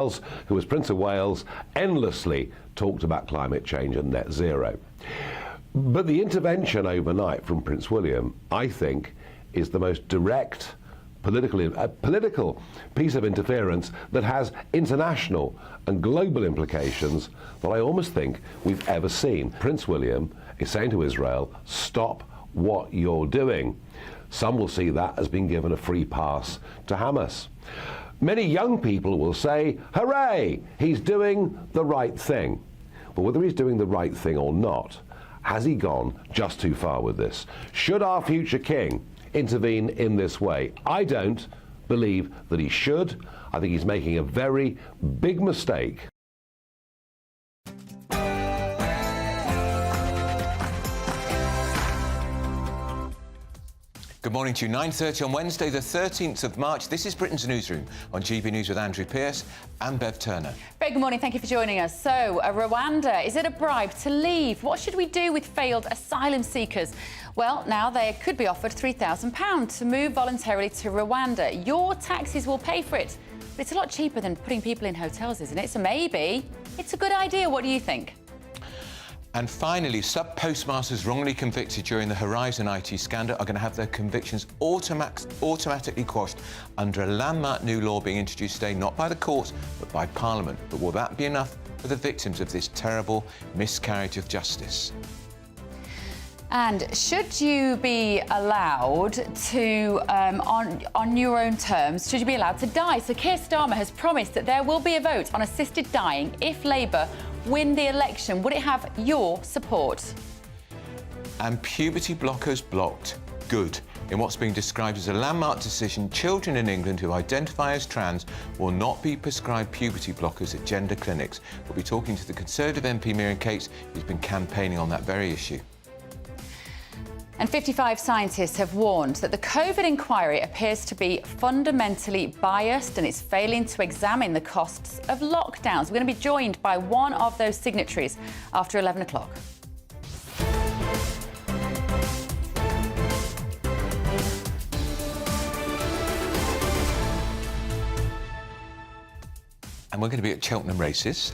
who was Prince of Wales, endlessly talked about climate change and net zero. But the intervention overnight from Prince William, I think, is the most direct political piece of interference that has international and global implications that I almost think we've ever seen. Prince William is saying to Israel, stop what you're doing. Some will see that as being given a free pass to Hamas. Many young people will say, hooray, he's doing the right thing. But whether he's doing the right thing or not, has he gone just too far with this? Should our future king intervene in this way? I don't believe that he should. I think he's making a very big mistake. Good morning to you. 9:30 on Wednesday, the 13th of March. This is Britain's Newsroom on GB News with Andrew Pearce and Bev Turner. Very good morning. Thank you for joining us. So, Rwanda, is it a bribe to leave? What should we do with failed asylum seekers? Well, now they could be offered £3,000 to move voluntarily to Rwanda. Your taxes will pay for it. But it's a lot cheaper than putting people in hotels, isn't it? So maybe it's a good idea. What do you think? And finally, sub-postmasters wrongly convicted during the Horizon IT scandal are going to have their convictions automatically quashed under a landmark new law being introduced today, not by the courts, but by Parliament. But will that be enough for the victims of this terrible miscarriage of justice? And should you be allowed to, on your own terms, should you be allowed to die? So Keir Starmer has promised that there will be a vote on assisted dying if Labour win the election. Would it have your support? And puberty blockers blocked. Good. In what's being described as a landmark decision, children in England who identify as trans will not be prescribed puberty blockers at gender clinics. We'll be talking to the Conservative MP Miriam Cates, who's been campaigning on that very issue. And 55 scientists have warned that the COVID inquiry appears to be fundamentally biased and it's failing to examine the costs of lockdowns. We're going to be joined by one of those signatories after 11 o'clock. And we're going to be at Cheltenham races.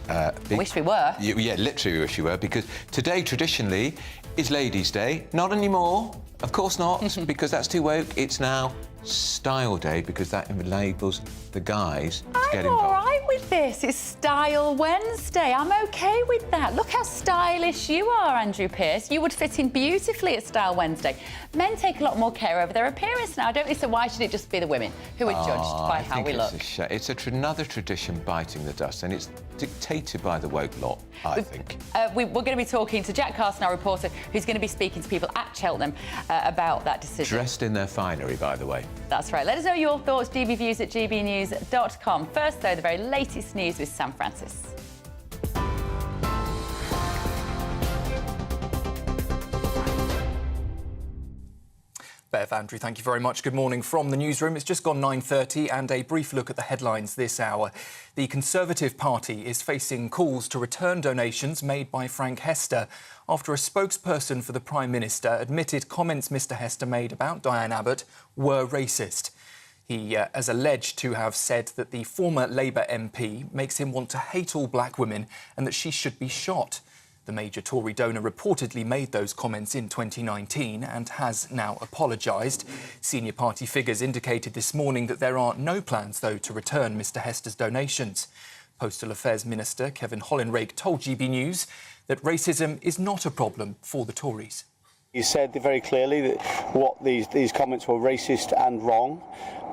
Wish we were. Yeah, literally wish we were, because today, traditionally, is Ladies' Day. Not anymore, of course not, because that's too woke. It's now Style Day, because that enables the guys to get involved. I'm all right with this. It's Style Wednesday. I'm OK with that. Look how stylish you are, Andrew Pearce. You would fit in beautifully at Style Wednesday. Men take a lot more care over their appearance now, don't they? So why should it just be the women who are judged by how we look? It's another tradition biting the dust, and it's dictated by the woke lot, I think. We're going to be talking to Jack Carson, our reporter, who's going to be speaking to people at Cheltenham about that decision. Dressed in their finery, by the way. That's right. Let us know your thoughts, gbviews at gbnews.com. First, though, the very latest news with Sam Francis. Bev, Andrew, thank you very much. Good morning from the newsroom. It's just gone 9:30 and a brief look at the headlines this hour. The Conservative Party is facing calls to return donations made by Frank Hester after a spokesperson for the Prime Minister admitted comments Mr Hester made about Diane Abbott were racist. He is alleged to have said that the former Labour MP makes him want to hate all black women and that she should be shot. The major Tory donor reportedly made those comments in 2019 and has now apologised. Senior party figures indicated this morning that there are no plans, though, to return Mr Hester's donations. Postal Affairs Minister Kevin Hollinrake told GB News that racism is not a problem for the Tories. He said very clearly that these comments were racist and wrong,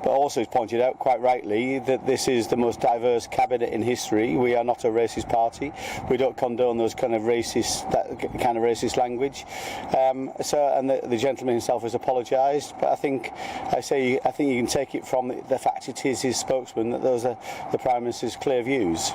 but also he's pointed out quite rightly that this is the most diverse cabinet in history. We are not a racist party. We don't condone that kind of racist language. And the gentleman himself has apologised. But I think you can take it from the fact it is his spokesman that those are the Prime Minister's clear views.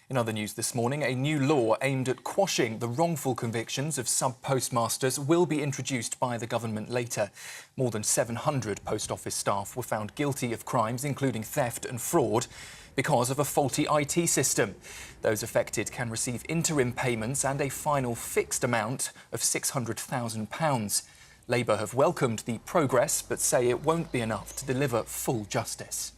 In other news this morning, a new law aimed at quashing the wrongful convictions of sub-postmasters will be introduced by the government later. More than 700 post office staff were found guilty of crimes, including theft and fraud, because of a faulty IT system. Those affected can receive interim payments and a final fixed amount of £600,000. Labour have welcomed the progress, but say it won't be enough to deliver full justice.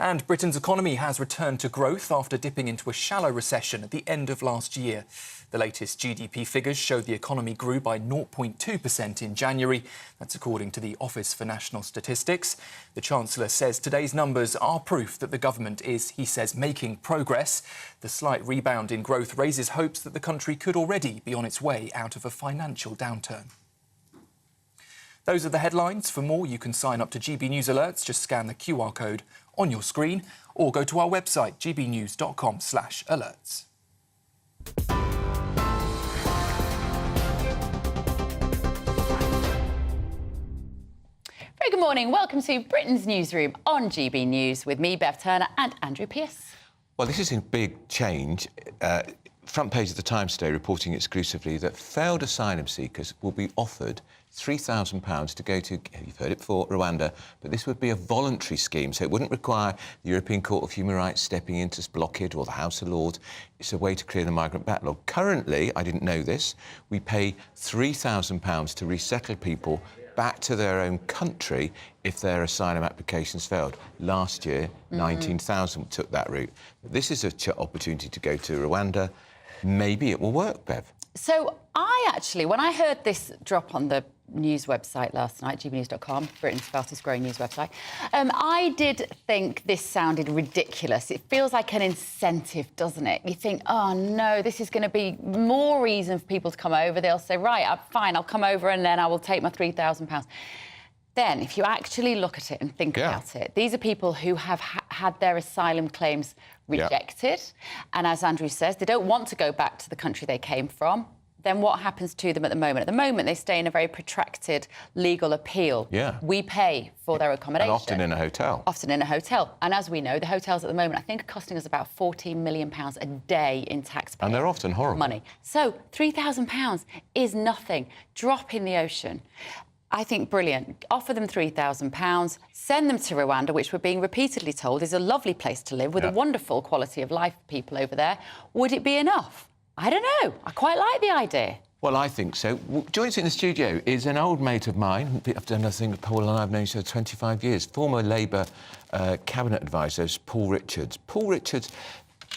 And Britain's economy has returned to growth after dipping into a shallow recession at the end of last year. The latest GDP figures show the economy grew by 0.2% in January. That's according to the Office for National Statistics. The Chancellor says today's numbers are proof that the government is, he says, making progress. The slight rebound in growth raises hopes that the country could already be on its way out of a financial downturn. Those are the headlines. For more, you can sign up to GB News Alerts. Just scan the QR code on your screen or go to our website, gbnews.com/alerts. Very good morning. Welcome to Britain's Newsroom on GB News with me, Bev Turner, and Andrew Pearce. Well, this is a big change. Front page of the Times today reporting exclusively that failed asylum seekers will be offered £3,000 to go to, you've heard it before, Rwanda, but this would be a voluntary scheme, so it wouldn't require the European Court of Human Rights stepping in to block it or the House of Lords. It's a way to clear the migrant backlog. Currently, I didn't know this, we pay £3,000 to resettle people back to their own country if their asylum applications failed. Last year, 19,000 took that route. This is an opportunity to go to Rwanda. Maybe it will work, Bev. So I actually, when I heard this drop on the news website last night, gbnews.com, Britain's fastest growing news website, I did think this sounded ridiculous. It feels like an incentive, doesn't it? You think, oh no, this is going to be more reason for people to come over. They'll say, right, fine, I'll come over and then I will take my £3,000. Then, if you actually look at it and think about it, these are people who have had their asylum claims rejected. And as Andrew says, they don't want to go back to the country they came from. Then what happens to them at the moment? At the moment, they stay in a very protracted legal appeal. We pay for their accommodation. And often in a hotel. Often in a hotel. And as we know, the hotels at the moment, I think, are costing us about £14 million a day in taxpayer And they're often horrible. money. So £3,000 is nothing. Drop in the ocean. I think brilliant. Offer them £3,000, send them to Rwanda, which we're being repeatedly told is a lovely place to live with a wonderful quality of life for people over there. Would it be enough? I don't know. I quite like the idea. Well, I think so. Joining us in the studio is an old mate of mine. I've done nothing with Paul and I've known each other 25 years. Former Labour cabinet advisor, Paul Richards. Paul Richards,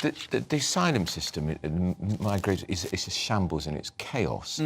the asylum system in migration is a shambles and it's chaos.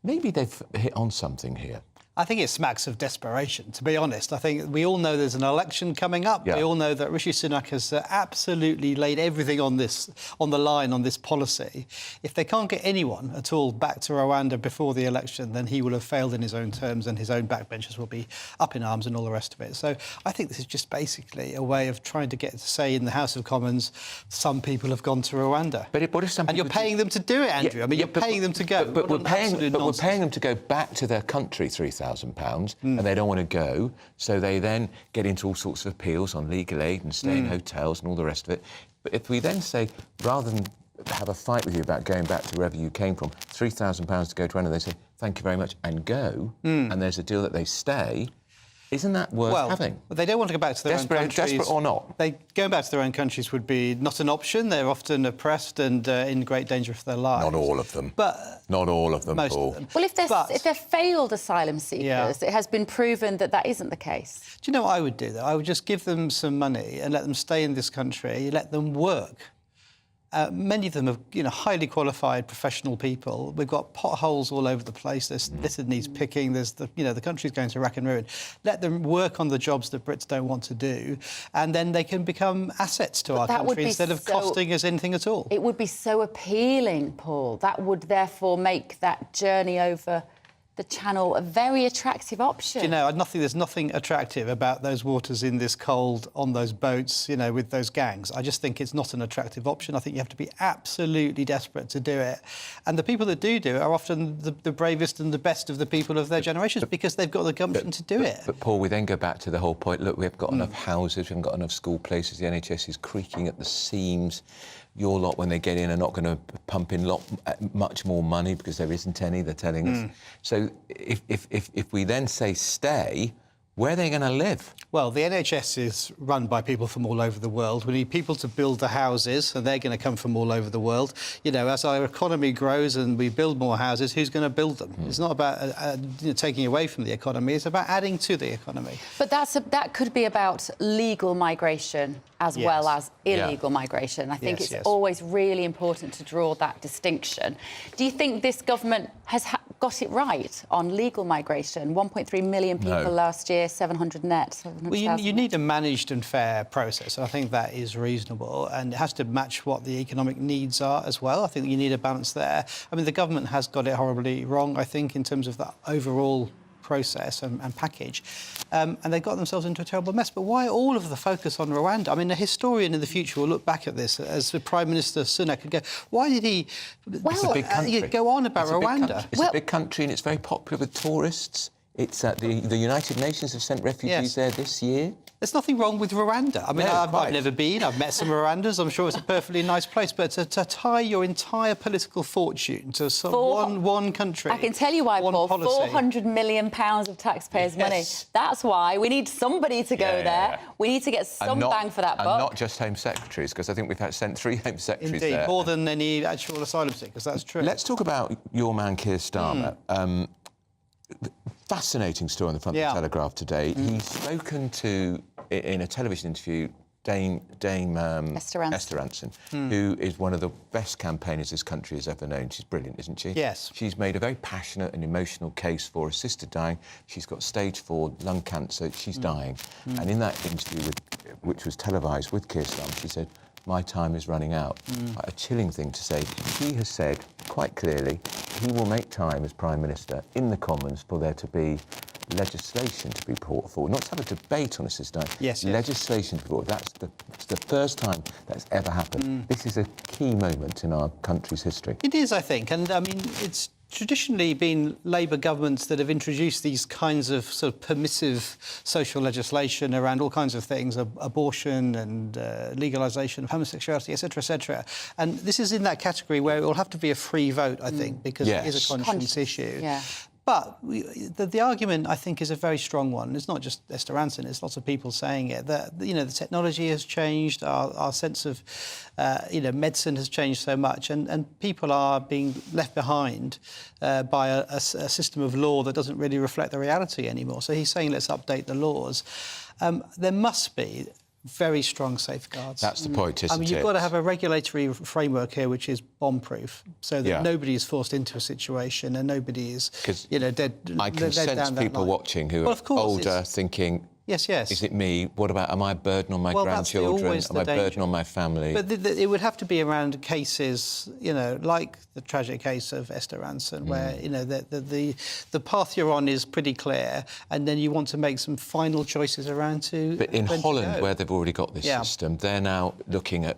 Maybe they've hit on something here. I think it smacks of desperation, to be honest. I think we all know there's an election coming up. We all know that Rishi Sunak has absolutely laid everything on the line on this policy. If they can't get anyone at all back to Rwanda before the election, then he will have failed in his own terms and his own backbenchers will be up in arms and all the rest of it. So I think this is just basically a way of trying to get to say in the House of Commons, some people have gone to Rwanda. But what if some and you're paying them to do it, Andrew. I mean, you're paying them to go. But we're paying them to go back to their country, £3,000, and they don't want to go, so they then get into all sorts of appeals on legal aid and stay in hotels and all the rest of it. But if we then say, rather than have a fight with you about going back to wherever you came from, £3,000 to go to Rwanda, they say, thank you very much, and go, and there's a deal that they stay, isn't that worth having? Well, they don't want to go back to their own countries. Desperate or not? Going back to their own countries would be not an option. They're often oppressed and in great danger for their lives. Not all of them. But not all of them, most Paul. of them. Well, if they're failed asylum seekers, it has been proven that that isn't the case. Do you know what I would do, though? I would just give them some money and let them stay in this country, let them work. Many of them are, highly qualified professional people. We've got potholes all over the place. There's litter needs picking. There's the country's going to rack and ruin. Let them work on the jobs that Brits don't want to do, and then they can become assets to our country instead of costing us anything at all. It would be so appealing, Paul. That would therefore make that journey over the Channel a very attractive option. There's nothing attractive about those waters in this cold on those boats, with those gangs. I just think it's not an attractive option. I think you have to be absolutely desperate to do it. And the people that do it are often the bravest and the best of the people of their generations because they've got the gumption to do it. But, Paul, we then go back to the whole point. Look, we've got enough houses, we haven't got enough school places, the NHS is creaking at the seams. Your lot, when they get in, are not going to pump in much more money because there isn't any, they're telling us. So if we then say stay, where are they going to live? Well, the NHS is run by people from all over the world. We need people to build the houses, and they're going to come from all over the world. You know, as our economy grows and we build more houses, who's going to build them? It's not about taking away from the economy. It's about adding to the economy. But that could be about legal migration as well as illegal migration. I think it's always really important to draw that distinction. Do you think this government has got it right on legal migration? 1.3 million people last year, 700 net. Well, you need a managed and fair process, and I think that is reasonable, and it has to match what the economic needs are as well. I think you need a balance there. I mean, the government has got it horribly wrong, I think, in terms of the overall process and package, and they got themselves into a terrible mess. But why all of the focus on Rwanda? I mean, a historian in the future will look back at this as the Prime Minister Sunak and go, why did he go on about Rwanda? It's a big country and it's very popular with tourists. It's the United Nations have sent refugees there this year. There's nothing wrong with Rwanda. I mean, I've never been. I've met some Rwandans. I'm sure it's a perfectly nice place. But to tie your entire political fortune to one country... I can tell you why, Paul. £400 million of taxpayers' money. That's why we need somebody to go there. We need to get some bang for that buck. And not just Home Secretaries, because I think we've sent 3 Home Secretaries there. Indeed, more than any actual asylum seekers. That's true. Let's talk about your man, Keir Starmer. Fascinating story on the front of the Telegraph today. He's spoken to, in a television interview, Dame Esther Rantzen, who is one of the best campaigners this country has ever known. She's brilliant, isn't she? Yes. She's made a very passionate and emotional case for assisted dying. She's got stage 4 lung cancer. She's dying. And in that interview, which was televised with Keir Starmer, she said, my time is running out. A chilling thing to say. He has said quite clearly he will make time as Prime Minister in the Commons for there to be legislation to be brought forward, not to have a debate on assisted dying. Legislation to be brought forward. That's the first time that's ever happened. This is a key moment in our country's history. It is, I think, and I mean, it's traditionally been Labour governments that have introduced these kinds of sort of permissive social legislation around all kinds of things, abortion and legalisation of homosexuality, etc., etc. And this is in that category where it will have to be a free vote, I think, because it is a conscience issue. But the argument, I think, is a very strong one. It's not just Esther Rantzen, it's lots of people saying it, that, you know, the technology has changed, our sense of, medicine has changed so much, and people are being left behind by a system of law that doesn't really reflect the reality anymore. So he's saying, let's update the laws. There must be very strong safeguards. That's the point, isn't it? I mean, you've got to have a regulatory framework here which is bomb-proof, so that nobody is forced into a situation and nobody is, dead. I can sense people watching who are older thinking, Yes. Is it me? What about, am I a burden on my grandchildren? Am I a burden on my family? But it would have to be around cases, like the tragic case of Esther Rantzen, where, the path you're on is pretty clear, and then you want to make some final choices around to... But in Holland, where they've already got this system, they're now looking at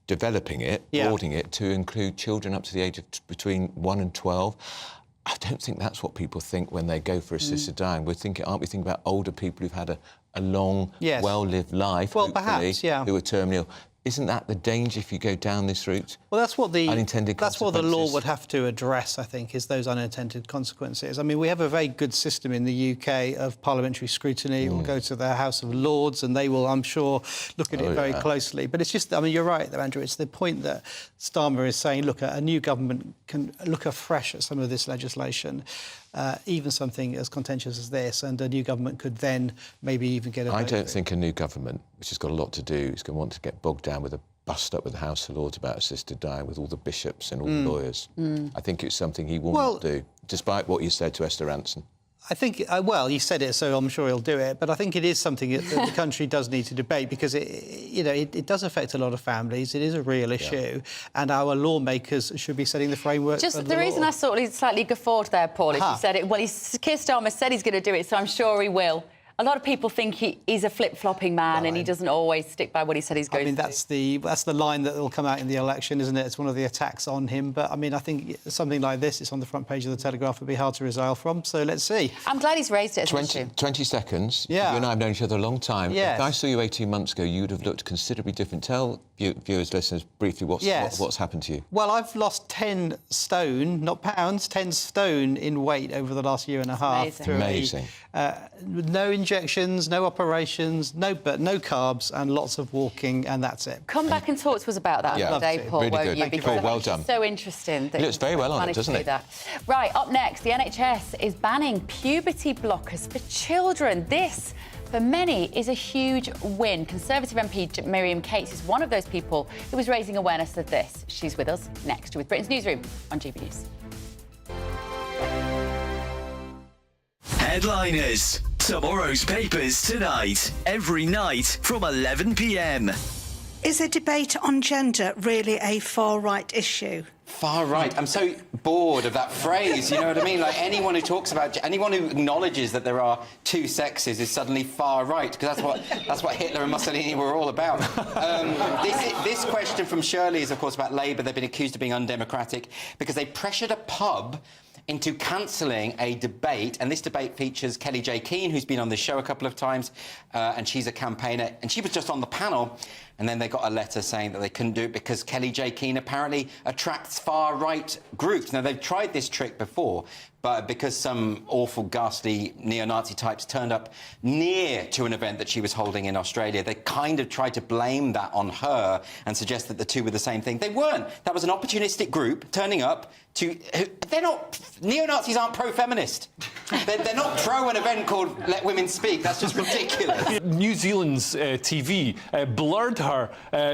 developing it, broadening it, to include children up to the age of between 1 and 12. I don't think that's what people think when they go for assisted dying. Aren't we thinking about older people who've had a long, well-lived life, perhaps, who are terminal? Isn't that the danger if you go down this route? Well, that's what the unintended that's what the consequences? law would have to address, I think, is those unintended consequences. I mean, we have a very good system in the UK of parliamentary scrutiny. We'll go to the House of Lords and they will, I'm sure, look at it very closely. But it's just, I mean, you're right, though, Andrew. It's the point that Starmer is saying, look, a new government can look afresh at some of this legislation, even something as contentious as this, and a new government could then maybe even get a vote. I don't think a new government, which has got a lot to do, is going to want to get bogged down with a bust up with the House of Lords about assisted dying with all the bishops and all the lawyers. I think it's something he will not do, despite what you said to Esther Rantzen. I think, he said it, so I'm sure he'll do it. But I think it is something that the country does need to debate, because it does affect a lot of families. It is a real issue, and our lawmakers should be setting the framework. Just for the reason I slightly guffawed there, Paul, is you said it. Well, Keir Starmer said he's going to do it, so I'm sure he will. A lot of people think he's a flip-flopping man and he doesn't always stick by what he said he's going to do. That's the line that will come out in the election, isn't it? It's one of the attacks on him. But, I mean, I think something like this, it's on the front page of the Telegraph, would be hard to resile from. So let's see. I'm glad he's raised it. 20 seconds. Yeah. You and I have known each other a long time. Yes. If I saw you 18 months ago, you would have looked considerably different. Tell viewers, listeners, briefly what's happened to you. Well, I've lost 10 stone, not pounds, 10 stone in weight over the last year and a half. Amazing. No injections, no operations, no carbs, and lots of walking, and that's it. Come back and talk to us about that today, Paul, really won't good. you? Thank you. Because Well it's done. so interesting. That He looks very well on it, doesn't he? Right, up next, the NHS is banning puberty blockers for children. This, for many, is a huge win. Conservative MP Miriam Cates is one of those people who was raising awareness of this. She's with us next with Britain's Newsroom on GB News. Headliners. Tomorrow's papers tonight, every night from 11 p.m. Is a debate on gender really a far-right issue? Far right. I'm so bored of that phrase, you know what I mean? Like, anyone who talks about... anyone who acknowledges that there are two sexes is suddenly far right, because that's what Hitler and Mussolini were all about. This question from Shirley is, of course, about Labour. They've been accused of being undemocratic because they pressured a pub into cancelling a debate, and this debate features Kelly J. Keane, who's been on this show a couple of times, and she's a campaigner, and she was just on the panel, and then they got a letter saying that they couldn't do it because Kelly J. Keane apparently attracts far-right groups. Now, they've tried this trick before, but because some awful, ghastly neo-Nazi types turned up near to an event that she was holding in Australia, they kind of tried to blame that on her and suggest that the two were the same thing. They weren't. That was an opportunistic group turning up to... they're not... neo-Nazis aren't pro-feminist. They're not pro an event called Let Women Speak. That's just ridiculous. New Zealand's TV blurred her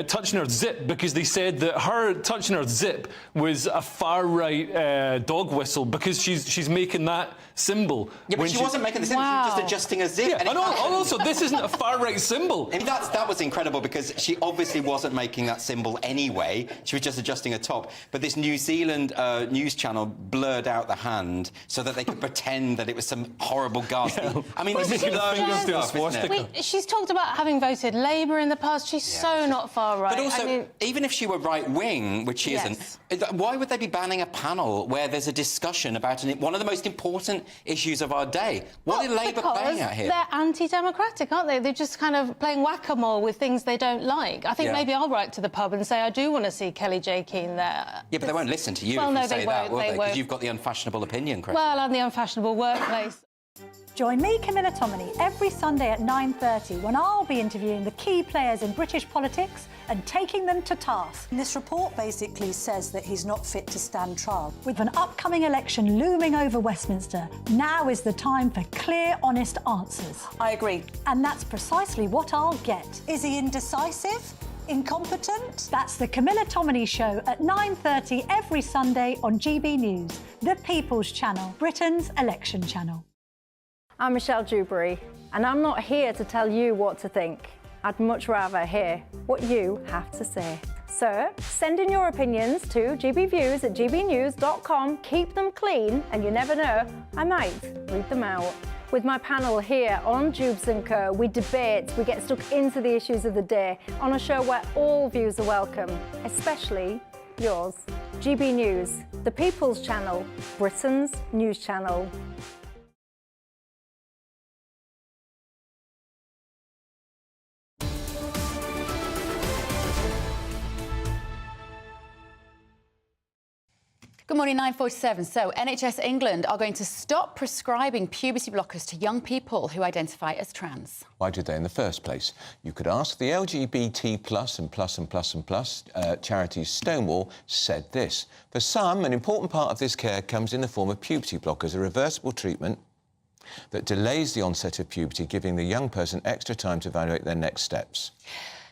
touching her zip because they said that her touching her zip was a far-right dog whistle because she's making that symbol. Yeah, but she wasn't making the symbol, she was just adjusting a zip. Yeah, and also, this isn't a far-right symbol. I mean, that was incredible because she obviously wasn't making that symbol anyway. She was just adjusting a top. But this New Zealand news channel blurred out the hand so that they could pretend that it was some horrible ghastly... Yeah. I mean, this is low stuff, isn't it? She's talked about having voted Labour in the past. She's so not far right. But also, I mean, even if she were right-wing, which she Yes. isn't, why would they be banning a panel where there's a discussion about one of the most important issues of our day? What are Labour playing at here? They're anti-democratic, aren't they? They're just kind of playing whack-a-mole with things they don't like. I think maybe I'll write to the pub and say I do want to see Kelly J. Keane there. Yeah, but they won't listen to you Well, if no, you say they that, won't, will they they? Because won't. you've got the unfashionable opinion, Chris. Well, and the unfashionable workplace. Join me, Camilla Tominey, every Sunday at 9:30 when I'll be interviewing the key players in British politics and taking them to task. This report basically says that he's not fit to stand trial. With an upcoming election looming over Westminster, now is the time for clear, honest answers. I agree. And that's precisely what I'll get. Is he indecisive? Incompetent? That's the Camilla Tominey Show at 9:30 every Sunday on GB News, the People's Channel, Britain's election channel. I'm Michelle Dewberry, and I'm not here to tell you what to think. I'd much rather hear what you have to say. So, send in your opinions to gbviews@gbnews.com. Keep them clean, and you never know, I might read them out. With my panel here on Jubes & Co, we debate, we get stuck into the issues of the day on a show where all views are welcome, especially yours. GB News, the People's Channel, Britain's news channel. Good morning, 9:47. So, NHS England are going to stop prescribing puberty blockers to young people who identify as trans. Why did they in the first place? You could ask. The LGBT plus charities Stonewall said this. For some, an important part of this care comes in the form of puberty blockers, a reversible treatment that delays the onset of puberty, giving the young person extra time to evaluate their next steps.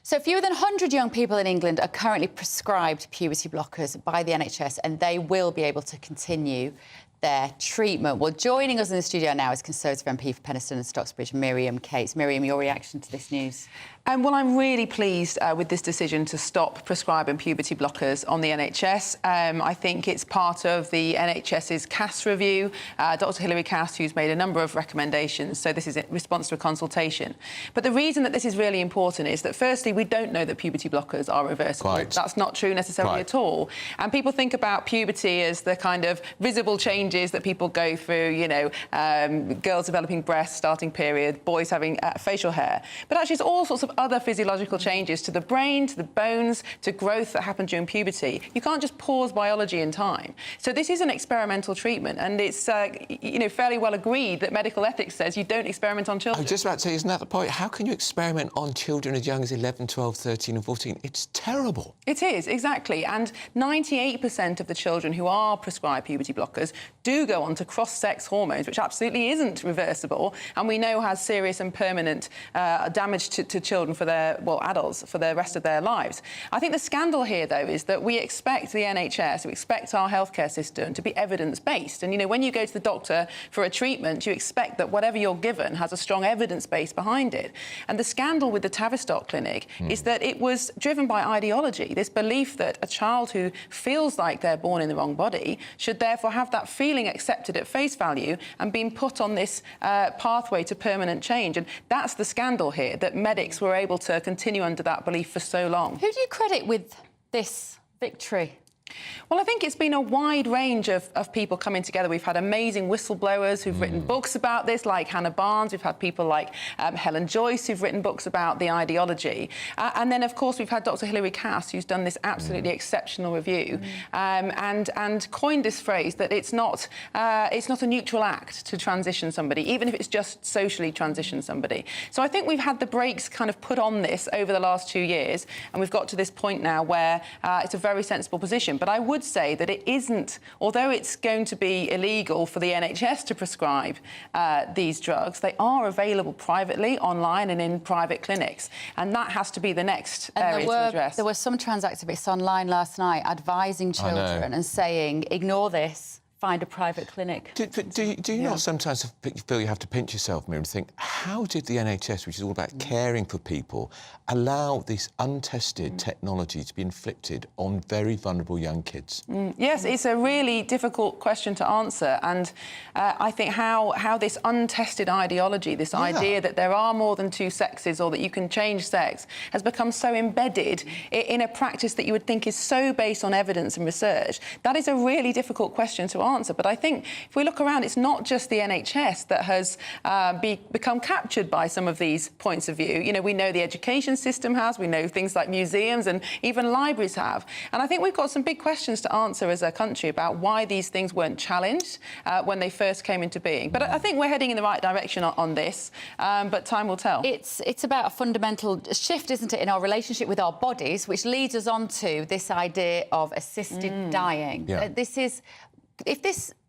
So fewer than 100 young people in England are currently prescribed puberty blockers by the NHS, and they will be able to continue their treatment. Well, joining us in the studio now is Conservative MP for Penistone and Stocksbridge, Miriam Cates. Miriam, your reaction to this news? Well, I'm really pleased with this decision to stop prescribing puberty blockers on the NHS. I think it's part of the NHS's CAS review. Dr Hilary Cass, who's made a number of recommendations, so this is in response to a consultation. But the reason that this is really important is that, firstly, we don't know that puberty blockers are reversible. Quite. That's not true necessarily at all. And people think about puberty as the kind of visible changes that people go through, you know, girls developing breasts, starting period, boys having facial hair. But actually, it's all sorts of of other physiological changes to the brain, to the bones, to growth that happen during puberty. You can't just pause biology in time. So this is an experimental treatment, and it's fairly well agreed that medical ethics says you don't experiment on children. I was just about to say, isn't that the point? How can you experiment on children as young as 11, 12, 13 and 14? It's terrible. It is, exactly. And 98% of the children who are prescribed puberty blockers do go on to cross-sex hormones, which absolutely isn't reversible, and we know has serious and permanent damage to children for adults for the rest of their lives. I think the scandal here, though, is that we expect the NHS, we expect our healthcare system to be evidence-based. And, when you go to the doctor for a treatment, you expect that whatever you're given has a strong evidence base behind it. And the scandal with the Tavistock Clinic is that it was driven by ideology, this belief that a child who feels like they're born in the wrong body should therefore have that feeling accepted at face value and being put on this pathway to permanent change. And that's the scandal here, that medics were able to continue under that belief for so long. Who do you credit with this victory? Well, I think it's been a wide range of people coming together. We've had amazing whistleblowers who've written books about this, like Hannah Barnes. We've had people like Helen Joyce who've written books about the ideology. And then, of course, we've had Dr. Hilary Cass, who's done this absolutely exceptional review and coined this phrase that it's not a neutral act to transition somebody, even if it's just socially transition somebody. So I think we've had the brakes kind of put on this over the last 2 years, and we've got to this point now where it's a very sensible position. But I would say that it isn't, although it's going to be illegal for the NHS to prescribe these drugs, they are available privately, online and in private clinics. And that has to be the next area to address. There were some trans activists online last night advising children and saying, ignore this, find a private clinic. Do you not sometimes feel you have to pinch yourself, Miriam, and think, how did the NHS, which is all about caring for people, allow this untested technology to be inflicted on very vulnerable young kids? Yes, it's a really difficult question to answer, and I think how this untested ideology, this idea that there are more than two sexes or that you can change sex, has become so embedded in a practice that you would think is so based on evidence and research. That is a really difficult question to answer, but I think if we look around, it's not just the NHS that has become captured by some of these points of view. We know the education system has, we know things like museums and even libraries have. And I think we've got some big questions to answer as a country about why these things weren't challenged when they first came into being. But I think we're heading in the right direction on this, but time will tell. It's about a fundamental shift, isn't it, in our relationship with our bodies, which leads us on to this idea of assisted dying.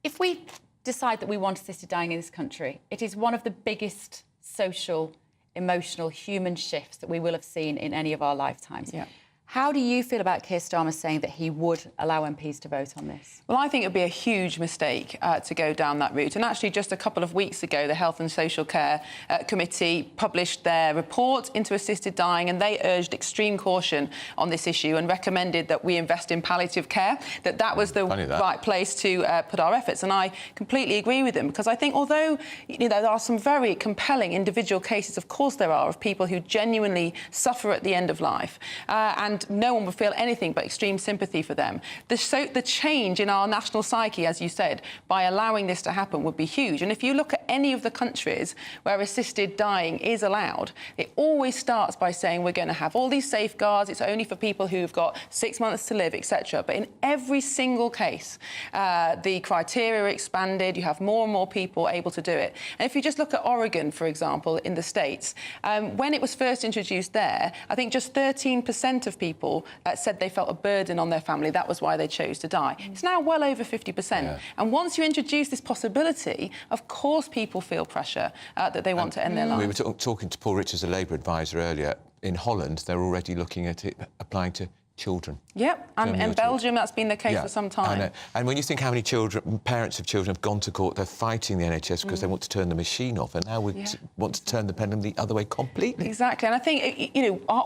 If we decide that we want assisted dying in this country, it is one of the biggest social, emotional, human shifts that we will have seen in any of our lifetimes. How do you feel about Keir Starmer saying that he would allow MPs to vote on this? Well, I think it would be a huge mistake to go down that route. And actually, just a couple of weeks ago, the Health and Social Care Committee published their report into assisted dying, and they urged extreme caution on this issue and recommended that we invest in palliative care, that was the right place to put our efforts. And I completely agree with them, because I think although there are some very compelling individual cases, of course there are, of people who genuinely suffer at the end of life, and no one would feel anything but extreme sympathy for them. The change in our national psyche, as you said, by allowing this to happen would be huge. And if you look at any of the countries where assisted dying is allowed, it always starts by saying we're going to have all these safeguards, it's only for people who've got 6 months to live, etc. But in every single case, the criteria are expanded, you have more and more people able to do it. And if you just look at Oregon, for example, in the States, when it was first introduced there, I think just 13% of people said they felt a burden on their family. That was why they chose to die. It's now well over 50%. And once you introduce this possibility, of course people feel pressure that they want to end their lives. We were talking to Paul Richards, a Labour advisor, earlier. In Holland, they're already looking at it applying to children. Yep, and in Belgium that's been the case for some time. I know. And when you think how many parents of children have gone to court, they're fighting the NHS because they want to turn the machine off, and now we want to turn the pendulum the other way completely. Exactly, and I think,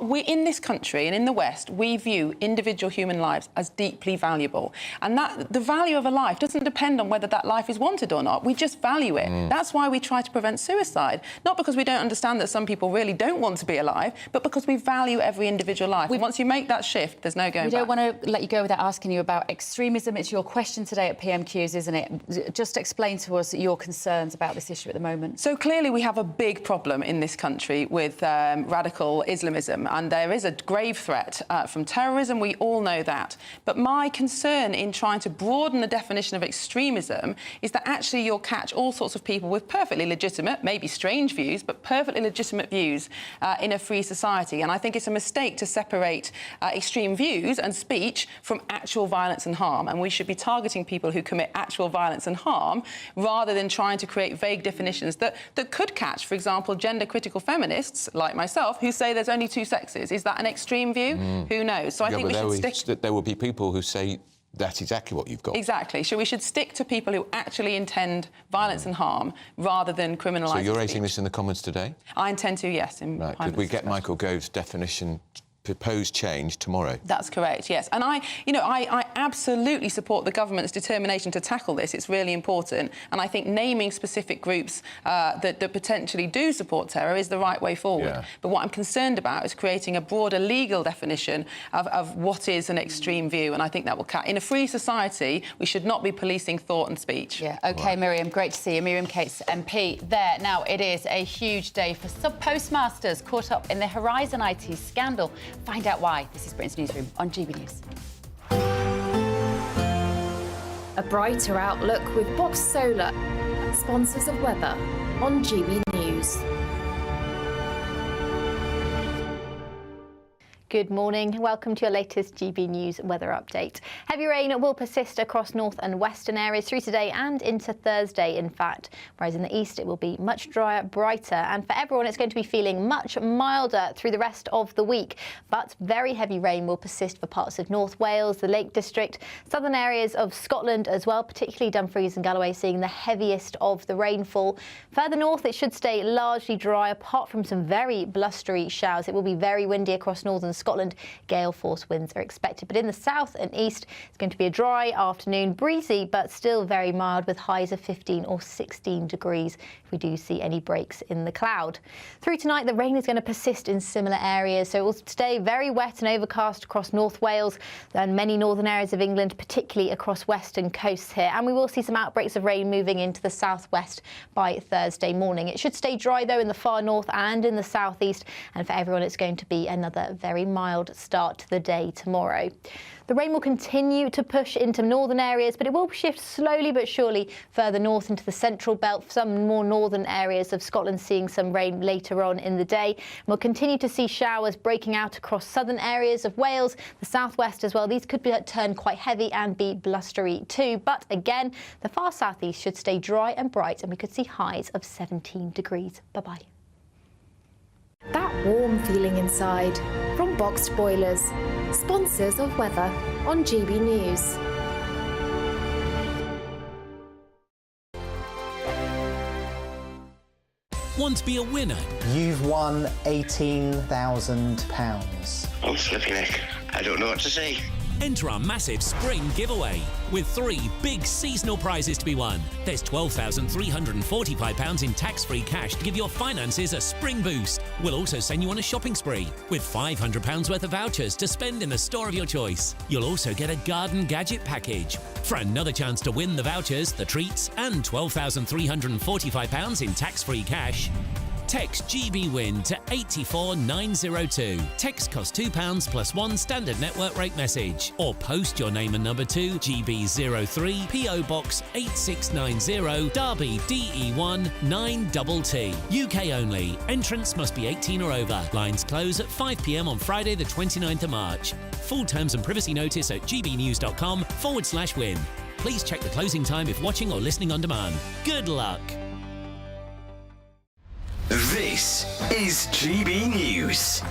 we in this country and in the West, we view individual human lives as deeply valuable. And that the value of a life doesn't depend on whether that life is wanted or not. We just value it. That's why we try to prevent suicide. Not because we don't understand that some people really don't want to be alive, but because we value every individual life. Once you make that shift, There's no going back. We don't want to let you go without asking you about extremism. It's your question today at PMQs, isn't it? Just explain to us your concerns about this issue at the moment. So clearly we have a big problem in this country with radical Islamism, and there is a grave threat from terrorism. We all know that. But my concern in trying to broaden the definition of extremism is that actually you'll catch all sorts of people with perfectly legitimate, maybe strange views, but perfectly legitimate views in a free society. And I think it's a mistake to separate extreme views and speech from actual violence and harm. And we should be targeting people who commit actual violence and harm rather than trying to create vague definitions that could catch, for example, gender-critical feminists like myself who say there's only two sexes. Is that an extreme view? Who knows? So I think we should stick... There will be people who say that's exactly what you've got. Exactly. So we should stick to people who actually intend violence and harm rather than criminalise. So you're raising this in the Commons today? I intend to, yes. Right. Could we get Michael Gove's definition proposed change tomorrow? That's correct, yes. And I absolutely support the government's determination to tackle this. It's really important. And I think naming specific groups that potentially do support terror is the right way forward. Yeah. But what I'm concerned about is creating a broader legal definition of what is an extreme view. And I think that will in a free society, we should not be policing thought and speech. Yeah, OK, right. Miriam, great to see you. Miriam Cates, MP there. Now, it is a huge day for sub-postmasters caught up in the Horizon IT scandal. Find out why. This is Britain's Newsroom on GB News. A brighter outlook with Box Solar, sponsors of weather on GB News. Good morning. Welcome to your latest GB News weather update. Heavy rain will persist across north and western areas through today and into Thursday, in fact. Whereas in the east, it will be much drier, brighter. And for everyone, it's going to be feeling much milder through the rest of the week. But very heavy rain will persist for parts of North Wales, the Lake District, southern areas of Scotland as well, particularly Dumfries and Galloway seeing the heaviest of the rainfall. Further north, it should stay largely dry, apart from some very blustery showers. It will be very windy across northern Scotland. Gale force winds are expected. But in the south and east, it's going to be a dry afternoon, breezy, but still very mild with highs of 15 or 16 degrees if we do see any breaks in the cloud. Through tonight, the rain is going to persist in similar areas. So it will stay very wet and overcast across North Wales and many northern areas of England, particularly across western coasts here. And we will see some outbreaks of rain moving into the southwest by Thursday morning. It should stay dry, though, in the far north and in the southeast. And for everyone, it's going to be another very mild start to the day tomorrow. The rain will continue to push into northern areas, but it will shift slowly but surely further north into the central belt. Some more northern areas of Scotland seeing some rain later on in the day. We'll continue to see showers breaking out across southern areas of Wales, the southwest as well. These could turn quite heavy and be blustery too. But again, the far southeast should stay dry and bright, and we could see highs of 17 degrees. Bye-bye. That warm feeling inside from Boxed Boilers, sponsors of weather on GB News. Want to be a winner? You've won £18,000. I'm slipping neck. I don't know what to say. Enter our massive spring giveaway with 3 big seasonal prizes to be won. There's £12,345 in tax-free cash to give your finances a spring boost. We'll also send you on a shopping spree with £500 worth of vouchers to spend in the store of your choice. You'll also get a garden gadget package. For another chance to win the vouchers, the treats and £12,345 in tax-free cash, text GBWIN to 84902. Text costs £2 plus 1 standard network rate message. Or post your name and number to GB03 PO Box 8690 Derby DE1 9TT. UK only. Entrance must be 18 or over. Lines close at 5 p.m. on Friday the 29th of March. Full terms and privacy notice at gbnews.com/win. Please check the closing time if watching or listening on demand. Good luck. This is GB News,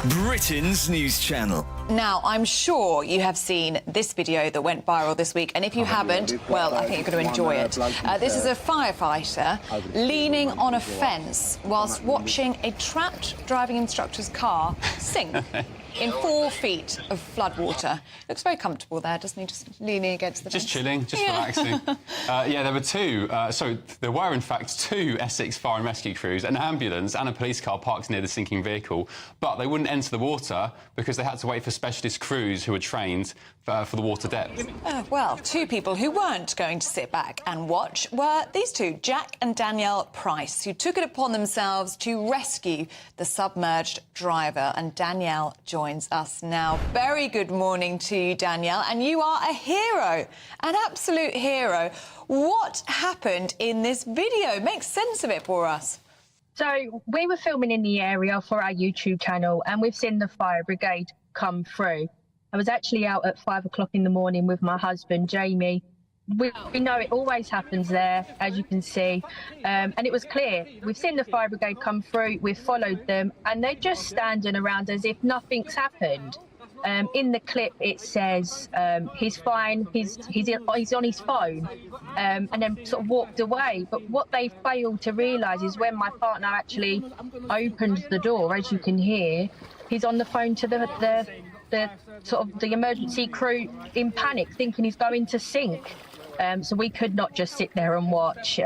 Britain's news channel. Now, I'm sure you have seen this video that went viral this week, and if you haven't, well, I think you're going to enjoy it. This is a firefighter leaning on a fence whilst watching a trapped driving instructor's car sink. in 4 feet of floodwater. Looks very comfortable there, doesn't he? Just leaning against the Just fence. chilling, just relaxing. Yeah, there were two. There were, in fact, 2 Essex fire and rescue crews, an ambulance and a police car parked near the sinking vehicle, but they wouldn't enter the water because they had to wait for specialist crews who were trained for the water depth. Well, 2 people who weren't going to sit back and watch were these 2, Jack and Danielle Price, who took it upon themselves to rescue the submerged driver. And Danielle joins us now. Very good morning to you, Danielle, and you are a hero, an absolute hero. What happened in this video? Make sense of it for us. So we were filming in the area for our YouTube channel, and we've seen the fire brigade come through. I was actually out at 5 o'clock in the morning with my husband, Jamie. We know it always happens there, as you can see, and it was clear. We've seen the fire brigade come through, we've followed them, and they're just standing around as if nothing's happened. In the clip, it says he's fine, he's on his phone, and then sort of walked away. But what they failed to realise is when my partner actually opened the door, as you can hear, he's on the phone to the emergency crew in panic, thinking he's going to sink. So we could not just sit there and watch.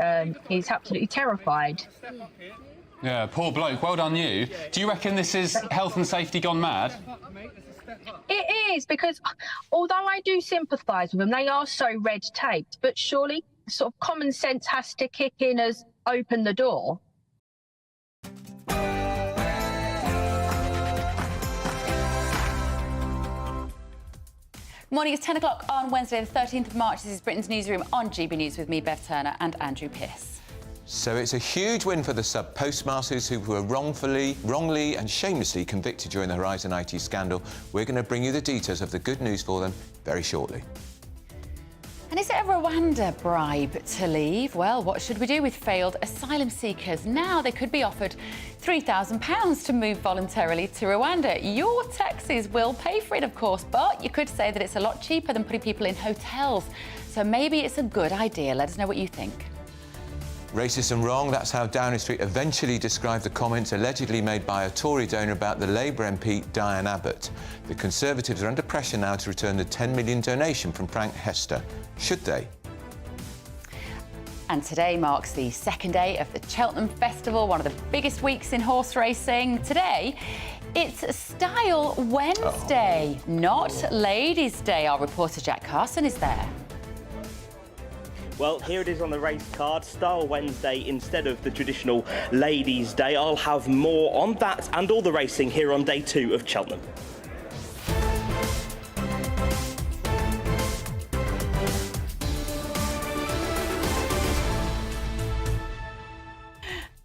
He's absolutely terrified. Yeah, poor bloke. Well done, you. Do you reckon this is health and safety gone mad? It is, because although I do sympathise with them, they are so red-taped, but surely sort of common sense has to kick in as open the door. Morning, it's 10 o'clock on Wednesday, the 13th of March. This is Britain's Newsroom on GB News with me, Bev Turner, and Andrew Pearce. So it's a huge win for the sub-postmasters who were wrongly and shamelessly convicted during the Horizon IT scandal. We're going to bring you the details of the good news for them very shortly. And is it a Rwanda bribe to leave? Well, what should we do with failed asylum seekers? Now they could be offered £3,000 to move voluntarily to Rwanda. Your taxes will pay for it, of course, but you could say that it's a lot cheaper than putting people in hotels. So maybe it's a good idea. Let us know what you think. Racist and wrong, that's how Downing Street eventually described the comments allegedly made by a Tory donor about the Labour MP Diane Abbott. The Conservatives are under pressure now to return the £10 million donation from Frank Hester. Should they? And today marks the second day of the Cheltenham Festival, one of the biggest weeks in horse racing. Today, it's Style Wednesday, not Ladies' Day. Our reporter Jack Carson is there. Well, here it is on the race card, Style Wednesday instead of the traditional Ladies' Day. I'll have more on that and all the racing here on day 2 of Cheltenham.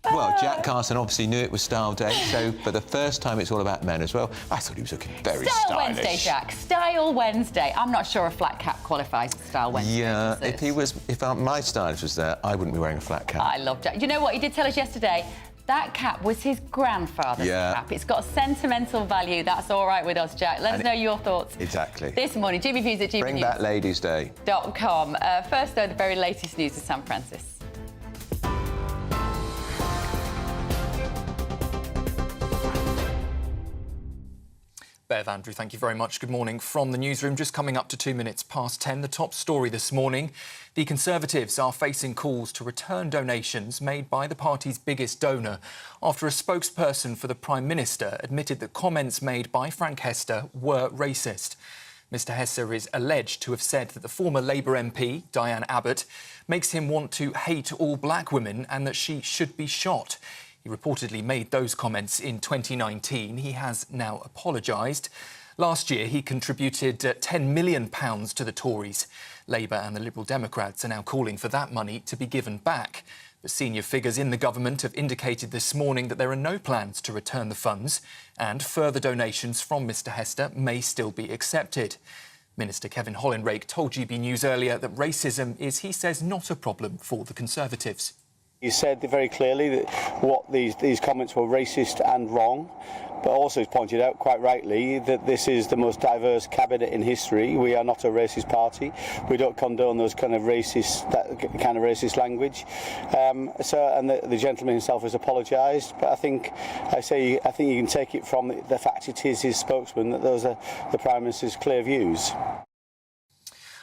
Well, Jack Carson obviously knew it was Style Day, so for the first time it's all about men as well. I thought he was looking very stylish. Style Wednesday, Jack. Style Wednesday. I'm not sure a flat cap qualifies as Style Wednesday. Yeah, if my stylist was there, I wouldn't be wearing a flat cap. I love Jack. You know what? He did tell us yesterday that cap was his grandfather's cap. It's got a sentimental value. That's all right with us, Jack. Let us know your thoughts. Exactly. This morning, GBNews at GBNews.com. Bring back Ladies' Day. First, though, the very latest news of San Francisco. Bev, Andrew, thank you very much. Good morning from the newsroom. Just coming up to 2 minutes past 10. The top story this morning. The Conservatives are facing calls to return donations made by the party's biggest donor after a spokesperson for the Prime Minister admitted that comments made by Frank Hester were racist. Mr Hester is alleged to have said that the former Labour MP, Diane Abbott, makes him want to hate all black women and that she should be shot. He reportedly made those comments in 2019. He has now apologised. Last year, he contributed £10 million to the Tories. Labour and the Liberal Democrats are now calling for that money to be given back. The senior figures in the government have indicated this morning that there are no plans to return the funds and further donations from Mr Hester may still be accepted. Minister Kevin Hollinrake told GB News earlier that racism is, he says, not a problem for the Conservatives. He said very clearly that these comments were racist and wrong, but also has pointed out quite rightly that this is the most diverse cabinet in history. We are not a racist party. We don't condone those kind of racist language. And the gentleman himself has apologised, but I think you can take it from the fact it is his spokesman that those are the Prime Minister's clear views.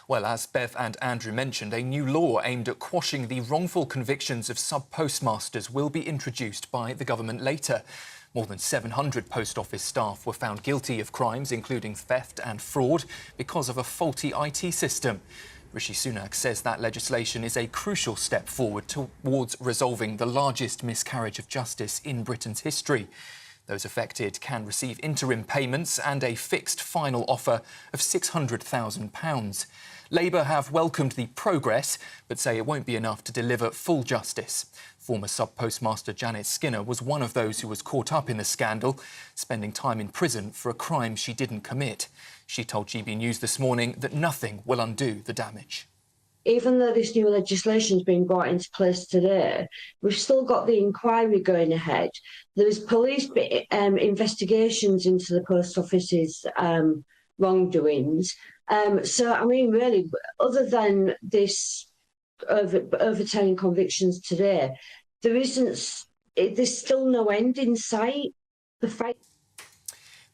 Well, as Bev and Andrew mentioned, a new law aimed at quashing the wrongful convictions of sub-postmasters will be introduced by the government later. More than 700 post office staff were found guilty of crimes including theft and fraud because of a faulty IT system. Rishi Sunak says that legislation is a crucial step forward towards resolving the largest miscarriage of justice in Britain's history. Those affected can receive interim payments and a fixed final offer of £600,000. Labour have welcomed the progress, but say it won't be enough to deliver full justice. Former sub-postmaster Janet Skinner was one of those who was caught up in the scandal, spending time in prison for a crime she didn't commit. She told GB News this morning that nothing will undo the damage. Even though this new legislation has been brought into place today, we've still got the inquiry going ahead. There's police investigations into the post office's wrongdoings. So, I mean, really, other than this overturning convictions today, there's still no end in sight.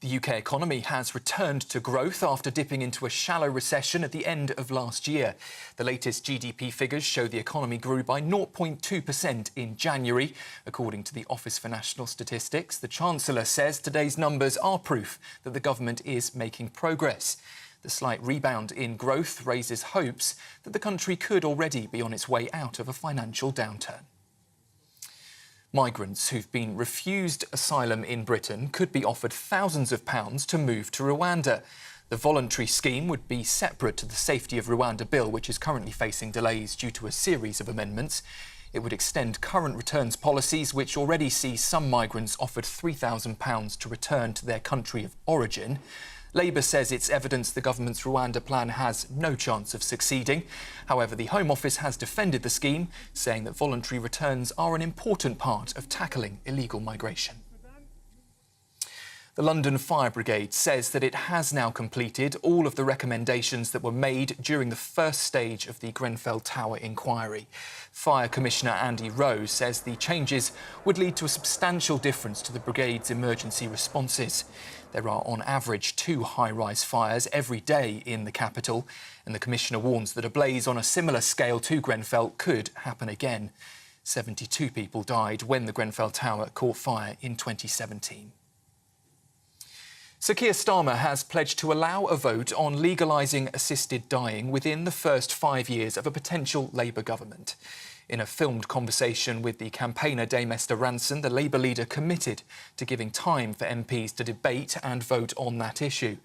The UK economy has returned to growth after dipping into a shallow recession at the end of last year. The latest GDP figures show the economy grew by 0.2% in January. According to the Office for National Statistics, the Chancellor says today's numbers are proof that the government is making progress. The slight rebound in growth raises hopes that the country could already be on its way out of a financial downturn. Migrants who've been refused asylum in Britain could be offered thousands of pounds to move to Rwanda. The voluntary scheme would be separate to the Safety of Rwanda bill, which is currently facing delays due to a series of amendments. It would extend current returns policies, which already see some migrants offered £3,000 to return to their country of origin. Labour says it's evidence the government's Rwanda plan has no chance of succeeding. However, the Home Office has defended the scheme, saying that voluntary returns are an important part of tackling illegal migration. The London Fire Brigade says that it has now completed all of the recommendations that were made during the first stage of the Grenfell Tower inquiry. Fire Commissioner Andy Rose says the changes would lead to a substantial difference to the brigade's emergency responses. There are, on average, 2 high-rise fires every day in the capital, and the Commissioner warns that a blaze on a similar scale to Grenfell could happen again. 72 people died when the Grenfell Tower caught fire in 2017. Sir Keir Starmer has pledged to allow a vote on legalising assisted dying within the first 5 years of a potential Labour government. In a filmed conversation with the campaigner Dame Esther Ranson, the Labour leader committed to giving time for MPs to debate and vote on that issue.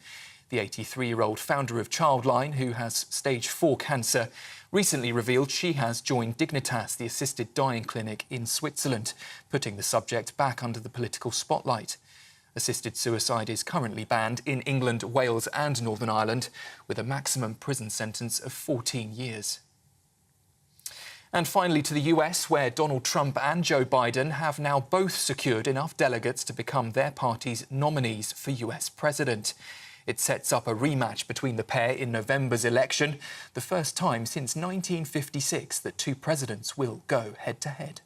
The 83-year-old founder of Childline, who has stage 4 cancer, recently revealed she has joined Dignitas, the assisted dying clinic in Switzerland, putting the subject back under the political spotlight. Assisted suicide is currently banned in England, Wales and Northern Ireland, with a maximum prison sentence of 14 years. And finally to the US, where Donald Trump and Joe Biden have now both secured enough delegates to become their party's nominees for US president. It sets up a rematch between the pair in November's election, the first time since 1956 that 2 presidents will go head-to-head.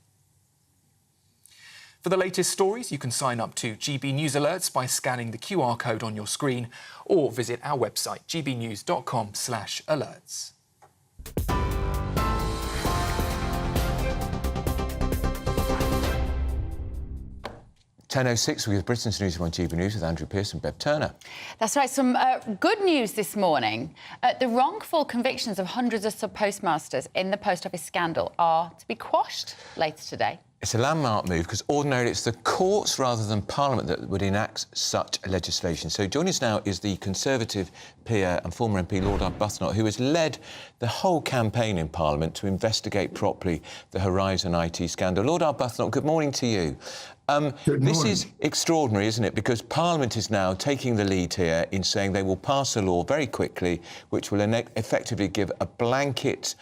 For the latest stories, you can sign up to GB News Alerts by scanning the QR code on your screen or visit our website, gbnews.com/alerts. 10:06 with Britain's Newsroom on GB News with Andrew Pearce and Bev Turner. That's right. Some good news this morning. The wrongful convictions of hundreds of sub-postmasters in the post office scandal are to be quashed later today. It's a landmark move because ordinarily it's the courts rather than Parliament that would enact such legislation. So joining us now is the Conservative peer and former MP Lord Arbuthnot, who has led the whole campaign in Parliament to investigate properly the Horizon IT scandal. Lord Arbuthnot, good morning to you. This is extraordinary, isn't it? Because Parliament is now taking the lead here in saying they will pass a law very quickly which will effectively give a blanket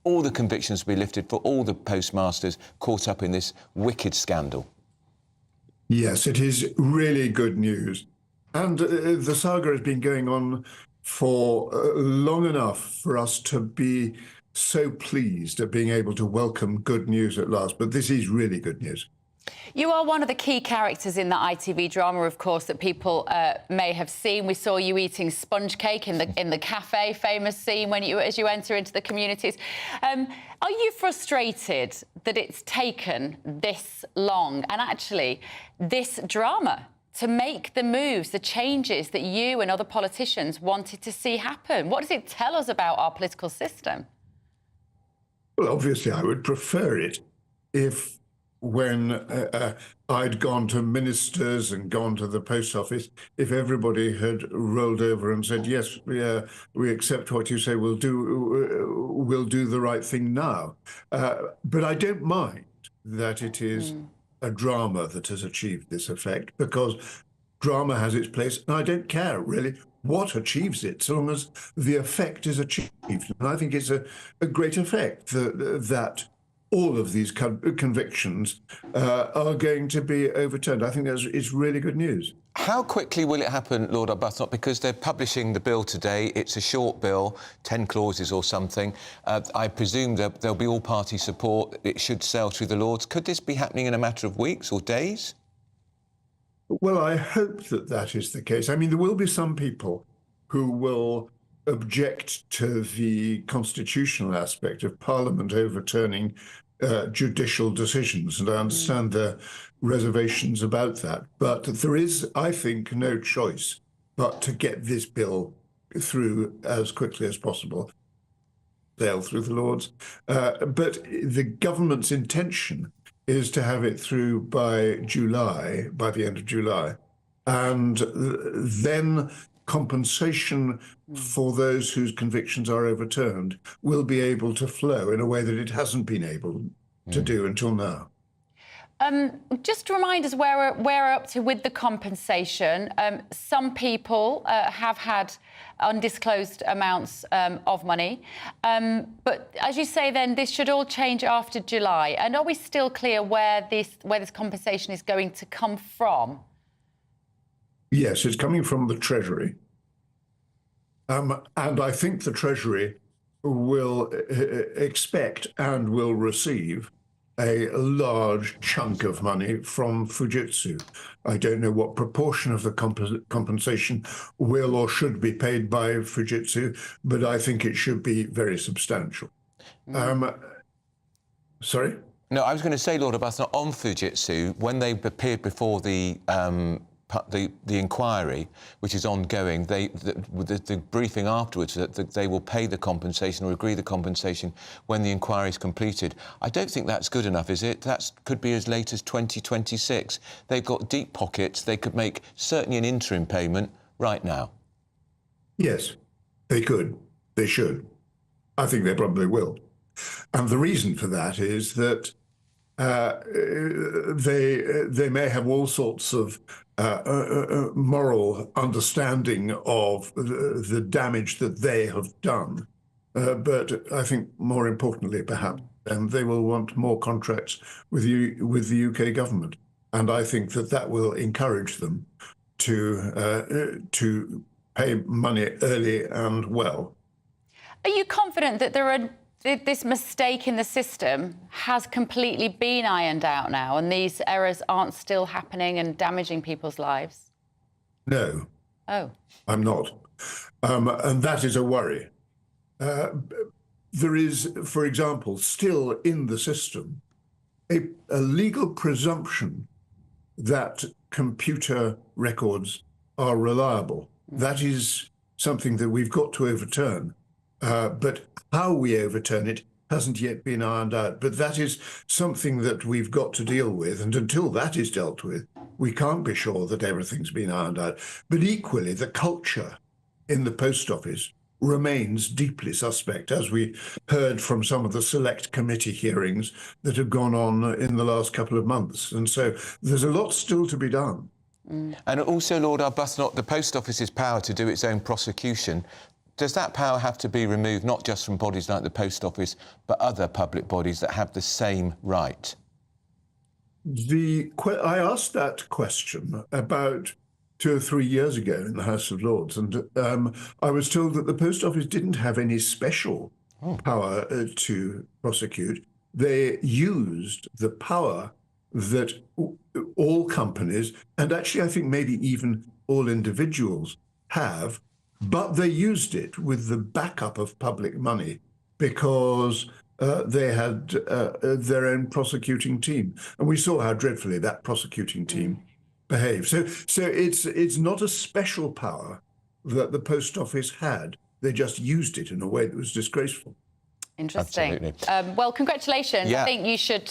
all the convictions will be lifted for all the postmasters caught up in this wicked scandal. Yes, it is really good news. And the saga has been going on for long enough for us to be so pleased at being able to welcome good news at last. But this is really good news. You are one of the key characters in the ITV drama, of course, that people may have seen. We saw you eating sponge cake in the cafe, famous scene as you enter into the communities. Are you frustrated that it's taken this long and actually this drama to make the moves, the changes that you and other politicians wanted to see happen? What does it tell us about our political system? Well, obviously, I would prefer it if when I'd gone to ministers and gone to the post office, if everybody had rolled over and said, yes, we accept what you say, we'll do the right thing now. But I don't mind that it is a drama that has achieved this effect, because drama has its place, and I don't care, really, what achieves it, so long as the effect is achieved. And I think it's a great effect that all of these convictions are going to be overturned. I think it's really good news. How quickly will it happen, Lord Arbuthnot? Because they're publishing the bill today. It's a short bill, 10 clauses or something. I presume that there'll be all-party support. It should sail through the Lords. Could this be happening in a matter of weeks or days? Well, I hope that is the case. I mean, there will be some people who will object to the constitutional aspect of Parliament overturning judicial decisions, and I understand their reservations about that. But there is, I think, no choice but to get this bill through as quickly as possible, sail through the Lords. But the government's intention is to have it through by July, by the end of July, and then compensation for those whose convictions are overturned will be able to flow in a way that it hasn't been able to do until now. Just remind us where we're up to with the compensation. Some people have had undisclosed amounts of money. But as you say, then, this should all change after July. And are we still clear where this compensation is going to come from? Yes, it's coming from the Treasury. And I think the Treasury will expect and will receive a large chunk of money from Fujitsu. I don't know what proportion of the compensation will or should be paid by Fujitsu, but I think it should be very substantial. Sorry? No, I was going to say, Lord Arbuthnot, on Fujitsu, when they appeared before the inquiry, which is ongoing, the briefing afterwards that they will pay the compensation or agree the compensation when the inquiry is completed. I don't think that's good enough, is it? That could be as late as 2026. They've got deep pockets. They could make certainly an interim payment right now. Yes, they could. They should. I think they probably will. And the reason for that is that they may have all sorts of moral understanding of the damage that they have done. But I think more importantly, perhaps, they will want more contracts with the UK government. And I think that will encourage them to pay money early and well. Are you confident that this mistake in the system has completely been ironed out now and these errors aren't still happening and damaging people's lives? No. Oh. I'm not. And that is a worry. There is, for example, still in the system, a legal presumption that computer records are reliable. That is something that we've got to overturn. But how we overturn it hasn't yet been ironed out. But that is something that we've got to deal with. And until that is dealt with, we can't be sure that everything's been ironed out. But equally, the culture in the post office remains deeply suspect, as we heard from some of the select committee hearings that have gone on in the last couple of months. And so there's a lot still to be done. And also, Lord Arbuthnot, the post office's power to do its own prosecution, does that power have to be removed, not just from bodies like the Post Office, but other public bodies that have the same right? I asked that question about 2 or 3 years ago in the House of Lords, and I was told that the Post Office didn't have any special power to prosecute. They used the power that all companies, and actually I think maybe even all individuals, have, but they used it with the backup of public money because they had their own prosecuting team. And we saw how dreadfully that prosecuting team behaved. So it's not a special power that the Post Office had. They just used it in a way that was disgraceful. Interesting. Well, congratulations. Yeah. I think you should,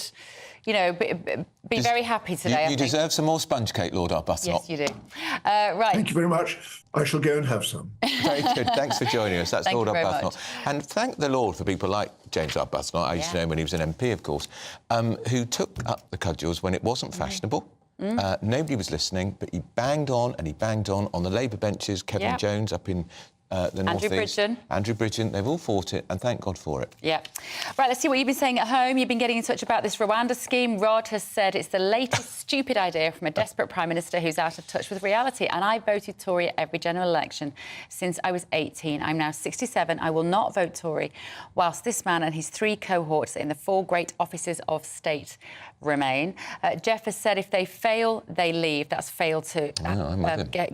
be very happy today. You deserve some more sponge cake, Lord Arbuthnot. Yes, you do. Right. Thank you very much. I shall go and have some. Very good. Thanks for joining us. That's Thank Lord you very Arbuthnot. much. And thank the Lord for people like James Arbuthnot, I used to know him when he was an MP, of course, who took up the cudgels when it wasn't fashionable. Nobody was listening, but he banged on and he banged on the Labour benches. Kevin Jones up in the North East. Andrew Bridgen. They've all fought it, and thank God for it. Yeah. Right, let's see what you've been saying at home. You've been getting in touch about this Rwanda scheme. Rod has said it's the latest stupid idea from a desperate Prime Minister who's out of touch with reality. And I voted Tory at every general election since I was 18. I'm now 67. I will not vote Tory, whilst this man and his 3 cohorts in the 4 great offices of state remain. Jeff has said if they fail, they leave. That's failed to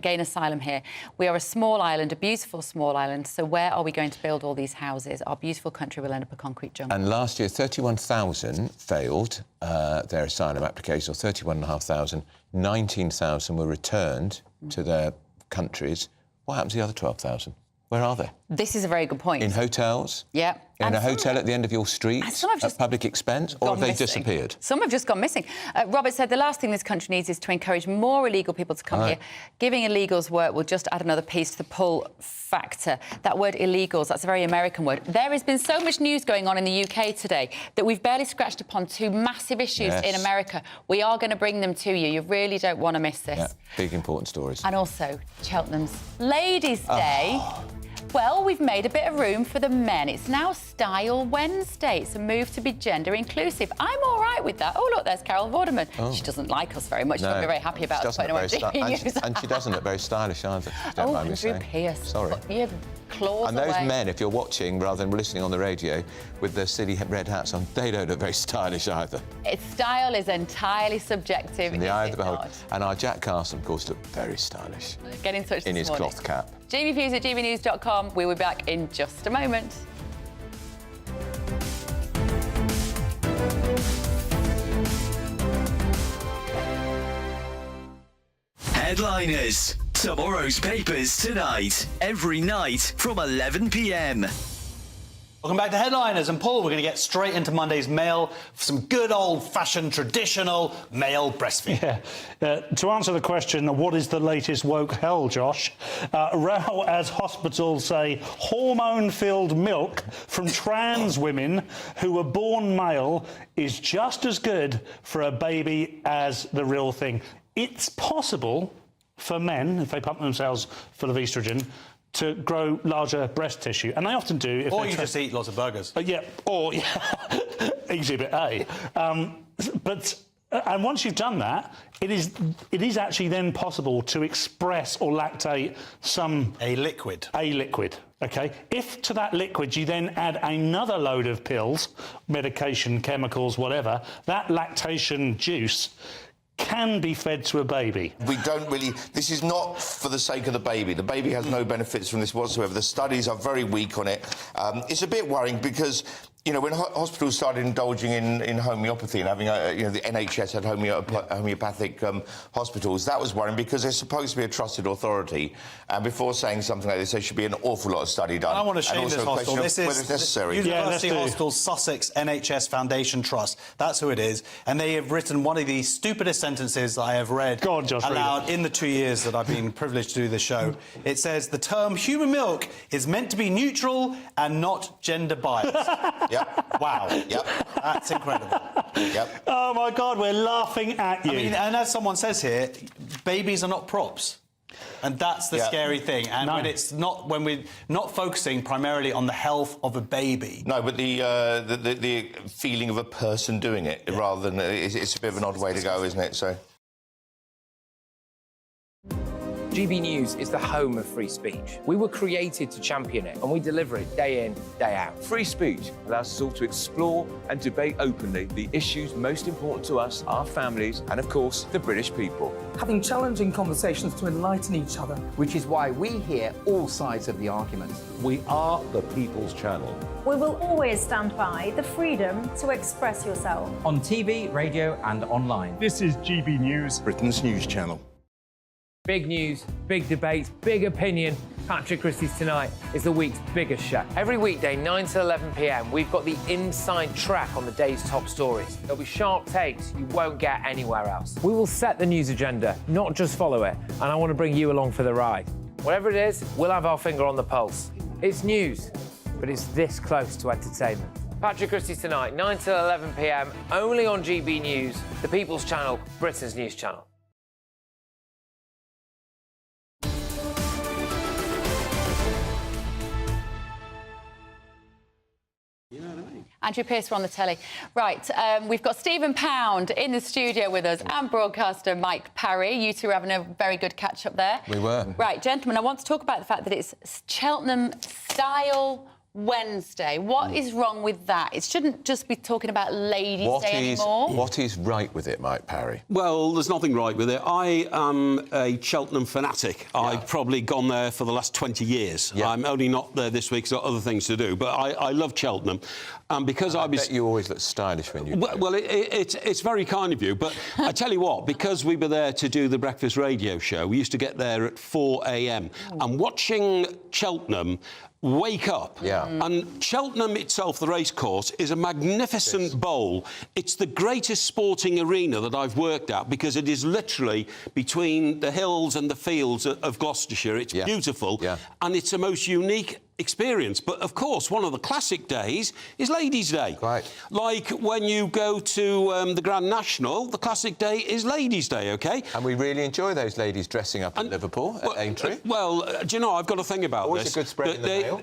gain asylum here. We are a small island, a beautiful small island, so where are we going to build all these houses? Our beautiful country will end up a concrete jungle. And last year, 31,000 failed their asylum application, or 31,500. 19,000 were returned to their countries. What happened to the other 12,000? Where are they? This is a very good point. In hotels? Yeah. In a hotel at the end of your street at public expense? Or have they disappeared? Some have just gone missing. Robert said the last thing this country needs is to encourage more illegal people to come here. Giving illegals work will just add another piece to the pull factor. That word illegals, that's a very American word. There has been so much news going on in the UK today that we've barely scratched upon 2 massive issues in America. We are going to bring them to you. You really don't want to miss this. Yeah, big important stories. And also, Cheltenham's Ladies' Day. Well, we've made a bit of room for the men. It's now Style Wednesday. It's a move to be gender inclusive. I'm all right with that. Oh, look, there's Carol Vorderman. She doesn't like us very much. No, she's not very happy about us putting her on GBNews. And she doesn't look very stylish either. Oh, Andrew Pierce. Sorry. Your claws and those away. men, if you're watching rather than listening on the radio with their silly red hats on, they don't look very stylish either. Its style is entirely subjective. In the eye of the beholder. And our Jack Carson, of course, looked very stylish. Get in touch in this his morning. cloth cap. GBviews at gbnews.com. We'll be back in just a moment. Headliners. Tomorrow's papers tonight. Every night from 11 p.m. Welcome back to Headliners. And Paul, we're going to get straight into Monday's mail for some good old-fashioned, traditional male breastfeeding. Yeah. To answer the question, what is the latest woke hell, Josh? Row as hospitals say hormone-filled milk from trans women who were born male is just as good for a baby as the real thing. It's possible for men, if they pump themselves full of estrogen, to grow larger breast tissue, and they often do. Or you just eat lots of burgers. Exhibit A. And once you've done that, it is actually then possible to express or lactate a liquid. Okay. If to that liquid you then add another load of pills, medication, chemicals, whatever, that lactation juice can be fed to a baby. We don't really... This is not for the sake of the baby. The baby has no benefits from this whatsoever. The studies are very weak on it. It's a bit worrying because, you know, when hospitals started indulging in homeopathy and having, the NHS had homeopathic hospitals, that was worrying because they're supposed to be a trusted authority. And before saying something like this, there should be an awful lot of study done. I want to shame this hospital. This is whether it's necessary. University Hospital Sussex NHS Foundation Trust. That's who it is. And they have written one of the stupidest sentences I have read aloud in the 2 years that I've been privileged to do this show. It says, the term human milk is meant to be neutral and not gender biased. Yep. Wow. Yep. That's incredible. Yep. Oh, my God, we're laughing at you. I mean, and as someone says here, babies are not props. And that's the scary thing. And when we're not focusing primarily on the health of a baby. No, but the feeling of a person doing it rather than it's a bit of an odd way to go, isn't it? So. GB News is the home of free speech. We were created to champion it, and we deliver it day in, day out. Free speech allows us all to explore and debate openly the issues most important to us, our families, and of course, the British people. Having challenging conversations to enlighten each other. Which is why we hear all sides of the argument. We are the People's Channel. We will always stand by the freedom to express yourself. On TV, radio and online. This is GB News, Britain's news channel. Big news, big debates, big opinion. Patrick Christie's Tonight is the week's biggest show. Every weekday, 9 to 11 p.m, we've got the inside track on the day's top stories. There'll be sharp takes you won't get anywhere else. We will set the news agenda, not just follow it, and I want to bring you along for the ride. Whatever it is, we'll have our finger on the pulse. It's news, but it's this close to entertainment. Patrick Christie's Tonight, 9 to 11 p.m, only on GB News, the People's Channel, Britain's news channel. Andrew Pearce, we're on the telly. Right, we've got Stephen Pound in the studio with us and broadcaster Mike Parry. You two are having a very good catch-up there. We were. Right, gentlemen, I want to talk about the fact that it's Cheltenham-style Wednesday. What is wrong with that? It shouldn't just be talking about Ladies' Day anymore. What is right with it, Mike Parry? Well, there's nothing right with it. I am a Cheltenham fanatic. Yeah. I've probably gone there for the last 20 years. Yeah. I'm only not there this week, so I've got other things to do. But I love Cheltenham. And because I bet you always look stylish when you do. Well, it's very kind of you. But I tell you what, because we were there to do the breakfast radio show, we used to get there at 4 a.m. And watching Cheltenham wake up. Yeah. And Cheltenham itself, the racecourse, is a magnificent bowl. It's the greatest sporting arena that I've worked at because it is literally between the hills and the fields of Gloucestershire. It's beautiful. Yeah. And it's a most unique experience. But, of course, one of the classic days is Ladies' Day. Right. Like when you go to the Grand National, the classic day is Ladies' Day, OK? And we really enjoy those ladies dressing up in Liverpool at Aintree. Do you know, I've got a thing about Always this. A good spread in the mail.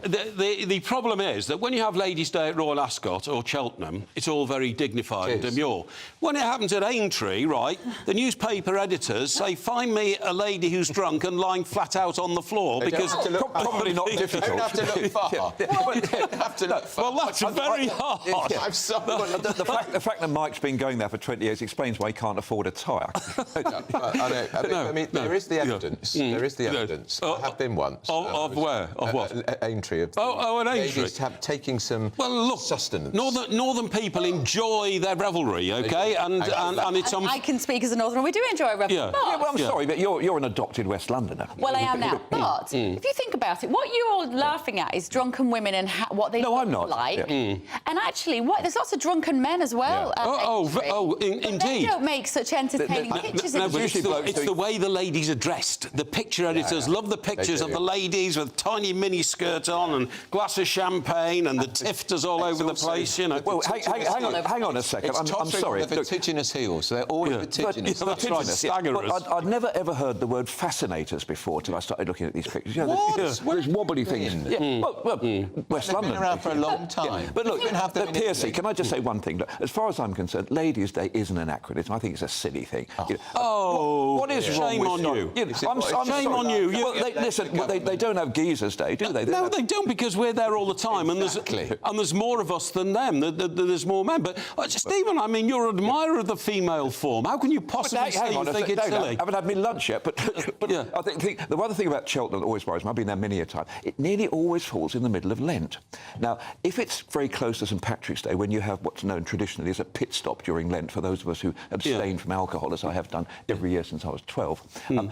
The problem is that when you have Ladies' Day at Royal Ascot or Cheltenham, it's all very dignified and demure. When it happens at Aintree, right, the newspaper editors say, find me a lady who's drunk and lying flat out on the floor because... Probably not difficult. Look far. Well, that's very hard. I'm sorry. The fact that Mike's been going there for 20 years explains why he can't afford a tyre. I mean, there is the evidence. There is the evidence. I have been once. Of where? Of what? Aintree. An Aintree. Ladies taking some sustenance. Northern people enjoy their revelry, OK? And it's... I can speak as a Northerner. We do enjoy a revelry. Yeah. Well, I'm sorry, but you're an adopted West Londoner. Well, I am now. But if you think about it, what you're all laughing at is drunken women and what they look like. And actually, there's lots of drunken men as well. Indeed. They don't make such entertaining pictures. No, but it's the way the ladies are dressed. The picture editors love the pictures of the ladies with tiny mini skirts on and glass of champagne and the tifters all over the place, you know. Well, hang on a second. I'm sorry. The vertiginous heels. They're always vertiginous. I'd never ever heard the word fascinators before till I started looking at these pictures. You know, those wobbly things. West London. Been around for a long time. But look, Piercy, can I just say one thing? Look, as far as I'm concerned, Ladies' Day is an anachronism. I think it's a silly thing. What is wrong with you? Shame on you. Listen, they don't have Geezer's Day, do they? No, they don't, because we're there all the time, and there's more of us than them. There's more men. But Stephen, I mean, you're an admirer of the female form. How can you possibly say you think it's silly? I haven't had my lunch yet, but I think the other thing about Cheltenham that always worries me, I've been there many a time, it nearly always falls in the middle of Lent. Now, if it's very close to St Patrick's Day, when you have what's known traditionally as a pit stop during Lent, for those of us who abstain from alcohol, as I have done every year since I was 12,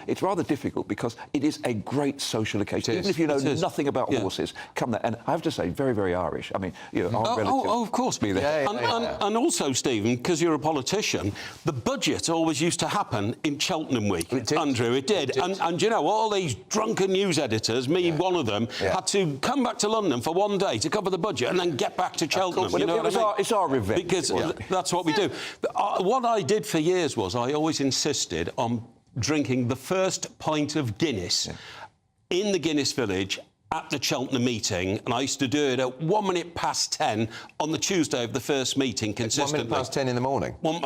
it's rather difficult because it is a great social occasion. Even if you know nothing about horses, come there. And I have to say, very, very Irish. I mean, our relatives... of course. And also, Stephen, because you're a politician, the budget always used to happen in Cheltenham Week, Andrew. It did. And you know, all these drunken news editors, me one of them, had to come back to London for one day to cover the budget and then get back to Cheltenham. You know what I mean? It's our revenge. Because that's what we do. What I did for years was I always insisted on drinking the first pint of Guinness in the Guinness Village at the Cheltenham meeting, and I used to do it at 1 minute past 10 on the Tuesday of the first meeting consistently. 1 minute past 10 in the morning? 1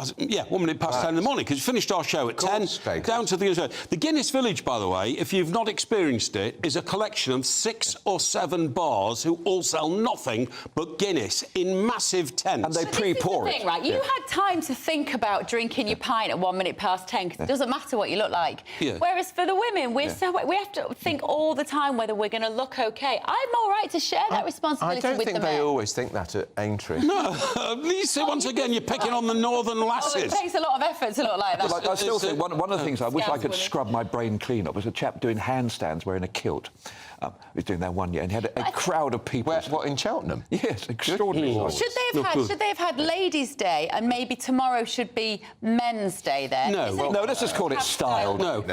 minute past 10 in the morning, because we finished our show at 10, down to the Guinness Village. The Guinness Village, by the way, if you've not experienced it, is a collection of 6 or 7 bars who all sell nothing but Guinness in massive tents. And they pre-pour it. Thing, right? You had time to think about drinking your pint at 1 minute past 10, because it doesn't matter what you look like. Whereas for the women, we have to think all the time whether we're going to look OK. I'm all right to share that responsibility with the men. I don't think they always think that at Aintree. No, at least once again you're picking on the northern lasses. It takes a lot of effort to look like that. Well, I still think one of the things I wish I could scrub my brain clean of was a chap doing handstands wearing a kilt. He was doing that one year, and he had a crowd of people. What, in Cheltenham? Yes, extraordinary. Should they have had Ladies' Day, and maybe tomorrow should be Men's Day there? No, let's just call it style. No.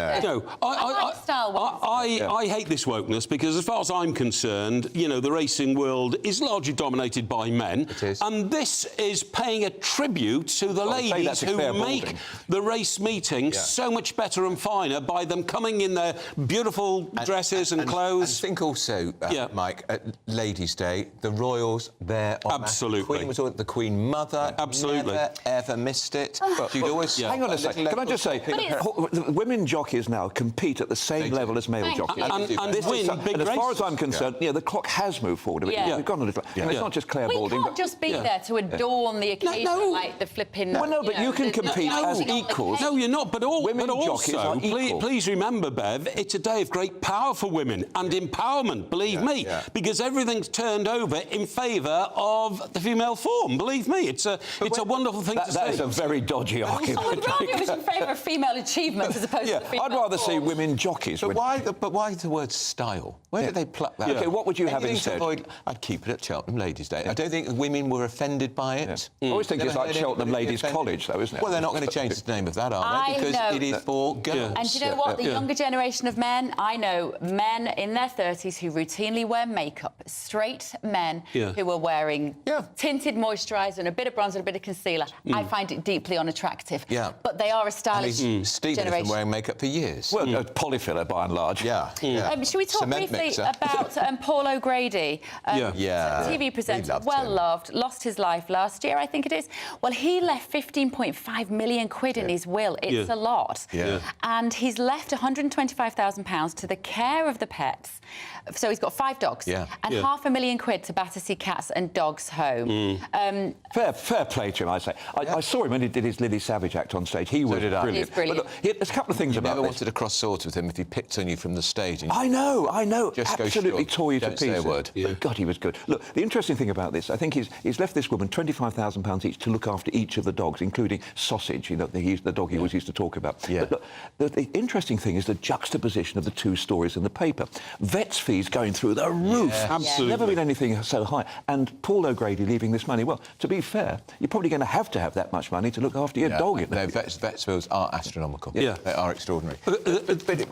I hate this wokeness, because as far as I'm concerned, you know, the racing world is largely dominated by men. It is. And this is paying a tribute to the ladies who make the race meeting so much better and finer by them coming in their beautiful dresses and clothes. I think also, Mike, at Ladies' Day, the royals there. Absolutely. The Queen Mother. Absolutely. Never, ever missed it. She'd always... Hang on a second. Can I just say, women jockeys now compete at the same level as male jockeys. And win big races. As far as I'm concerned, the clock has moved forward a bit. We've gone a little... And it's not just Claire Balding. We can't just be there to adorn the occasion like the flipping... Well, no, but you can compete as equals. No, you're not, but women jockeys are equal. Please remember, Bev, it's a day of great power for women and empowerment, believe me, because everything's turned over in favour of the female form. Believe me, it's a wonderful thing to say. That is a very dodgy argument. I would rather it was in favour of female achievement as opposed to female I'd rather see form. women jockeys. But why the word style? Where did they pluck that? OK, what would you have instead? I'd keep it at Cheltenham Ladies' Day. I don't think women were offended by it. I always think it's like Cheltenham Ladies' College, though, isn't it? Well, they're not going to change the name of that, are they? Because it is for girls. And do you know what? The younger generation of men, I know men in their 30s who routinely wear makeup, straight men who are wearing tinted moisturiser and a bit of bronzer and a bit of concealer. I find it deeply unattractive. But they are a stylish Stephen has been wearing makeup for years. Well, polyfiller, by and large. Should we talk briefly about Paul O'Grady? TV presenter, well-loved, lost his life last year, I think it is. Well, he left 15.5 million quid in his will. It's a lot. And he's left £125,000 to the care of the pets. So he's got 5 dogs and £500,000 quid to Battersea Cats and Dogs Home. Fair play to him, I say. I saw him when he did his Lily Savage act on stage. He was brilliant. He's brilliant. But look, there's a couple of things about this. Never wanted to cross swords with him if he picked on you from the stage. I know. Just absolutely tore you to Don't pieces. say a word. But God, he was good. Look, the interesting thing about this, I think he's left this woman £25,000 each to look after each of the dogs, including Sausage, you know, the dog he always used to talk about. But look, the interesting thing is the juxtaposition of the 2 stories in the paper. Vets' fees going through the roof. Absolutely. Never been anything so high. And Paul O'Grady leaving this money. Well, to be fair, you're probably going to have that much money to look after your dog. No, vets' bills are astronomical. They are extraordinary. But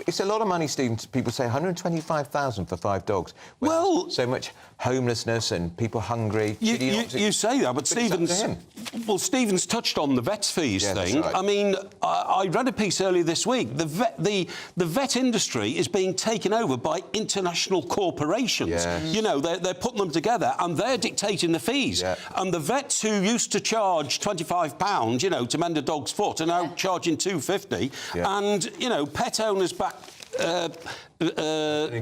it's a lot of money, Stephen. People say 125,000 for 5 dogs. Well, so much homelessness and people hungry. You say that, but Stephen's touched on the vets' fees thing. Right. I mean, I read a piece earlier this week. The vet industry is being taken over by international corporations. You know, they're putting them together and they're dictating the fees. And the vets who used to charge £25, you know, to mend a dog's foot are now charging £2.50. And, you know, pet owners back...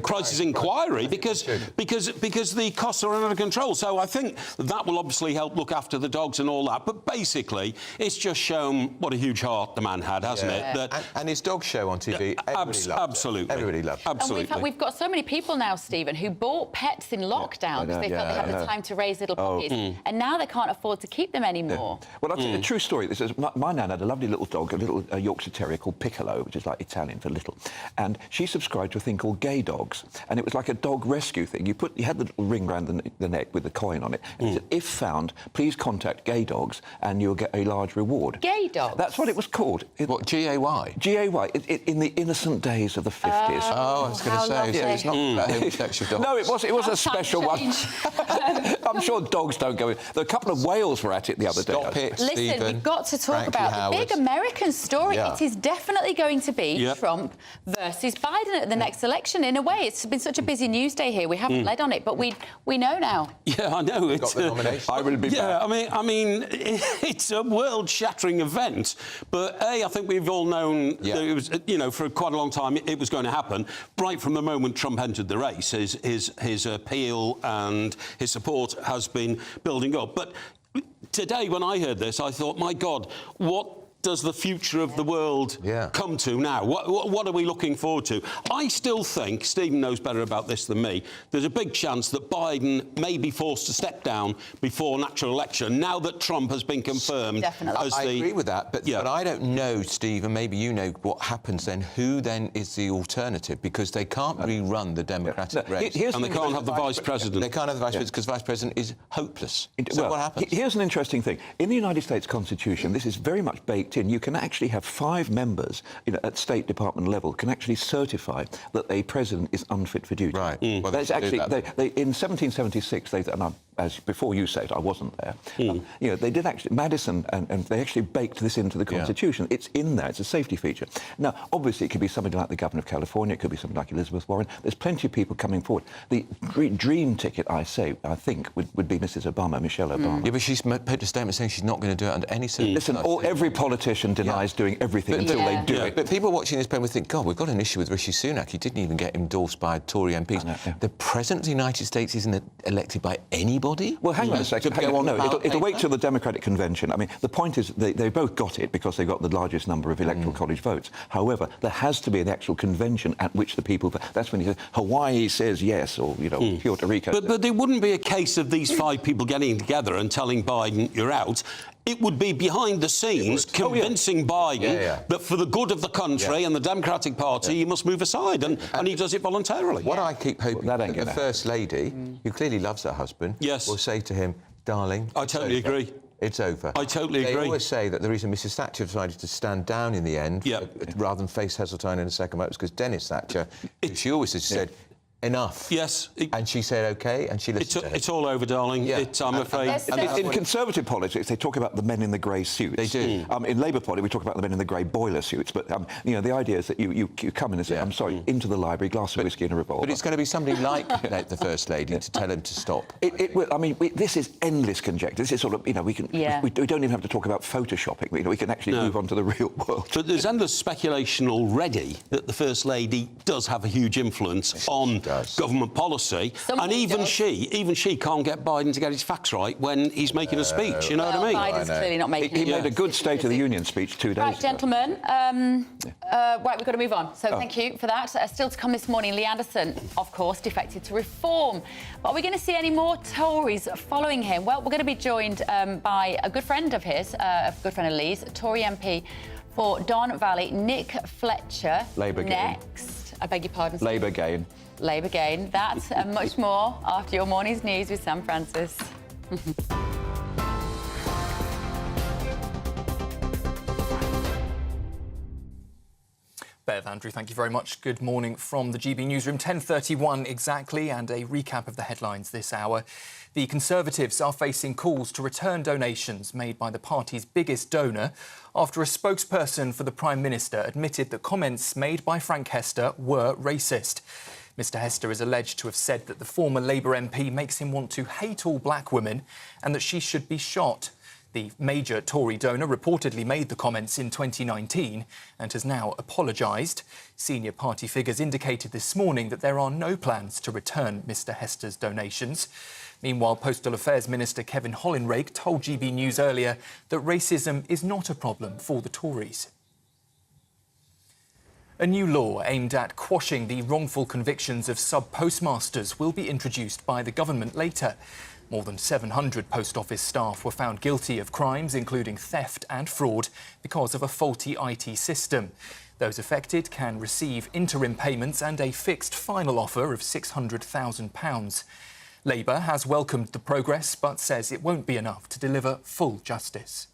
crisis inquiry because the costs are under control. So I think that will obviously help look after the dogs and all that. But basically, it's just shown what a huge heart the man had, hasn't it? And his dog show on TV, everybody loved it. Absolutely. And we've got so many people now, Stephen, who bought pets in lockdown because they felt they had the time to raise little puppies, and now they can't afford to keep them anymore. Well, I'll tell you a true story. This is my nan had a lovely little dog, a little Yorkshire Terrier called Piccolo, which is like Italian for little, and she subscribed to thing called gay dogs, and it was like a dog rescue thing. You had the little ring around the neck with the coin on it, and it said, if found, please contact gay dogs, and you'll get a large reward. Gay dogs? That's what it was called. What, G-A-Y? G-A-Y, in the innocent days of the 50s. Oh, I was going to say, so it's not about homosexual dogs. No, it was a special one. I'm sure dogs don't go in. There were a couple of whales were at it the other day. Stop it, Listen, Stephen. we've got to talk Frankie about Howard. the big American story. Yeah. It is definitely going to be Trump versus Biden at the next election. In a way, it's been such a busy news day here. We haven't led on it, but we know now. Yeah, I know. Got the nomination. I will be Yeah, back. I mean, it's a world-shattering event. But I think we've all known that it was, for quite a long time it was going to happen. Right from the moment Trump entered the race, his appeal and his support has been building up. But today, when I heard this, I thought, my God, what does the future of the world come to now? What are we looking forward to? I still think, Stephen knows better about this than me, there's a big chance that Biden may be forced to step down before natural election, now that Trump has been confirmed. Definitely. I agree with that, but I don't know, Steve, and maybe you know what happens then. Who then is the alternative? Because they can't rerun the Democratic race. And they can't have the Vice President. They can't have the Vice President because the Vice President is hopeless. So what happens? Here's an interesting thing. In the United States Constitution, this is very much baked in. You can actually have 5 members at State Department level can actually certify that a president is unfit for duty. Right. Well, that's actually in 1776. As before you said, I wasn't there. They did actually Madison and they actually baked this into the Constitution. It's in there. It's a safety feature. Now, obviously, it could be somebody like the Governor of California. It could be somebody like Elizabeth Warren. There's plenty of people coming forward. The dream ticket, I think, would be Mrs. Obama, Michelle Obama. Yeah, but she's put a statement saying she's not going to do it under any circumstances. Listen, every politician denies doing everything until they do it. But people watching this program would think, God, we've got an issue with Rishi Sunak. He didn't even get endorsed by Tory MPs. The President of the United States isn't elected by anybody? Well, hang on a second. It'll wait till the Democratic Convention. I mean, the point is they both got it because they got the largest number of Electoral College votes. However, there has to be an actual convention at which the people... That's when you say, Hawaii says yes, or, Puerto Rico... But it wouldn't be a case of these 5 people getting together and telling Biden, you're out. It would be behind the scenes convincing Biden that for the good of the country and the Democratic Party, he must move aside, and he does it voluntarily. What I keep hoping that the First Lady, who clearly loves her husband, will say to him, darling... I totally agree. It's over. I totally agree. They always say that the reason Mrs Thatcher decided to stand down in the end, rather than face Heseltine in a second vote, was because Dennis Thatcher, she always said... Enough. Yes. And she said OK, and she listened to him. It's all over, darling. I'm afraid. In Conservative politics, they talk about the men in the grey suits. They do. In Labour Party, we talk about the men in the grey boiler suits. But, the idea is that you come in and say, I'm sorry, into the library, glass of whiskey and a revolver. But it's going to be somebody like the First Lady to tell him to stop. This is endless conjecture. This is sort of, we don't even have to talk about photoshopping. We can actually move on to the real world. But there's endless speculation already that the First Lady does have a huge influence on government policy, and even she can't get Biden to get his facts right when he's making a speech. You know what I mean? Biden's clearly not making it. He made a good State of the Union speech 2 days ago. Right, gentlemen. Right, we've got to move on. So thank you for that. Still to come this morning, Lee Anderson, of course, defected to Reform. But are we going to see any more Tories following him? Well, we're going to be joined by a good friend of his, a good friend of Lee's, Tory MP for Don Valley, Nick Fletcher. Labour next. I beg your pardon. Labour gain. Labour gain. That and much more after your morning's news with Sam Francis. Bev, Andrew, thank you very much. Good morning from the GB Newsroom. 10:31 exactly, and a recap of the headlines this hour. The Conservatives are facing calls to return donations made by the party's biggest donor after a spokesperson for the Prime Minister admitted that comments made by Frank Hester were racist. Mr Hester is alleged to have said that the former Labour MP makes him want to hate all black women and that she should be shot. The major Tory donor reportedly made the comments in 2019 and has now apologised. Senior party figures indicated this morning that there are no plans to return Mr Hester's donations. Meanwhile, Postal Affairs Minister Kevin Hollinrake told GB News earlier that racism is not a problem for the Tories. A new law aimed at quashing the wrongful convictions of sub-postmasters will be introduced by the government later. More than 700 post office staff were found guilty of crimes including theft and fraud because of a faulty IT system. Those affected can receive interim payments and a fixed final offer of £600,000. Labour has welcomed the progress but says it won't be enough to deliver full justice.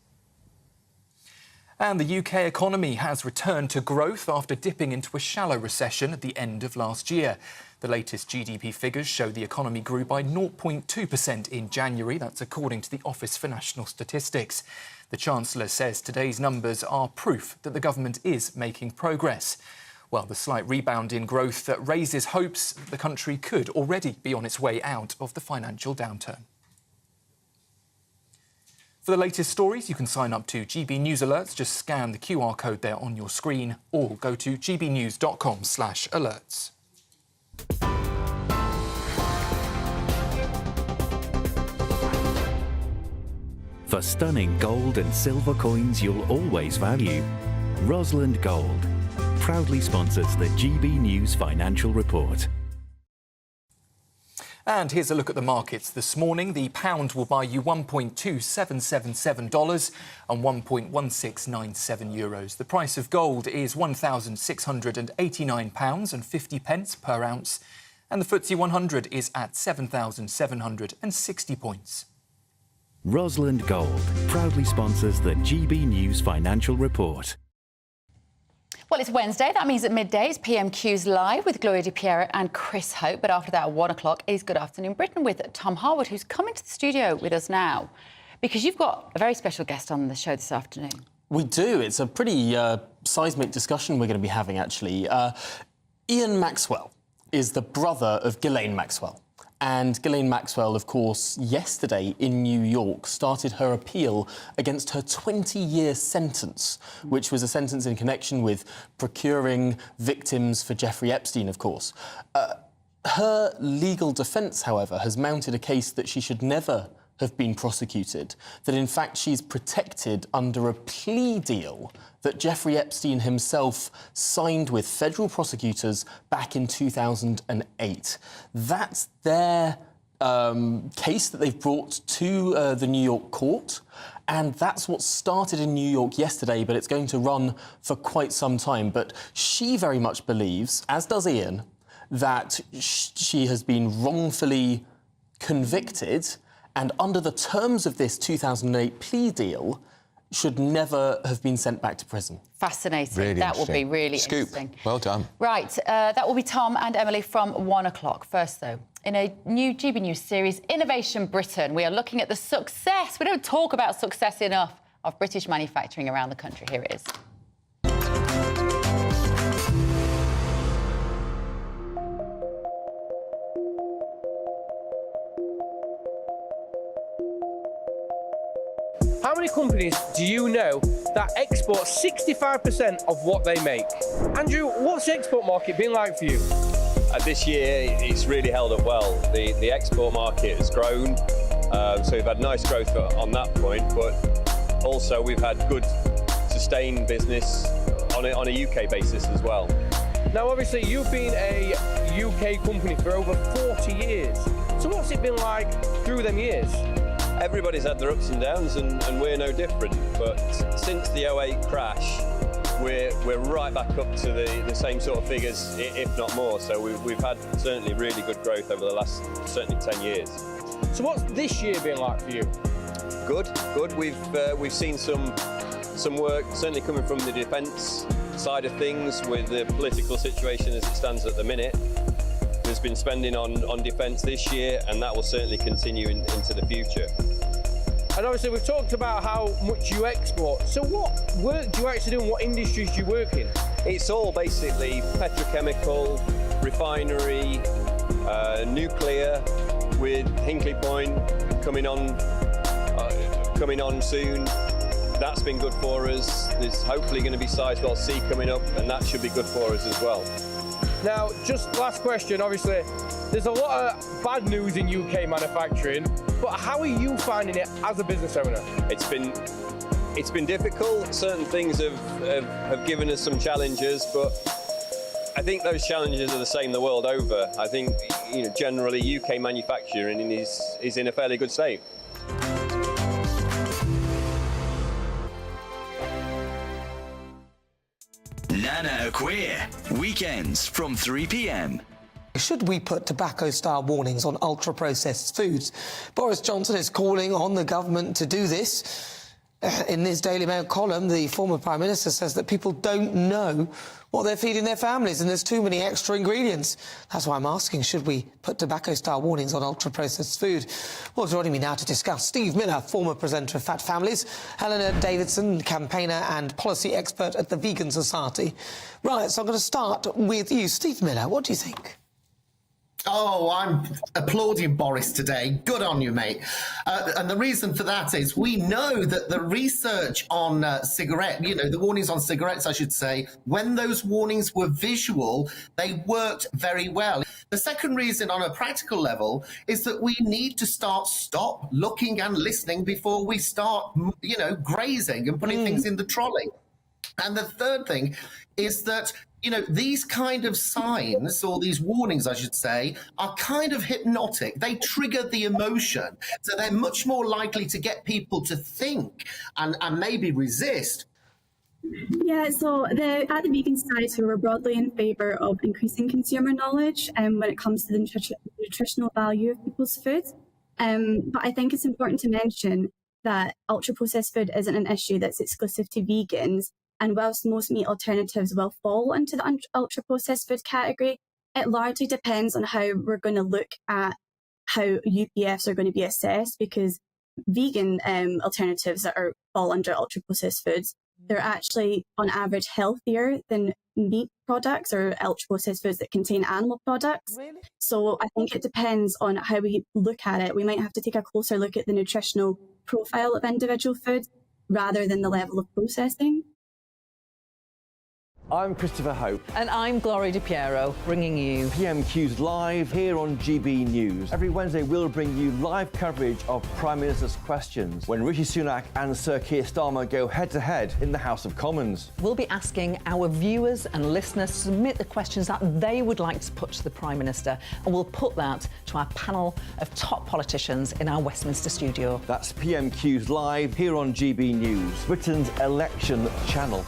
And the UK economy has returned to growth after dipping into a shallow recession at the end of last year. The latest GDP figures show the economy grew by 0.2% in January. That's according to the Office for National Statistics. The Chancellor says today's numbers are proof that the government is making progress. Well, the slight rebound in growth raises hopes the country could already be on its way out of the financial downturn. For the latest stories, you can sign up to GB News Alerts. Just scan the QR code there on your screen or go to gbnews.com/alerts. For stunning gold and silver coins you'll always value, Rosland Gold proudly sponsors the GB News Financial Report. And here's a look at the markets this morning. The pound will buy you $1.2777 and €1.1697. The price of gold is £1,689.50 per ounce, and the FTSE 100 is at 7,760 points. Rosland Gold proudly sponsors the GB News Financial Report. Well, it's Wednesday. That means at midday it's PMQs Live with Gloria Di Piero and Chris Hope. But after that, at 1 o'clock, is Good Afternoon Britain with Tom Harwood, who's coming to the studio with us now, because you've got a very special guest on the show this afternoon. We do. It's a pretty seismic discussion we're going to be having, actually. Ian Maxwell is the brother of Ghislaine Maxwell. And Ghislaine Maxwell, of course, yesterday in New York started her appeal against her 20-year sentence, which was a sentence in connection with procuring victims for Jeffrey Epstein, of course. Her legal defence, however, has mounted a case that she should never have been prosecuted, that in fact she's protected under a plea deal that Jeffrey Epstein himself signed with federal prosecutors back in 2008. That's their case that they've brought to the New York court, and that's what started in New York yesterday, but it's going to run for quite some time. But she very much believes, as does Ian, that she has been wrongfully convicted, and under the terms of this 2008 plea deal, should never have been sent back to prison. Fascinating. Really that will be really Scoop. interesting. Well done. Right, that will be Tom and Emily from 1 o'clock. First, though, in a new GB News series, Innovation Britain, we are looking at the success, we don't talk about success enough, of British manufacturing around the country. Here it is. How many companies do you know that export 65% of what they make? Andrew, what's the export market been like for you? This year, it's really held up well. The export market has grown, so we've had nice growth on that point, but also we've had good sustained business on a UK basis as well. Now, obviously, you've been a UK company for over 40 years. So what's it been like through them years? Everybody's had their ups and downs, and we're no different. But since the 2008 crash, we're right back up to the same sort of figures, if not more. So we've had certainly really good growth over the last certainly 10 years. So what's this year been like for you? Good. We've seen some work certainly coming from the defence side of things with the political situation as it stands at the minute. There's been spending on defence this year, and that will certainly continue into the future. And obviously we've talked about how much you export. So what work do you actually do and what industries do you work in? It's all basically petrochemical, refinery, nuclear, with Hinkley Point coming on soon. That's been good for us. There's hopefully going to be Sizewell C coming up, and that should be good for us as well. Now, just last question, obviously, there's a lot of bad news in UK manufacturing, but how are you finding it as a business owner? It's been difficult. Certain things have given us some challenges, but I think those challenges are the same the world over. I think, generally UK manufacturing is in a fairly good state. Nano The Queer, weekends from 3 p.m. Should we put tobacco-style warnings on ultra-processed foods? Boris Johnson is calling on the government to do this. In his Daily Mail column, the former Prime Minister says that people don't know what they're feeding their families and there's too many extra ingredients. That's why I'm asking, should we put tobacco-style warnings on ultra-processed food? Well, joining me now to discuss, Steve Miller, former presenter of Fat Families, Helena Davidson, campaigner and policy expert at the Vegan Society. Right, so I'm going to start with you. Steve Miller, what do you think? Oh, I'm applauding Boris today. Good on you, mate. And the reason for that is we know that the research on the warnings on cigarettes, I should say, when those warnings were visual, they worked very well. The second reason on a practical level is that we need to stop looking and listening before we start, grazing and putting things in the trolley. And the third thing is that these kind of signs, or these warnings, I should say, are kind of hypnotic. They trigger the emotion. So they're much more likely to get people to think and maybe resist. Yeah, so at the Vegan Society, we're broadly in favour of increasing consumer knowledge when it comes to the nutritional value of people's food. But I think it's important to mention that ultra-processed food isn't an issue that's exclusive to vegans. And whilst most meat alternatives will fall into the ultra-processed food category, it largely depends on how we're going to look at how UPFs are going to be assessed, because vegan alternatives that fall under ultra-processed foods, they're actually on average healthier than meat products or ultra-processed foods that contain animal products. Really? So I think it depends on how we look at it. We might have to take a closer look at the nutritional profile of individual foods rather than the level of processing. I'm Christopher Hope. And I'm Gloria Di Piero, bringing you PMQs live here on GB News. Every Wednesday, we'll bring you live coverage of Prime Minister's questions when Rishi Sunak and Sir Keir Starmer go head-to-head in the House of Commons. We'll be asking our viewers and listeners to submit the questions that they would like to put to the Prime Minister, and we'll put that to our panel of top politicians in our Westminster studio. That's PMQs live here on GB News, Britain's election channel.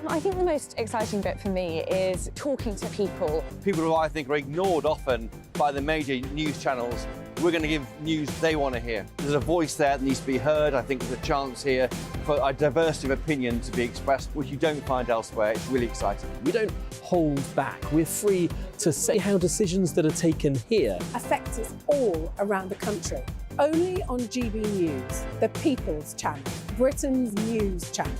I think the most exciting bit for me is talking to people. People who I think are ignored often by the major news channels. We're going to give news they want to hear. There's a voice there that needs to be heard. I think there's a chance here for a diversity of opinion to be expressed, which you don't find elsewhere. It's really exciting. We don't hold back. We're free to say how decisions that are taken here affect us all around the country. Only on GB News, the People's Channel, Britain's news channel.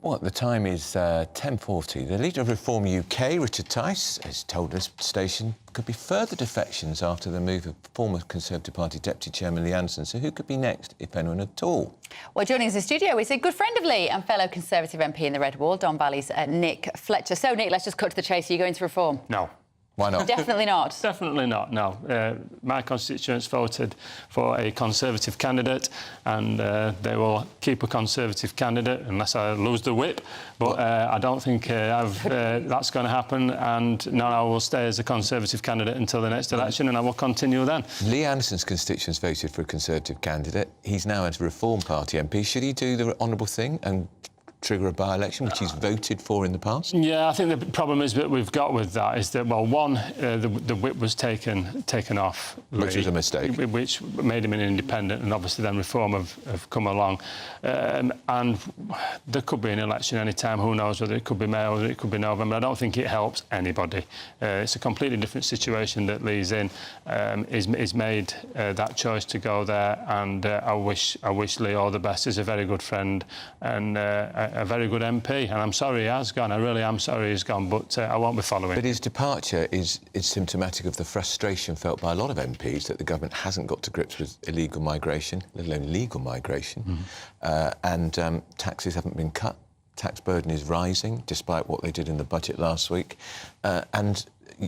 Well, the time is 10:40. The leader of Reform UK, Richard Tice, has told us the station could be further defections after the move of former Conservative Party Deputy Chairman Lee Anderson. So who could be next, if anyone at all? Well, joining us in the studio is a good friend of Lee and fellow Conservative MP in the Red Wall, Don Valley's Nick Fletcher. So, Nick, let's just cut to the chase. Are you going to Reform? No. Why not? Definitely not. Definitely not, no. My constituents voted for a Conservative candidate and they will keep a Conservative candidate unless I lose the whip. But I don't think that's going to happen, and no, I will stay as a Conservative candidate until the next election and I will continue then. Lee Anderson's constituents voted for a Conservative candidate. He's now as a Reform Party MP. Should he do the honourable thing and trigger a by-election, which he's voted for in the past? Yeah, I think the problem is that we've got with that is that, well, one, the whip was taken off, which was a mistake, which made him an independent, and obviously then Reform have come along, and there could be an election any time. Who knows whether it could be May or it could be November. I don't think it helps anybody. It's a completely different situation that Lee's in. He's made that choice to go there, and I wish Lee all the best. He's a very good friend and a very good MP, and I'm sorry he has gone. I really am sorry he's gone, but I won't be following. But his departure is symptomatic of the frustration felt by a lot of MPs that the government hasn't got to grips with illegal migration, let alone legal migration, and taxes haven't been cut. Tax burden is rising, despite what they did in the budget last week, and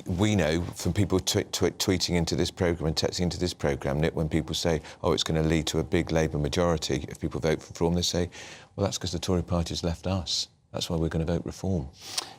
we know from people tweeting into this programme and texting into this programme, Nick, when people say, oh, it's going to lead to a big Labour majority if people vote for Reform, they say, well, that's because the Tory party has left us. That's why we're going to vote Reform.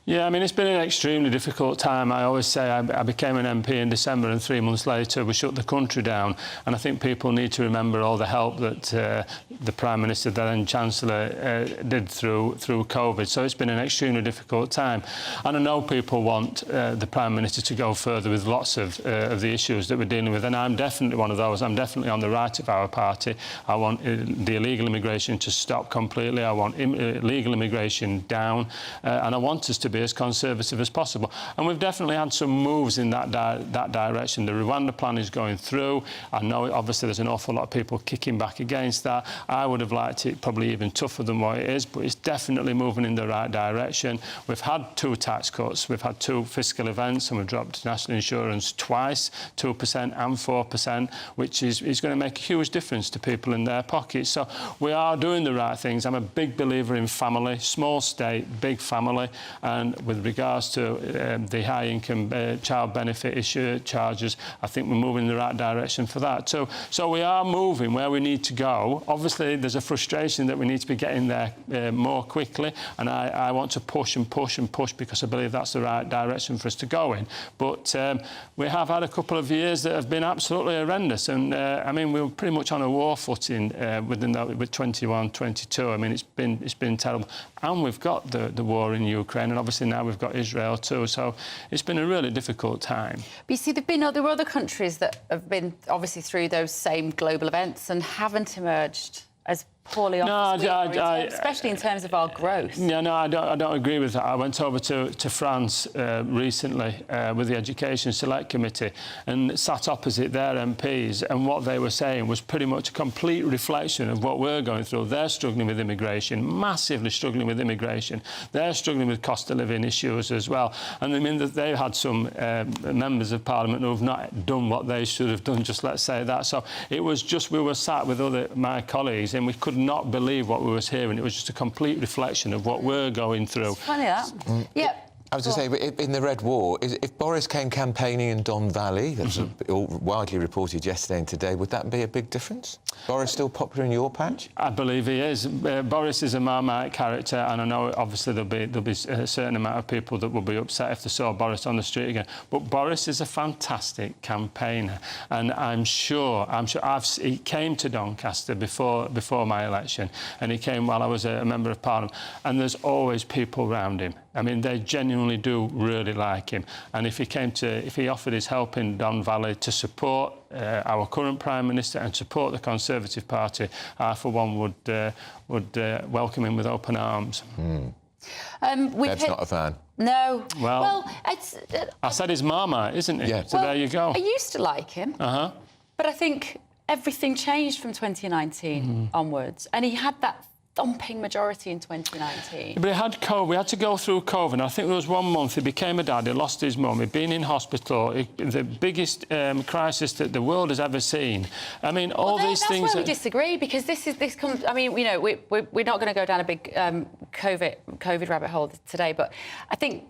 Yeah, I mean, it's been an extremely difficult time. I always say I became an MP in December and 3 months later we shut the country down. And I think people need to remember all the help that the Prime Minister, the then Chancellor, did through COVID. So it's been an extremely difficult time. And I know people want the Prime Minister to go further with lots of the issues that we're dealing with. And I'm definitely one of those. I'm definitely on the right of our party. I want the illegal immigration to stop completely. I want legal immigration down. And I want us to be as conservative as possible. And we've definitely had some moves in that direction. The Rwanda plan is going through. I know, obviously, there's an awful lot of people kicking back against that. I would have liked it probably even tougher than what it is, but it's definitely moving in the right direction. We've had 2 tax cuts. We've had 2 fiscal events, and we've dropped national insurance twice, 2% and 4%, which is going to make a huge difference to people in their pockets. So we are doing the right things. I'm a big believer in family, small state, big family, and with regards to the high-income child benefit issue charges, I think we're moving in the right direction for that. So we are moving where we need to go. Obviously, there's a frustration that we need to be getting there more quickly, and I want to push and push and push because I believe that's the right direction for us to go in. But we have had a couple of years that have been absolutely horrendous, and I mean, we were pretty much on a war footing with 21, 22. I mean, it's been terrible. And we've got the war in Ukraine, and obviously now we've got Israel too. So it's been a really difficult time. But you see, there were other countries that have been obviously through those same global events and haven't emerged as poorly off, especially in terms of our growth. Yeah, no, I don't agree with that. I went over to France recently with the Education Select Committee and sat opposite their MPs, and what they were saying was pretty much a complete reflection of what we're going through. They're struggling with immigration, massively struggling with immigration. They're struggling with cost of living issues as well. And I mean that they've had some members of Parliament who have not done what they should have done, just let's say that. So it was just, we were sat with my colleagues and we could not believe what we was hearing. It was just a complete reflection of what we're going through. It's funny that. Yeah. I was going to say, in the Red War, if Boris came campaigning in Don Valley, that was widely reported yesterday and today, would that be a big difference? Boris still popular in your patch? I believe he is. Boris is a Marmite character, and I know obviously there'll be a certain amount of people that will be upset if they saw Boris on the street again. But Boris is a fantastic campaigner, and I'm sure he came to Doncaster before my election, and he came while I was a member of Parliament, and there's always people around him. I mean, they genuinely do really like him. And if he offered his help in Don Valley to support our current Prime Minister and support the Conservative Party, I, for one, would welcome him with open arms. Deb's not a fan. No. Well it's... I said he's Marmite, isn't he? Yeah. So there you go. I used to like him. Uh-huh. But I think everything changed from 2019 onwards. And he had that thumping majority in 2019. But he had COVID. We had to go through COVID. I think there was 1 month he became a dad, he lost his mum, he'd been in hospital, the biggest crisis that the world has ever seen. I mean, all these things... That's where we disagree, because this comes... I mean, you know, we're not going to go down a big COVID rabbit hole today, but I think...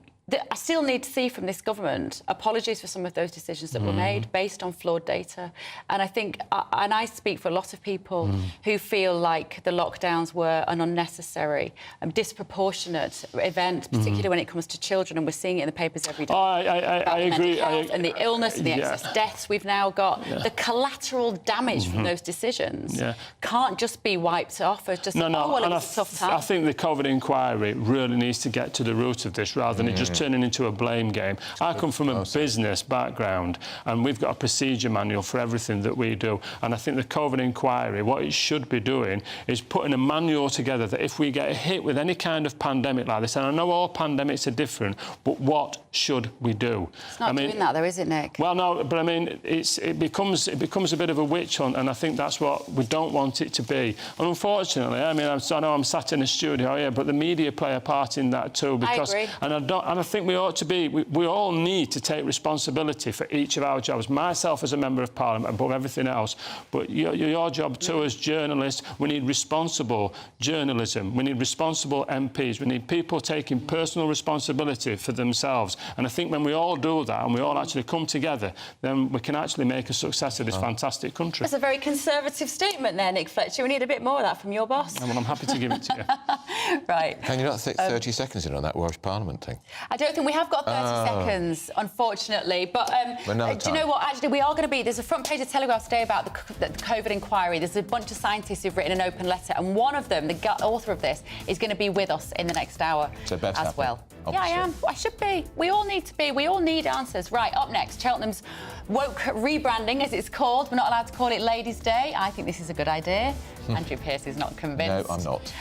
I still need to see from this government apologies for some of those decisions that were made based on flawed data. And I think, and I speak for a lot of people who feel like the lockdowns were an unnecessary, disproportionate event, particularly when it comes to children, and we're seeing it in the papers every day. I agree. And the illness and the excess deaths we've now got. The collateral damage from those decisions can't just be wiped off as just, well, it was a tough time. I think the COVID inquiry really needs to get to the root of this rather than it just turning into a blame game. I come from a business background, and we've got a procedure manual for everything that we do. And I think the COVID inquiry, what it should be doing is putting a manual together that if we get hit with any kind of pandemic like this, and I know all pandemics are different, but what should we do? It's not doing that, though, is it, Nick? Well, no, but I mean, it becomes a bit of a witch hunt, and I think that's what we don't want it to be. And unfortunately, I mean, I know I'm sat in a studio here, but the media play a part in that too. Because, I agree. And I think we ought to be... We all need to take responsibility for each of our jobs. Myself as a Member of Parliament above everything else, but your job too as journalists, we need responsible journalism. We need responsible MPs. We need people taking personal responsibility for themselves. And I think when we all do that and we all actually come together, then we can actually make a success of this fantastic country. That's a very conservative statement there, Nick Fletcher. We need a bit more of that from your boss. Well, I'm happy to give it to you. Right. Can you not think 30 seconds in on that Welsh Parliament thing? I don't think we have got 30 seconds, unfortunately. But do you know what? Actually, we are going to be... There's a front page of Telegraph today about the COVID inquiry. There's a bunch of scientists who've written an open letter, and one of them, the author of this, is going to be with us in the next hour so Bev's as happy, well. obviously. Yeah, I am. I should be. We all need to be. We all need answers. Right, up next, Cheltenham's woke rebranding, as it's called. We're not allowed to call it Ladies' Day. I think this is a good idea. Andrew Pearce is not convinced. No, I'm not.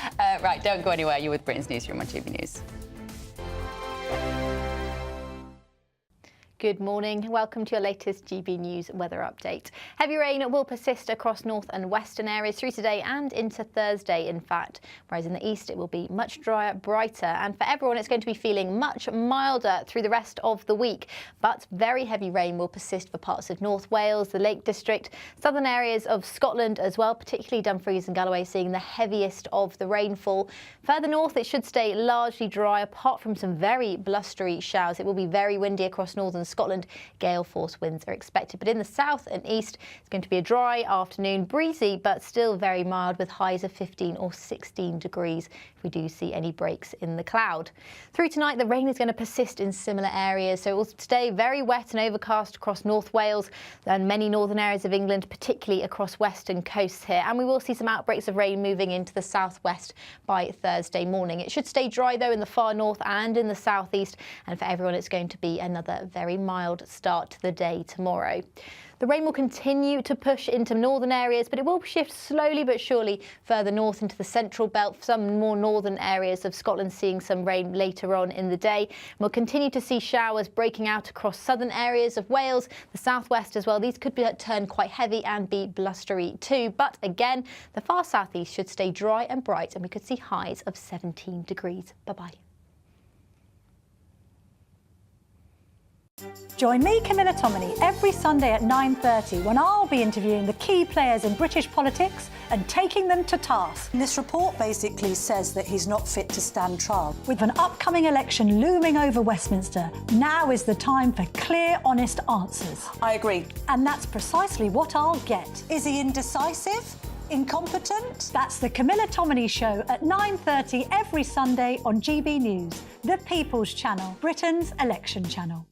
Right, don't go anywhere. You're with Britain's Newsroom on GB News. Good morning. Welcome to your latest GB News weather update. Heavy rain will persist across north and western areas through today and into Thursday, in fact, whereas in the east it will be much drier, brighter, and for everyone it's going to be feeling much milder through the rest of the week. But very heavy rain will persist for parts of North Wales, the Lake District, southern areas of Scotland as well, particularly Dumfries and Galloway seeing the heaviest of the rainfall. Further north it should stay largely dry apart from some very blustery showers. It will be very windy across northern Scotland. Gale force winds are expected, but in the south and east it's going to be a dry afternoon, breezy but still very mild with highs of 15 or 16 degrees if we do see any breaks in the cloud. Through tonight the rain is going to persist in similar areas, so it will stay very wet and overcast across North Wales and many northern areas of England, particularly across western coasts here, and we will see some outbreaks of rain moving into the southwest by Thursday morning. It should stay dry though in the far north and in the southeast, and for everyone it's going to be another very mild start to the day tomorrow. The rain will continue to push into northern areas, but it will shift slowly but surely further north into the central belt. Some more northern areas of Scotland seeing some rain later on in the day. We'll continue to see showers breaking out across southern areas of Wales, the southwest as well. These could turn quite heavy and be blustery too. But again, the far southeast should stay dry and bright, and we could see highs of 17 degrees. Bye-bye. Join me, Camilla Tominey, every Sunday at 9:30 when I'll be interviewing the key players in British politics and taking them to task. This report basically says that he's not fit to stand trial. With an upcoming election looming over Westminster, now is the time for clear, honest answers. I agree. And that's precisely what I'll get. Is he indecisive? Incompetent? That's the Camilla Tominey Show at 9:30 every Sunday on GB News, the People's Channel, Britain's election channel.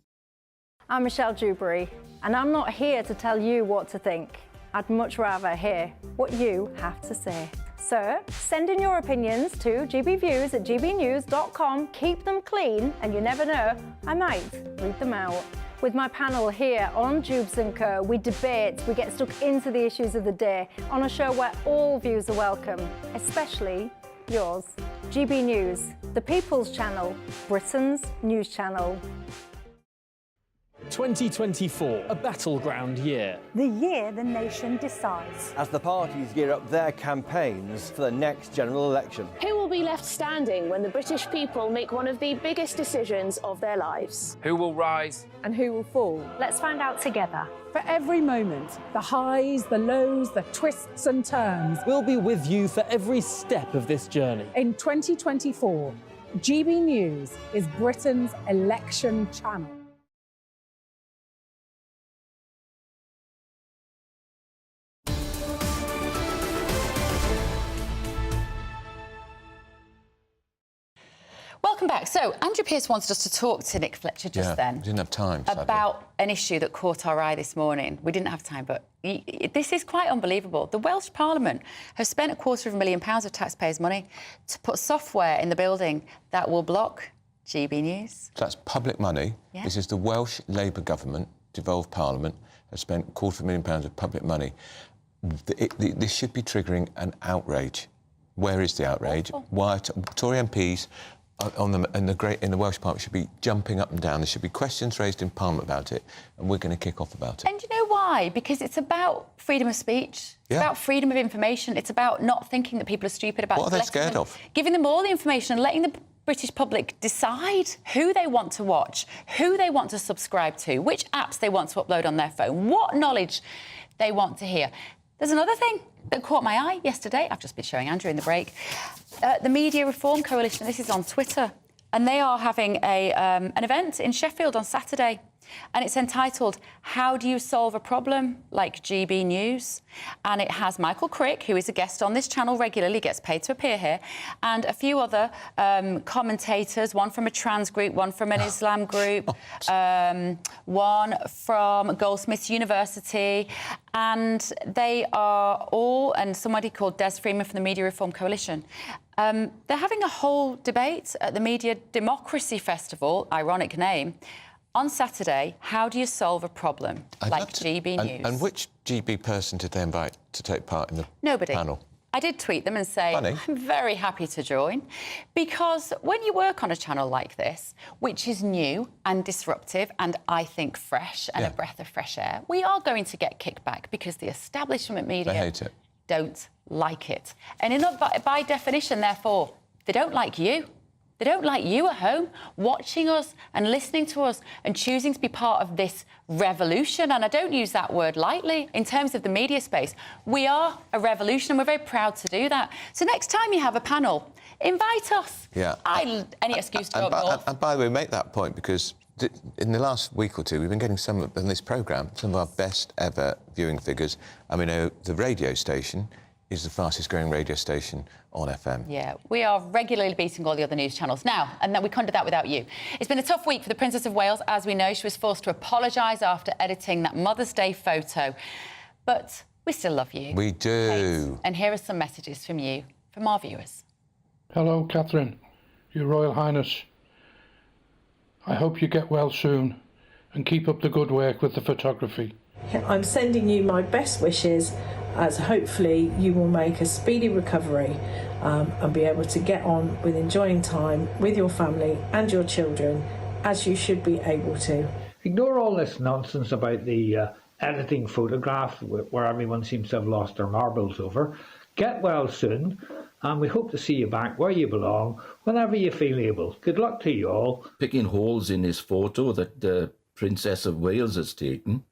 I'm Michelle Dewberry, and I'm not here to tell you what to think. I'd much rather hear what you have to say. So send in your opinions to gbviews@gbnews.com. Keep them clean, and you never know, I might read them out. With my panel here on Jubes & Co, we debate, we get stuck into the issues of the day on a show where all views are welcome, especially yours. GB News, the People's Channel, Britain's news channel. 2024, a battleground year. The year the nation decides. As the parties gear up their campaigns for the next general election. Who will be left standing when the British people make one of the biggest decisions of their lives? Who will rise? And who will fall? Let's find out together. For every moment, the highs, the lows, the twists and turns. We'll be with you for every step of this journey. In 2024, GB News is Britain's election channel. Welcome back. So, Andrew Pearce wanted us to talk to Nick Fletcher just then. We didn't have time, sadly. About an issue that caught our eye this morning. We didn't have time, but this is quite unbelievable. The Welsh Parliament have spent £250,000 of taxpayers' money to put software in the building that will block GB News. So that's public money. Yeah. This is the Welsh Labour government, devolved Parliament, has spent £250,000 of public money. This should be triggering an outrage. Where is the outrage? Why Tory MPs in the Welsh Parliament should be jumping up and down. There should be questions raised in Parliament about it, and we're going to kick off about it. And do you know why? Because it's about freedom of speech. It's about freedom of information. It's about not thinking that people are stupid. About what are they scared of? Giving them all the information and letting the British public decide who they want to watch, who they want to subscribe to, which apps they want to upload on their phone, what knowledge they want to hear. There's another thing that caught my eye yesterday. I've just been showing Andrew in the break. The Media Reform Coalition, this is on Twitter, and they are having an event in Sheffield on Saturday. And it's entitled, How Do You Solve a Problem? Like GB News. And it has Michael Crick, who is a guest on this channel regularly, gets paid to appear here, and a few other commentators, one from a trans group, one from an Islam group, one from Goldsmiths University. And they are all, and somebody called Des Freeman from the Media Reform Coalition, they're having a whole debate at the Media Democracy Festival, ironic name, on Saturday. How do you solve a problem like GB News? And which GB person did they invite to take part in the Nobody. panel? I did tweet them and say, Funny. I'm very happy to join, because when you work on a channel like this, which is new and disruptive and I think fresh and a breath of fresh air, we are going to get kickback because the establishment media They hate it. don't like it. And by definition, therefore, they don't like you. They don't like you at home, watching us and listening to us and choosing to be part of this revolution. And I don't use that word lightly in terms of the media space. We are a revolution and we're very proud to do that. So next time you have a panel, invite us. Yeah. Any excuse to go up north. And by the way, make that point, because in the last week or two, we've been getting some in this programme, some of our best ever viewing figures. I mean, the radio station is the fastest growing radio station on FM. Yeah, we are regularly beating all the other news channels now, and we couldn't do that without you. It's been a tough week for the Princess of Wales. As we know, she was forced to apologise after editing that Mother's Day photo. But we still love you. We do. Kate. And here are some messages from you, from our viewers. Hello, Catherine, Your Royal Highness. I hope you get well soon and keep up the good work with the photography. I'm sending you my best wishes, as hopefully you will make a speedy recovery and be able to get on with enjoying time with your family and your children, as you should be able to. Ignore all this nonsense about the editing photograph where everyone seems to have lost their marbles over. Get well soon, and we hope to see you back where you belong whenever you feel able. Good luck to you all. Picking holes in this photo that the Princess of Wales has taken,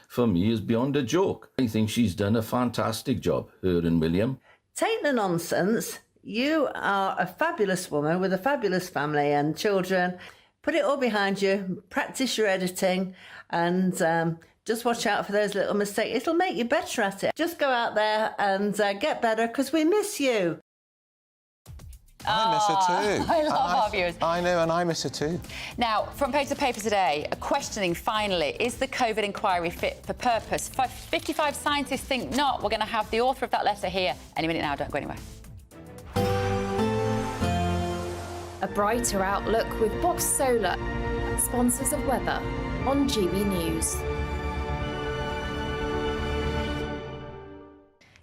for me, is beyond a joke. I think she's done a fantastic job, her and William. Take the nonsense. You are a fabulous woman with a fabulous family and children. Put it all behind you, practice your editing, and just watch out for those little mistakes. It'll make you better at it. Just go out there and get better, because we miss you. I miss her too. I love our viewers. I know, and I miss her too. Now, front page of the paper today, a questioning finally, is the COVID inquiry fit for purpose? 55 scientists think not. We're going to have the author of that letter here any minute now. Don't go anywhere. A brighter outlook with Box Solar, sponsors of weather on GB News.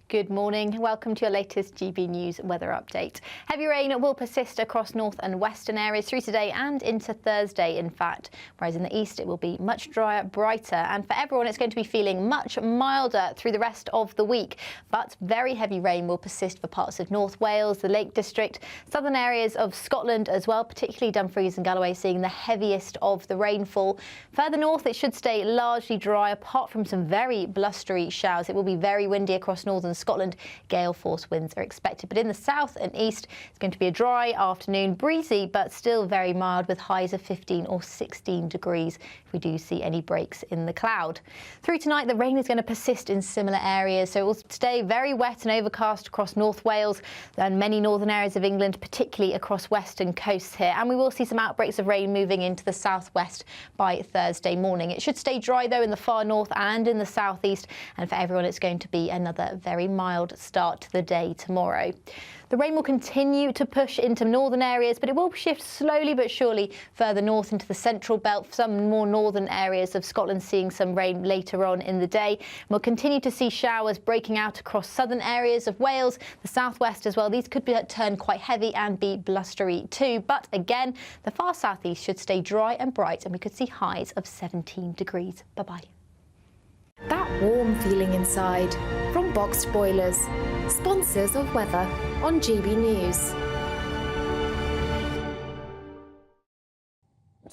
Good morning. Welcome to your latest GB News weather update. Heavy rain will persist across north and western areas through today and into Thursday, in fact. Whereas in the east, it will be much drier, brighter. And for everyone, it's going to be feeling much milder through the rest of the week. But very heavy rain will persist for parts of North Wales, the Lake District, southern areas of Scotland as well, particularly Dumfries and Galloway, seeing the heaviest of the rainfall. Further north, it should stay largely dry, apart from some very blustery showers. It will be very windy across northern Scotland. Gale force winds are expected, but in the south and east it's going to be a dry afternoon, breezy but still very mild, with highs of 15 or 16 degrees if we do see any breaks in the cloud. Through tonight, the rain is going to persist in similar areas, so it will stay very wet and overcast across North Wales and many northern areas of England, particularly across western coasts here, and we will see some outbreaks of rain moving into the southwest by Thursday morning. It should stay dry though in the far north and in the southeast, and for everyone it's going to be another very mild start to the day tomorrow. The rain will continue to push into northern areas, but it will shift slowly but surely further north into the central belt. Some more northern areas of Scotland seeing some rain later on in the day. We'll continue to see showers breaking out across southern areas of Wales, the southwest as well. These could turn quite heavy and be blustery too. But again, the far southeast should stay dry and bright, and we could see highs of 17 degrees. Bye-bye. That warm feeling inside from Boxed Boilers, sponsors of weather on GB News.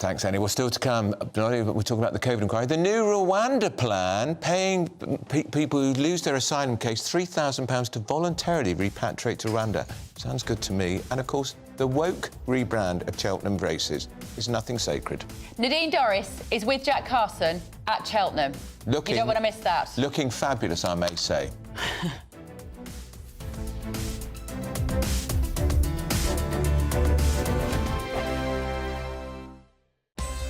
Thanks, Annie. Well, still to come, we're talking about the COVID inquiry. The new Rwanda plan, paying people who lose their asylum case £3,000 to voluntarily repatriate to Rwanda. Sounds good to me. And, of course, the woke rebrand of Cheltenham braces is nothing sacred. Nadine Dorries is with Jack Carson at Cheltenham. You don't want to miss that. Looking fabulous, I may say.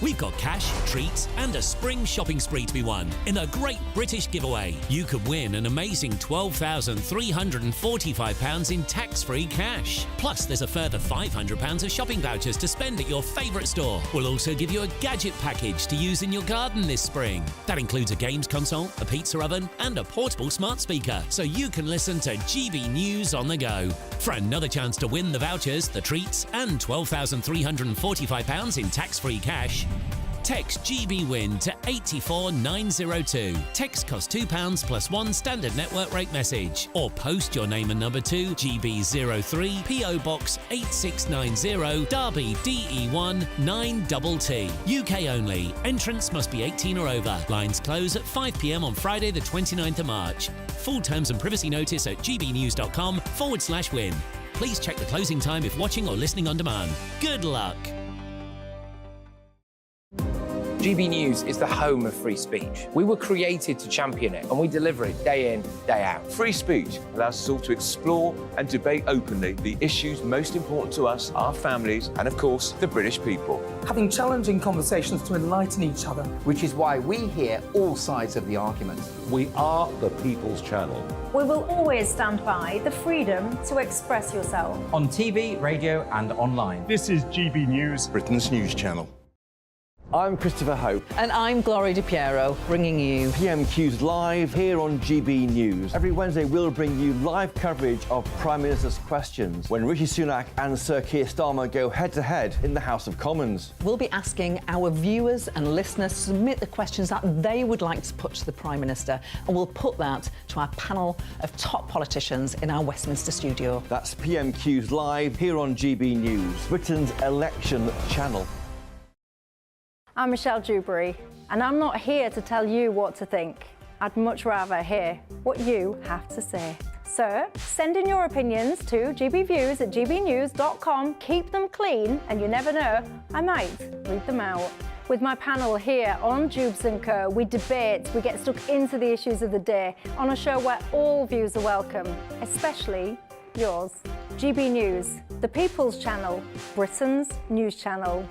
We've got cash, treats and a spring shopping spree to be won in a great British giveaway. You could win an amazing £12,345 in tax-free cash. Plus, there's a further £500 of shopping vouchers to spend at your favourite store. We'll also give you a gadget package to use in your garden this spring. That includes a games console, a pizza oven and a portable smart speaker, so you can listen to GB News on the go. For another chance to win the vouchers, the treats and £12,345 in tax-free cash, text GBWIN to 84902. Text costs £2 plus one standard network rate message. Or post your name and number to GB03 PO Box 8690 Derby DE1 9TT. UK only. Entrance must be 18 or over. Lines close at 5 p.m. on Friday the 29th of March. Full terms and privacy notice at gbnews.com/win. Please check the closing time if watching or listening on demand. Good luck. GB News is the home of free speech. We were created to champion it, and we deliver it day in, day out. Free speech allows us all to explore and debate openly the issues most important to us, our families, and of course, the British people. Having challenging conversations to enlighten each other. Which is why we hear all sides of the argument. We are the People's Channel. We will always stand by the freedom to express yourself. On TV, radio and online. This is GB News, Britain's news channel. I'm Christopher Hope. And I'm Gloria Di Piero, bringing you PMQs live here on GB News. Every Wednesday, we'll bring you live coverage of Prime Minister's questions when Rishi Sunak and Sir Keir Starmer go head-to-head in the House of Commons. We'll be asking our viewers and listeners to submit the questions that they would like to put to the Prime Minister, and we'll put that to our panel of top politicians in our Westminster studio. That's PMQs live here on GB News, Britain's election channel. I'm Michelle Dewberry, and I'm not here to tell you what to think. I'd much rather hear what you have to say. So, send in your opinions to gbviews@gbnews.com. Keep them clean, and you never know, I might read them out. With my panel here on Jubes & Co, we debate, we get stuck into the issues of the day on a show where all views are welcome, especially yours. GB News, the People's Channel, Britain's news channel.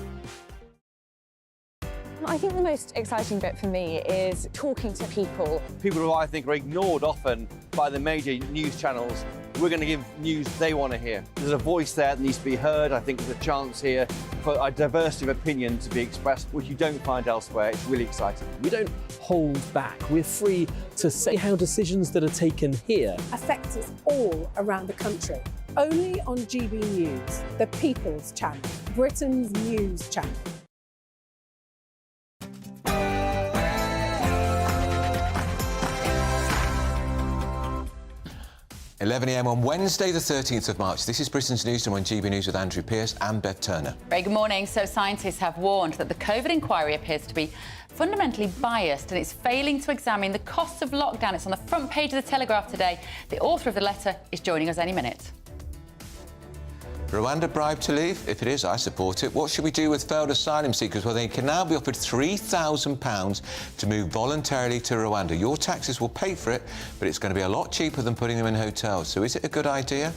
I think the most exciting bit for me is talking to people. People who I think are ignored often by the major news channels. We're going to give news they want to hear. There's a voice there that needs to be heard. I think there's a chance here for a diversity of opinion to be expressed, which you don't find elsewhere. It's really exciting. We don't hold back. We're free to say how decisions that are taken here affect us all around the country. Only on GB News, the People's Channel, Britain's news channel. 11 a.m. on Wednesday, the 13th of March. This is Britain's Newsroom on GB News with Andrew Pearce and Bev Turner. Very good morning. So scientists have warned that the COVID inquiry appears to be fundamentally biased and it's failing to examine the costs of lockdown. It's on the front page of the Telegraph today. The author of the letter is joining us any minute. Rwanda bribe to leave? If it is, I support it. What should we do with failed asylum seekers? Well, they can now be offered £3,000 to move voluntarily to Rwanda. Your taxes will pay for it, but it's going to be a lot cheaper than putting them in hotels. So is it a good idea?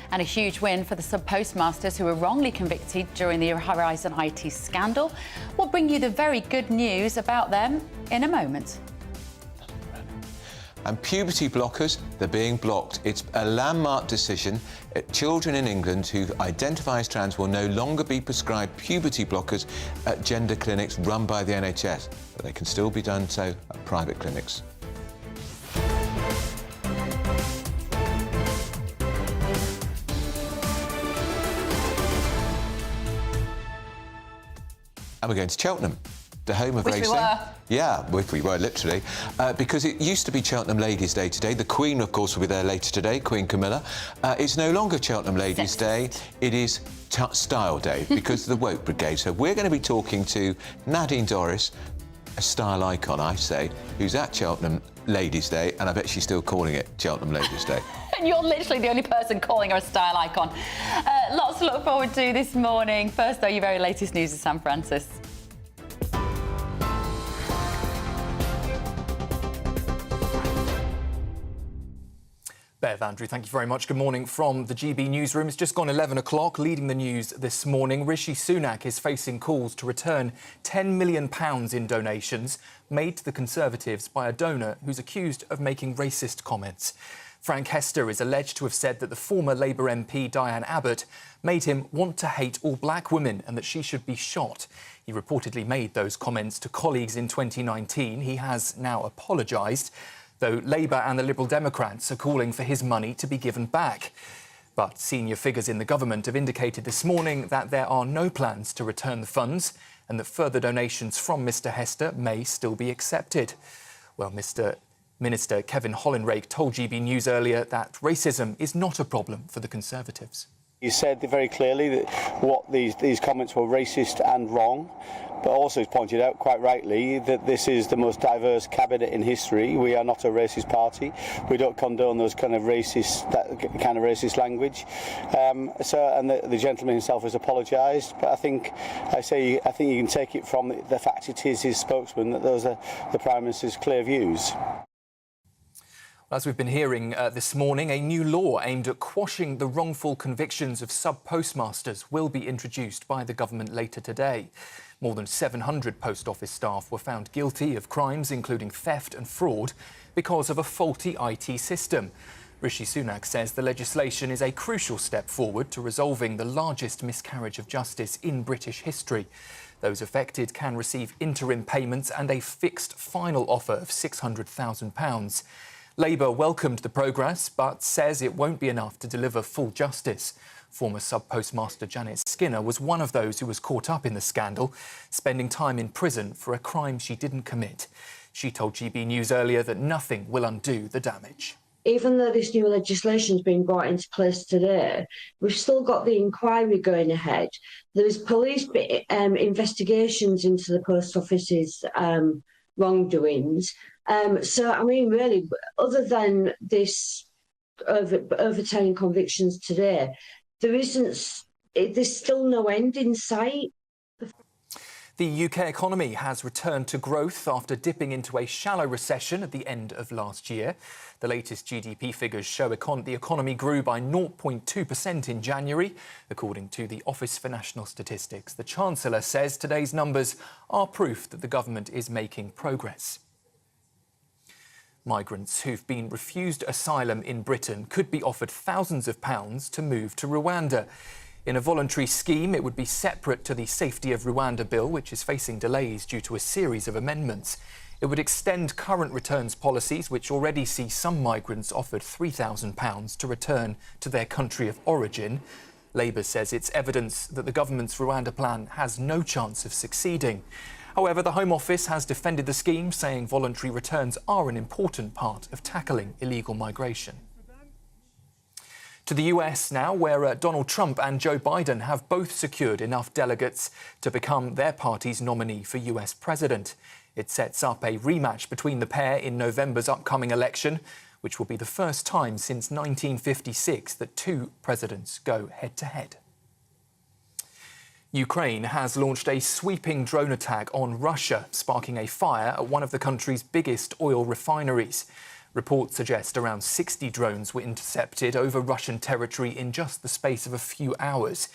And a huge win for the sub-postmasters who were wrongly convicted during the Horizon IT scandal. We'll bring you the very good news about them in a moment. And puberty blockers, they're being blocked. It's a landmark decision. Children in England who identify as trans will no longer be prescribed puberty blockers at gender clinics run by the NHS, but they can still be done so at private clinics. And we're going to Cheltenham. the home of Wish racing. we were. Yeah, we were, literally. Because it used to be Cheltenham Ladies' Day today. The Queen, of course, will be there later today, Queen Camilla. It's no longer Cheltenham Ladies' Day. It is Style Day, because of the Woke Brigade. So we're going to be talking to Nadine Dorris, a style icon, I say, who's at Cheltenham Ladies' Day, and I bet she's still calling it Cheltenham Ladies' Day. And you're literally the only person calling her a style icon. Lots to look forward to this morning. First, though, your very latest news of San Francisco. Bev, Andrew, thank you very much. Good morning from the GB Newsroom. It's just gone 11 o'clock. Leading the news this morning, Rishi Sunak is facing calls to return £10 million in donations made to the Conservatives by a donor who's accused of making racist comments. Frank Hester is alleged to have said that the former Labour MP Diane Abbott made him want to hate all black women and that she should be shot. He reportedly made those comments to colleagues in 2019. He has now apologised, though Labour and the Liberal Democrats are calling for his money to be given back. But senior figures in the government have indicated this morning that there are no plans to return the funds and that further donations from Mr Hester may still be accepted. Well, Minister Kevin Hollinrake told GB News earlier that racism is not a problem for the Conservatives. He said very clearly that these comments were racist and wrong, but also he's pointed out quite rightly that this is the most diverse cabinet in history. We are not a racist party. We don't condone that kind of racist language. And the gentleman himself has apologised. But I think you can take it from the fact it is his spokesman that those are the Prime Minister's clear views. As we've been hearing this morning, a new law aimed at quashing the wrongful convictions of sub-postmasters will be introduced by the government later today. More than 700 post office staff were found guilty of crimes including theft and fraud because of a faulty IT system. Rishi Sunak says the legislation is a crucial step forward to resolving the largest miscarriage of justice in British history. Those affected can receive interim payments and a fixed final offer of £600,000. Labour welcomed the progress, but says it won't be enough to deliver full justice. Former sub-postmaster Janet Skinner was one of those who was caught up in the scandal, spending time in prison for a crime she didn't commit. She told GB News earlier that nothing will undo the damage. Even though this new legislation has been brought into place today, we've still got the inquiry going ahead. There's police investigations into the post office's wrongdoings. So, I mean, really, other than this overturning convictions today, there's still no end in sight. The UK economy has returned to growth after dipping into a shallow recession at the end of last year. The latest GDP figures show the economy grew by 0.2% in January, according to the Office for National Statistics. The Chancellor says today's numbers are proof that the government is making progress. Migrants who've been refused asylum in Britain could be offered thousands of pounds to move to Rwanda. In a voluntary scheme, it would be separate to the Safety of Rwanda Bill, which is facing delays due to a series of amendments. It would extend current returns policies, which already see some migrants offered £3,000 to return to their country of origin. Labour says it's evidence that the government's Rwanda plan has no chance of succeeding. However, the Home Office has defended the scheme, saying voluntary returns are an important part of tackling illegal migration. To the US now, where Donald Trump and Joe Biden have both secured enough delegates to become their party's nominee for US president. It sets up a rematch between the pair in November's upcoming election, which will be the first time since 1956 that two presidents go head-to-head. Ukraine has launched a sweeping drone attack on Russia, sparking a fire at one of the country's biggest oil refineries. Reports suggest around 60 drones were intercepted over Russian territory in just the space of a few hours.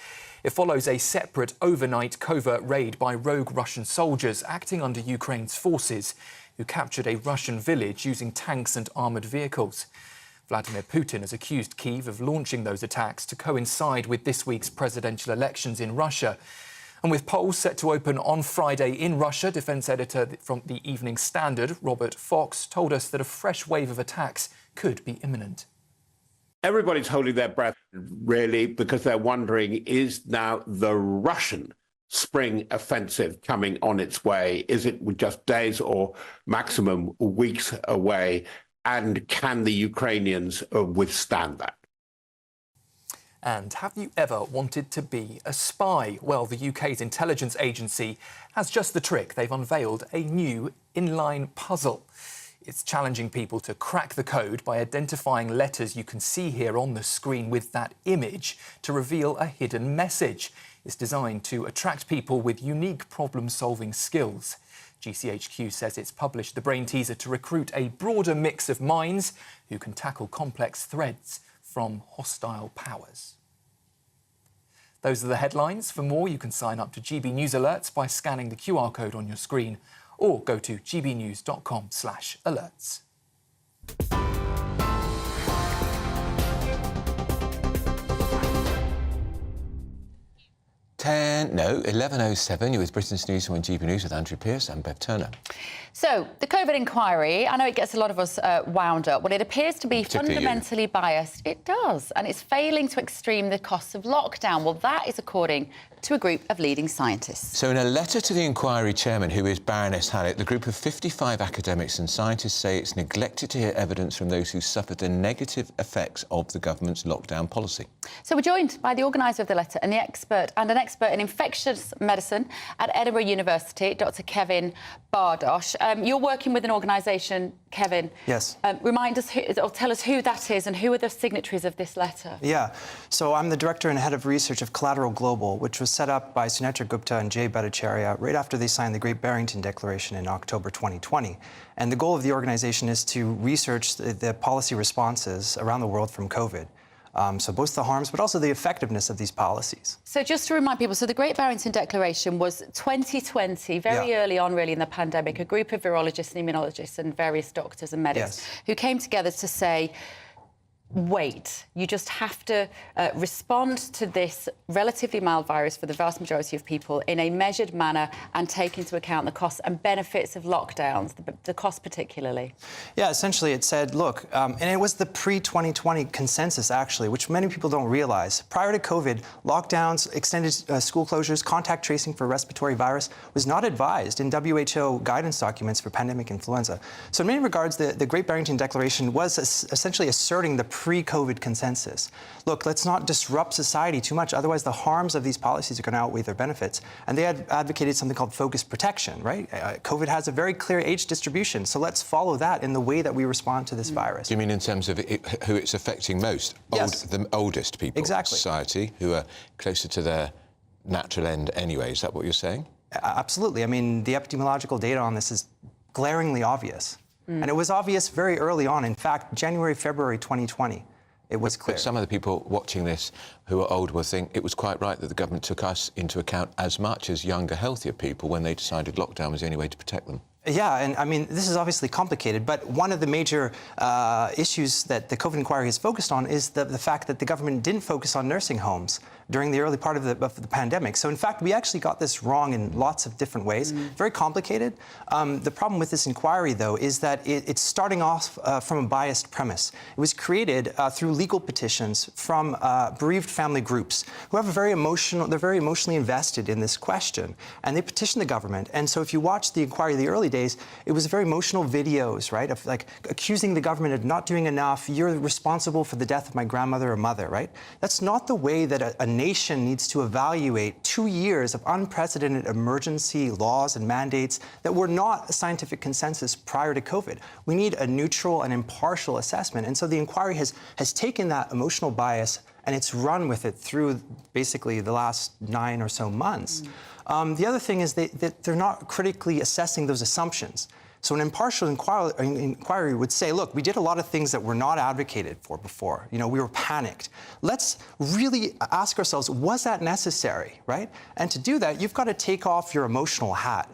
It follows a separate overnight covert raid by rogue Russian soldiers acting under Ukraine's forces, who captured a Russian village using tanks and armoured vehicles. Vladimir Putin has accused Kyiv of launching those attacks to coincide with this week's presidential elections in Russia. And with polls set to open on Friday in Russia, defence editor from the Evening Standard, Robert Fox, told us that a fresh wave of attacks could be imminent. Everybody's holding their breath, really, because they're wondering, is now the Russian spring offensive coming on its way? Is it just days or maximum weeks away? And can the Ukrainians withstand that? And have you ever wanted to be a spy? Well, the UK's intelligence agency has just the trick. They've unveiled a new inline puzzle. It's challenging people to crack the code by identifying letters you can see here on the screen with that image to reveal a hidden message. It's designed to attract people with unique problem-solving skills. GCHQ says it's published the brain teaser to recruit a broader mix of minds who can tackle complex threats from hostile powers. Those are the headlines. For more, you can sign up to GB News Alerts by scanning the QR code on your screen or go to gbnews.com/alerts. 11:07. You're with Britain's Newsroom on GB News with Andrew Pearce and Bev Turner. So, the COVID inquiry, I know it gets a lot of us wound up. Well, it appears to be fundamentally biased. It does. And it's failing to extreme the costs of lockdown. Well, that is according to a group of leading scientists. So in a letter to the inquiry chairman, who is Baroness Hallett, the group of 55 academics and scientists say it's neglected to hear evidence from those who suffered the negative effects of the government's lockdown policy. So we're joined by the organiser of the letter and an expert in infectious medicine at Edinburgh University, Dr. Kevin Bardosh. You're working with an organisation, Kevin. Yes. Remind us, or tell us who that is and who are the signatories of this letter. Yeah. So I'm the director and head of research of Collateral Global, which was set up by Sunetra Gupta and Jay Bhattacharya right after they signed the Great Barrington Declaration in October 2020. And the goal of the organization is to research the policy responses around the world from COVID. So both the harms, but also the effectiveness of these policies. So just to remind people, so the Great Barrington Declaration was 2020, very early on really in the pandemic, a group of virologists and immunologists and various doctors and medics who came together to say, wait, you just have to respond to this relatively mild virus for the vast majority of people in a measured manner and take into account the costs and benefits of lockdowns, the cost particularly. Yeah, essentially it said, look, and it was the pre-2020 consensus, actually, which many people don't realize. Prior to COVID, lockdowns, extended school closures, contact tracing for respiratory virus was not advised in WHO guidance documents for pandemic influenza. So in many regards, the Great Barrington Declaration was essentially asserting the pre-COVID consensus. Look, let's not disrupt society too much, otherwise the harms of these policies are going to outweigh their benefits. And they had advocated something called focused protection, right? COVID has a very clear age distribution, so let's follow that in the way that we respond to this virus. Do you mean in terms of who it's affecting most? Yes. The oldest people in society, who are closer to their natural end anyway. Is that what you're saying? Absolutely. I mean, the epidemiological data on this is glaringly obvious. And it was obvious very early on. In fact, January, February 2020, it was clear. But some of the people watching this who are old will think it was quite right that the government took us into account as much as younger, healthier people when they decided lockdown was the only way to protect them. Yeah, and I mean, this is obviously complicated, but one of the major issues that the COVID inquiry has focused on is the fact that the government didn't focus on nursing homes during the early part of the pandemic. So in fact, we actually got this wrong in lots of different ways. Very complicated. The problem with this inquiry, though, is that it's starting off from a biased premise. It was created through legal petitions from bereaved family groups who have they're very emotionally invested in this question, and they petition the government. And so if you watch the inquiry in the early days, it was very emotional videos, right, of like accusing the government of not doing enough. You're responsible for the death of my grandmother or mother, right? That's not the way that a nation needs to evaluate 2 years of unprecedented emergency laws and mandates that were not a scientific consensus prior to COVID. We need a neutral and impartial assessment. And so the inquiry has taken that emotional bias and it's run with it through basically the last 9 or so months. The other thing is that they're not critically assessing those assumptions. So an impartial inquiry would say, look, we did a lot of things that were not advocated for before. You know, we were panicked. Let's really ask ourselves, was that necessary, right? And to do that, you've got to take off your emotional hat.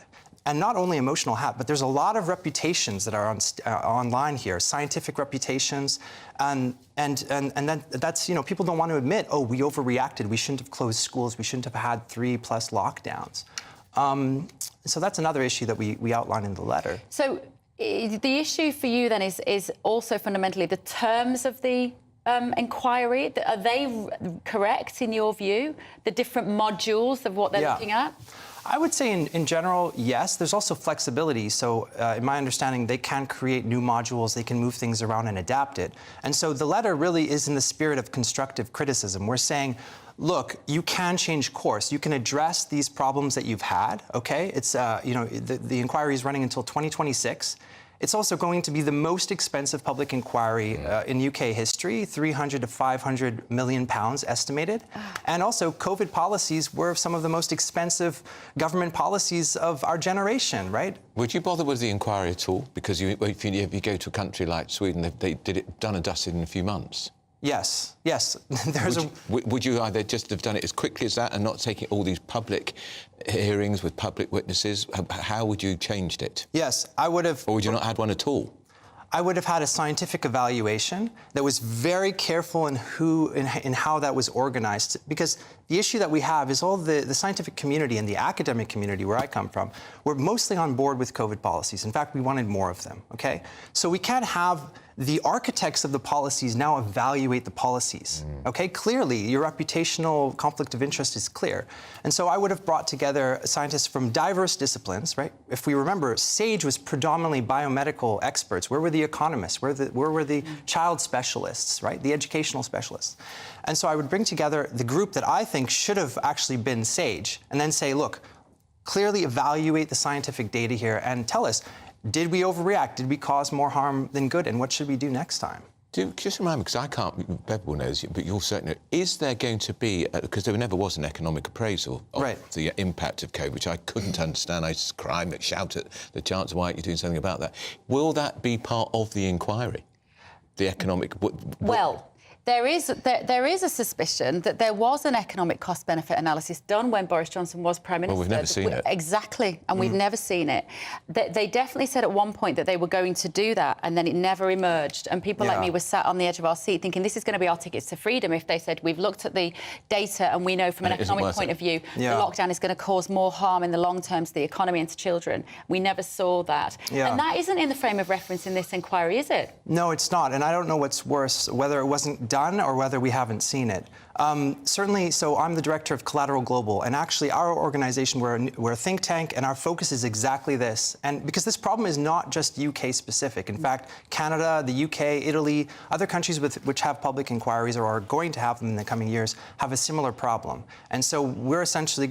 And not only emotional hat, but there's a lot of reputations that are online here, scientific reputations, and that's, you know, people don't want to admit, oh, we overreacted, we shouldn't have closed schools, we shouldn't have had 3+ lockdowns. So that's another issue that we outline in the letter. So the issue for you then is also fundamentally the terms of the inquiry? Are they correct in your view? The different modules of what they're looking at? I would say in general, yes. There's also flexibility. So in my understanding, they can create new modules, they can move things around and adapt it. And so the letter really is in the spirit of constructive criticism. We're saying, look, you can change course. You can address these problems that you've had, okay? It's, you know, the inquiry is running until 2026. It's also going to be the most expensive public inquiry in UK history, 300 to 500 million pounds estimated. And also, COVID policies were some of the most expensive government policies of our generation, right? Would you bother with the inquiry at all? Because if you go to a country like Sweden, they did it done and dusted in a few months. Yes, yes. Would you either just have done it as quickly as that and not taking all these public hearings with public witnesses? How would you changed it? Yes, I would have. Or would you not had one at all? I would have had a scientific evaluation that was very careful in how that was organized. Because the issue that we have is all the scientific community and the academic community where I come from, we're mostly on board with COVID policies. In fact, we wanted more of them, okay? So we can't have the architects of the policies now evaluate the policies, okay? Clearly, your reputational conflict of interest is clear. And so I would have brought together scientists from diverse disciplines, right? If we remember, SAGE was predominantly biomedical experts. Where were the economists? Where were the child specialists, right? The educational specialists. And so I would bring together the group that I think should have actually been SAGE and then say, look, clearly evaluate the scientific data here and tell us, did we overreact? Did we cause more harm than good? And what should we do next time? Just remind me, because I can't, Bebel knows, but you'll certainly know, is there going to be, because there never was an economic appraisal of the impact of COVID, which I couldn't understand. I just cry and shout at the Chancellor, why aren't you doing something about that? Will that be part of the inquiry? The economic... Well, there is a suspicion that there was an economic cost-benefit analysis done when Boris Johnson was Prime Minister. Well, we've never seen it. Exactly, and we've never seen it. They definitely said at one point that they were going to do that, and then it never emerged. And people like me were sat on the edge of our seat thinking, this is going to be our tickets to freedom if they said, we've looked at the data and we know from an economic point of view the lockdown is going to cause more harm in the long term to the economy and to children. We never saw that. And that isn't in the frame of reference in this inquiry, is it? No, it's not. And I don't know what's worse, whether it wasn't done or whether we haven't seen it. Certainly, so I'm the director of Collateral Global, and actually our organization, we're a think tank, and our focus is exactly this. And because this problem is not just UK specific. In fact, Canada, the UK, Italy, other countries which have public inquiries or are going to have them in the coming years have a similar problem. And so we're essentially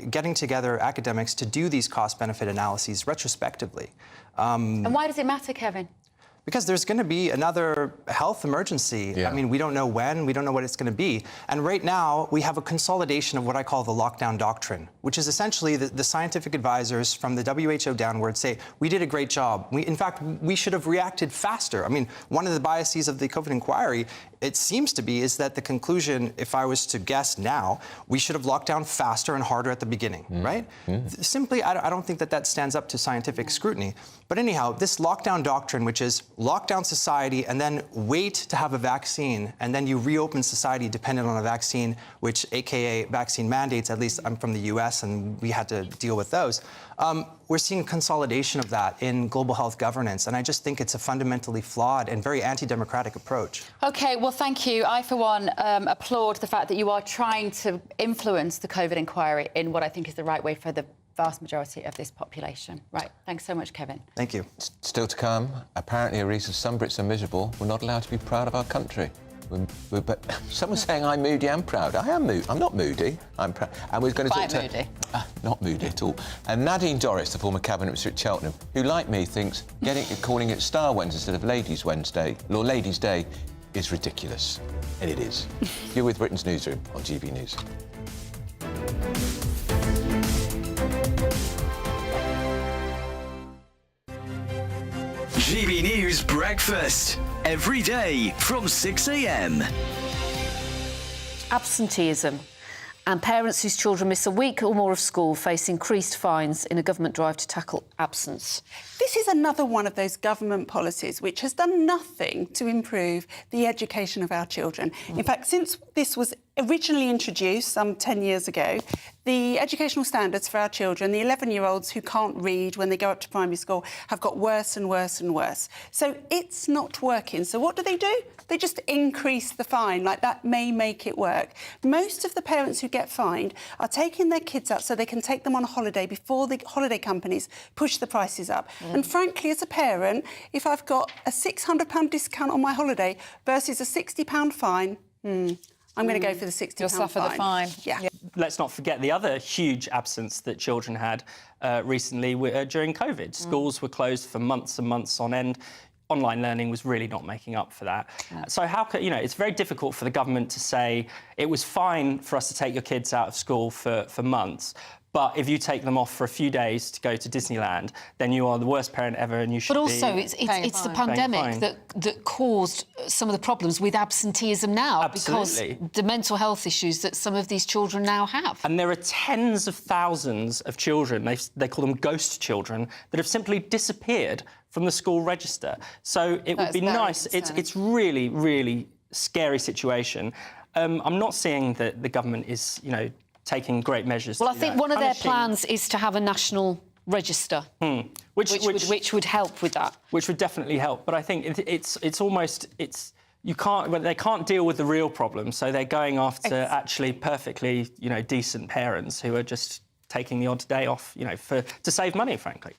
getting together academics to do these cost-benefit analyses retrospectively. And why does it matter, Kevin? Because there's going to be another health emergency. I mean, we don't know when, we don't know what it's going to be. And right now, we have a consolidation of what I call the lockdown doctrine, which is essentially the scientific advisors from the WHO downward say, we did a great job. In fact, we should have reacted faster. I mean, one of the biases of the COVID inquiry, it seems to be, is that the conclusion, if I was to guess now, we should have locked down faster and harder at the beginning, right? Simply, I don't think that stands up to scientific scrutiny. But anyhow, this lockdown doctrine, which is lock down society and then wait to have a vaccine, and then you reopen society dependent on a vaccine, which AKA vaccine mandates, at least I'm from the US and we had to deal with those. We're seeing consolidation of that in global health governance, and I just think it's a fundamentally flawed and very anti-democratic approach. OK, well, thank you. I, for one, applaud the fact that you are trying to influence the COVID inquiry in what I think is the right way for the vast majority of this population. Right, thanks so much, Kevin. Thank you. Still to come, apparently a reason some Brits are miserable, we're not allowed to be proud of our country. But someone's saying I'm moody and proud. I am moody. I'm not moody. I'm proud. And we're going to talk to... moody. Not moody at all. And Nadine Dorries, the former cabinet minister at Cheltenham, who, like me, thinks calling it Star Wednesday instead of Ladies' Wednesday, or Ladies' Day, is ridiculous. And it is. You're with Britain's Newsroom on GB News. GB News Breakfast, every day from 6 a.m. Absenteeism and parents whose children miss a week or more of school face increased fines in a government drive to tackle absence. This is another one of those government policies which has done nothing to improve the education of our children. In fact, since this was originally introduced some 10 years ago, the educational standards for our children, the 11-year-olds who can't read when they go up to primary school, have got worse and worse and worse. So it's not working. So what do? They just increase the fine, like that may make it work. Most of the parents who get fined are taking their kids out so they can take them on a holiday before the holiday companies push the prices up. And frankly, as a parent, if I've got a £600 discount on my holiday versus a £60 fine, I'm going to go for the £60 You'll suffer the fine. Yeah. Let's not forget the other huge absence that children had recently during COVID. Schools were closed for months and months on end. Online learning was really not making up for that. So how could, it's very difficult for the government to say it was fine for us to take your kids out of school for months, but if you take them off for a few days to go to Disneyland, then you are the worst parent ever and you should But also, it's the pandemic that caused some of the problems with absenteeism now. Absolutely. Because the mental health issues that some of these children now have. And there are tens of thousands of children, they call them ghost children, that have simply disappeared from the school register. So it would be nice. It's really, really scary situation. I'm not saying that the government is, taking great measures. Well, I think one of their plans is to have a national register, which would help with that. Which would definitely help. But I think they can't deal with the real problem, so they're going after actually perfectly, decent parents who are just taking the odd day off, to save money, frankly.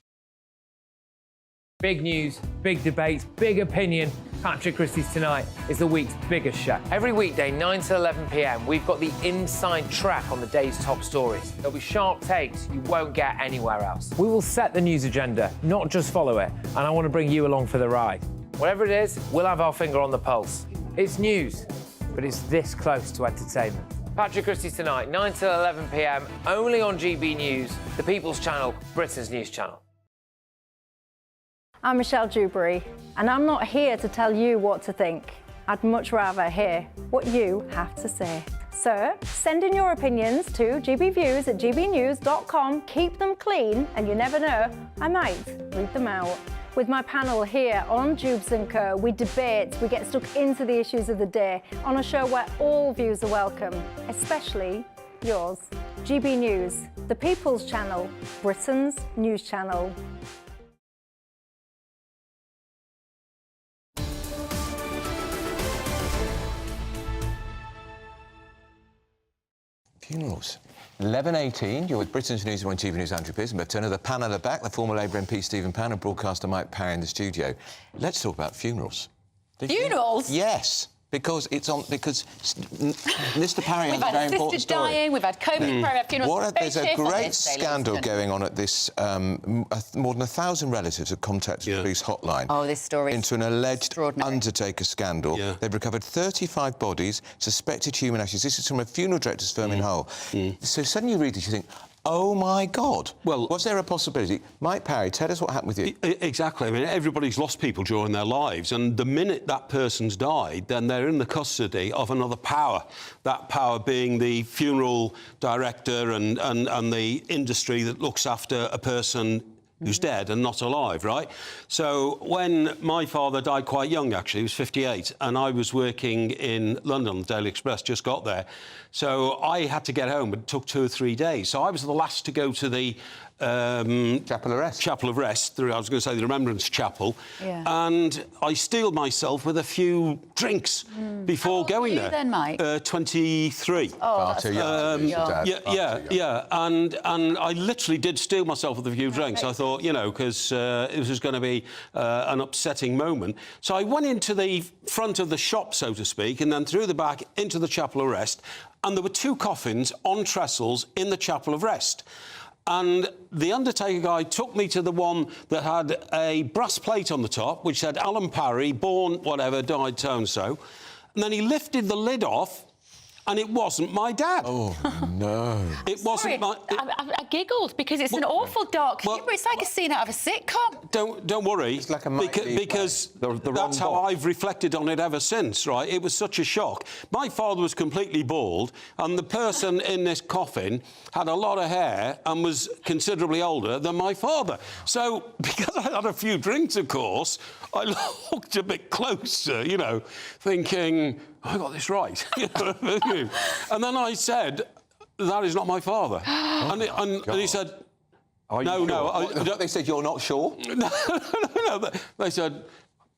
Big news, big debates, big opinion. Patrick Christie's Tonight is the week's biggest show. Every weekday, 9 to 11 p.m, we've got the inside track on the day's top stories. There'll be sharp takes you won't get anywhere else. We will set the news agenda, not just follow it, and I want to bring you along for the ride. Whatever it is, we'll have our finger on the pulse. It's news, but it's this close to entertainment. Patrick Christie's Tonight, 9 to 11 p.m, only on GB News, the People's Channel, Britain's news channel. I'm Michelle Dewberry, and I'm not here to tell you what to think. I'd much rather hear what you have to say. So, send in your opinions to gbviews@gbnews.com. Keep them clean, and you never know, I might read them out. With my panel here on Jubes & Co, we debate, we get stuck into the issues of the day on a show where all views are welcome, especially yours. GB News, the People's Channel, Britain's news channel. Funerals. 11:18, you're with Britain's News on TV News, Andrew Pearson, but the panel at the back, the former Labour MP Stephen Pound and broadcaster Mike Parry in the studio. Let's talk about funerals. Funerals? Yes, because Mr. Parry has a very important story. Dying, we've had COVID, we've had funerals. There's a great scandal going on at this. More than 1,000 relatives have contacted the police hotline. Oh, this story into an alleged undertaker scandal. Yeah. They've recovered 35 bodies, suspected human ashes. This is from a funeral director's firm in Hull. So suddenly you read this, you think, oh, my God. Well, was there a possibility? Mike Parry, tell us what happened with you. Exactly. I mean, everybody's lost people during their lives, and the minute that person's died, then they're in the custody of another power, that power being the funeral director and the industry that looks after a person who's dead and not alive, right? So when my father died quite young, actually, he was 58, and I was working in London, the Daily Express, just got there. So I had to get home, but it took 2 or 3 days. So I was the last to go to the Chapel of Rest. Chapel of Rest. I was going to say the Remembrance Chapel. Yeah. And I steeled myself with a few drinks before going there. Then, Mike? 23. Oh, that's yeah. And I literally did steel myself with a few drinks. I thought, because it was going to be an upsetting moment. So I went into the front of the shop, so to speak, and then through the back into the Chapel of Rest. And there were 2 coffins on trestles in the Chapel of Rest. And the undertaker guy took me to the one that had a brass plate on the top, which said Alan Parry, born whatever, died so-and-so. And then he lifted the lid off, and it wasn't my dad. Oh, no. I giggled because it's an awful dark humour. It's like a scene out of a sitcom. Don't worry. It's like a because that's how I've reflected on it ever since, right? It was such a shock. My father was completely bald, and the person in this coffin had a lot of hair and was considerably older than my father. So, because I had a few drinks, of course, I looked a bit closer, thinking, I got this right. And then I said, that is not my father. And he said, no. They said, you're not sure? No. They said,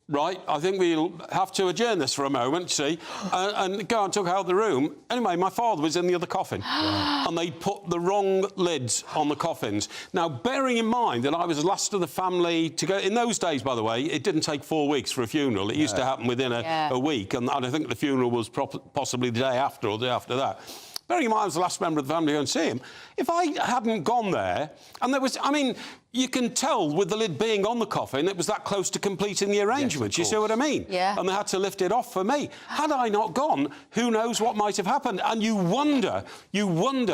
right, I think we'll have to adjourn this for a moment, see, and go and took out the room. Anyway, my father was in the other coffin, and they put the wrong lids on the coffins. Now, bearing in mind that I was last of the family to go... In those days, by the way, it didn't take 4 weeks for a funeral. It used to happen within a week, and I think the funeral was possibly the day after or the day after that. Bearing in mind I was the last member of the family to go and see him, if I hadn't gone there, and there was... I mean, you can tell with the lid being on the coffin, it was that close to completing the arrangements. Yes, you see what I mean? Yeah. And they had to lift it off for me. Had I not gone, who knows what might have happened? And you wonder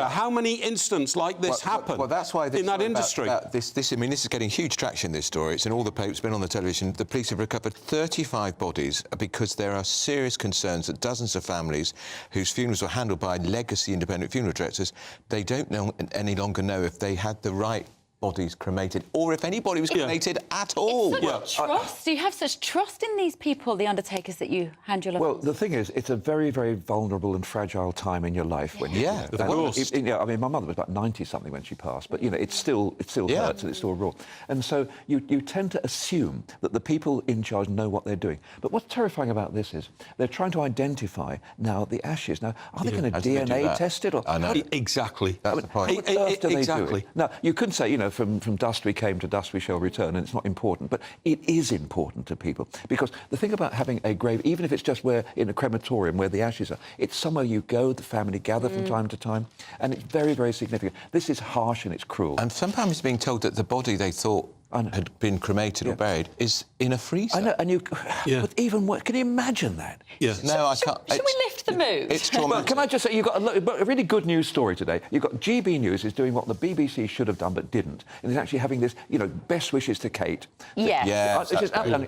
how many incidents like this happen that's why in that industry. This is getting huge traction, this story. It's in all the papers, it's been on the television. The police have recovered 35 bodies because there are serious concerns that dozens of families whose funerals were handled by legacy independent funeral directors, they don't any longer know if they had the right bodies cremated, or if anybody was cremated at all. It's such trust. You have such trust in these people, the undertakers, that you hand your loved Well, ones. the thing is, it's a very, very vulnerable and fragile time in your life when you... of course. I mean, my mother was about 90-something when she passed, but, you know, it still hurts and it's still raw. And so you tend to assume that the people in charge know what they're doing. But what's terrifying about this is they're trying to identify now the ashes. Now, are they going to DNA test it? Or I know. Exactly. That's the point. How on earth do they exactly. do it? Now, you could say, you know, from dust we came, to dust we shall return, and it's not important, but it is important to people, because the thing about having a grave, even if it's just where in a crematorium where the ashes are, it's somewhere you go, the family gather from time to time, and it's very, very significant. This is harsh and it's cruel. And some families are being told that the body they thought had been cremated or buried is in a freezer. I know, and you... But even what... Can you imagine that? Yes. No, I can't... Should we lift the mood? It's traumatic. Well, can I just say, you've got a really good news story today. You've got GBNews is doing what the BBC should have done but didn't, and is actually having this, you know, best wishes to Kate. Yes. Yeah,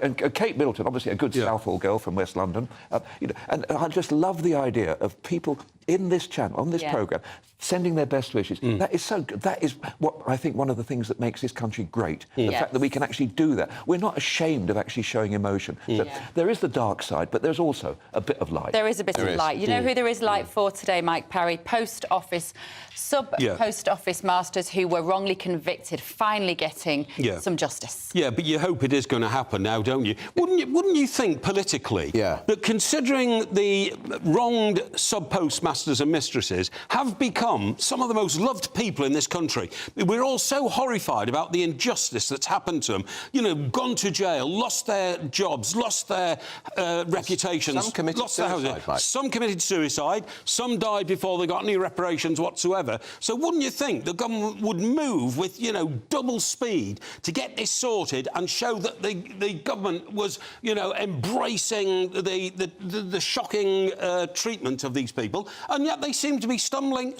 and Kate Middleton, obviously a good Southall girl from West London, you know, and I just love the idea of people in this channel, on this programme, sending their best wishes. That is so good. That is what I think one of the things that makes this country great. The fact that we can actually do that. We're not ashamed of actually showing emotion. So there is the dark side, but there's also a bit of light. There is a bit of light. You know who there is light for today, Mike Parry? Post office, sub-post office masters who were wrongly convicted, finally getting some justice. Yeah, but you hope it is going to happen now, don't you? Wouldn't you think politically that considering the wronged sub-postmasters and mistresses have become some of the most loved people in this country, we're all so horrified about the injustice that's happened to them, you know, gone to jail, lost their jobs, lost their reputations, some committed lost their houses. Some committed suicide, some died before they got any reparations whatsoever. So wouldn't you think the government would move with, you know, double speed to get this sorted and show that the government was, you know, embracing the shocking treatment of these people, and yet they seem to be stumbling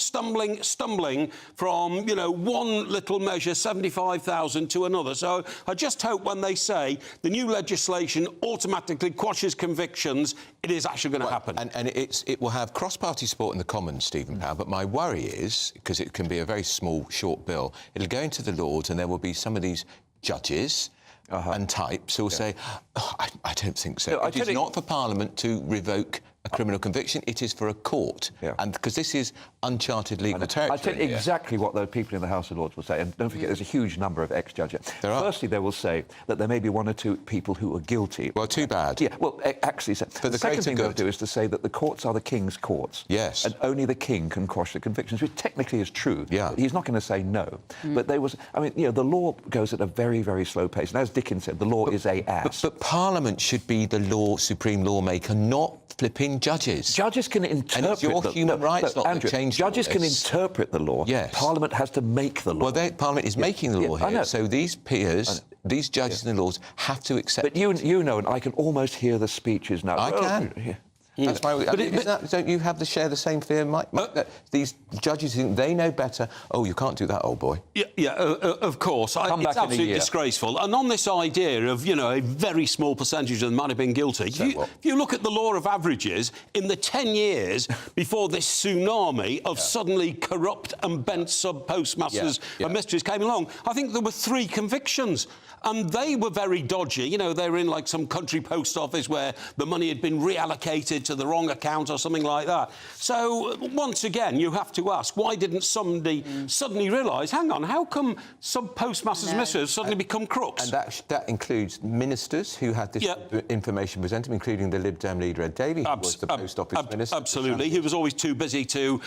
from, you know, one little measure, 75,000, to another. So I just hope when they say the new legislation automatically quashes convictions, it is actually going to happen. And it will have cross-party support in the Commons, Stephen Power, but my worry is, because it can be a very small, short bill, it'll go into the Lords and there will be some of these judges and types who will say, I don't think so. No, it is not for Parliament to revoke a criminal conviction, it is for a court. And because this is uncharted legal territory. I'll tell you exactly what the people in the House of Lords will say, and don't forget there's a huge number of ex-judges. Firstly, they will say that there may be one or two people who are guilty. Well, too bad. Yeah, well, actually, the second thing they'll do is to say that the courts are the King's courts. Yes. And only the King can quash the convictions, which technically is true. Yeah. He's not going to say no. But there was... I mean, you know, the law goes at a very, very slow pace. And as Dickens said, the law is a ass. But Parliament should be the supreme lawmaker, not flipping judges. Judges can interpret... And it's your human rights law that changed judges can interpret the law. Yes. Parliament has to make the law. Well, Parliament is making the law here. I know. So these peers, these judges in the Lords, have to accept... But you know, and I can almost hear the speeches now. I can. That's my... don't you share the same fear, Mike? That these judges think they know better. Oh, you can't do that, old boy. Of course. It's absolutely disgraceful. And on this idea of, you know, a very small percentage of them might have been guilty, if you look at the law of averages, in the 10 years before this tsunami of suddenly corrupt and bent sub-postmasters and mistresses came along, I think there were 3 convictions. And they were very dodgy. You know, they were in, like, some country post office where the money had been reallocated to to the wrong account or something like that. So, once again, you have to ask, why didn't somebody suddenly realise, hang on, how come sub-postmasters and misters suddenly become crooks? And that includes ministers who had this information presented, including the Lib Dem leader, Ed Davey, who was the Post Office Minister. Absolutely. He was always too busy to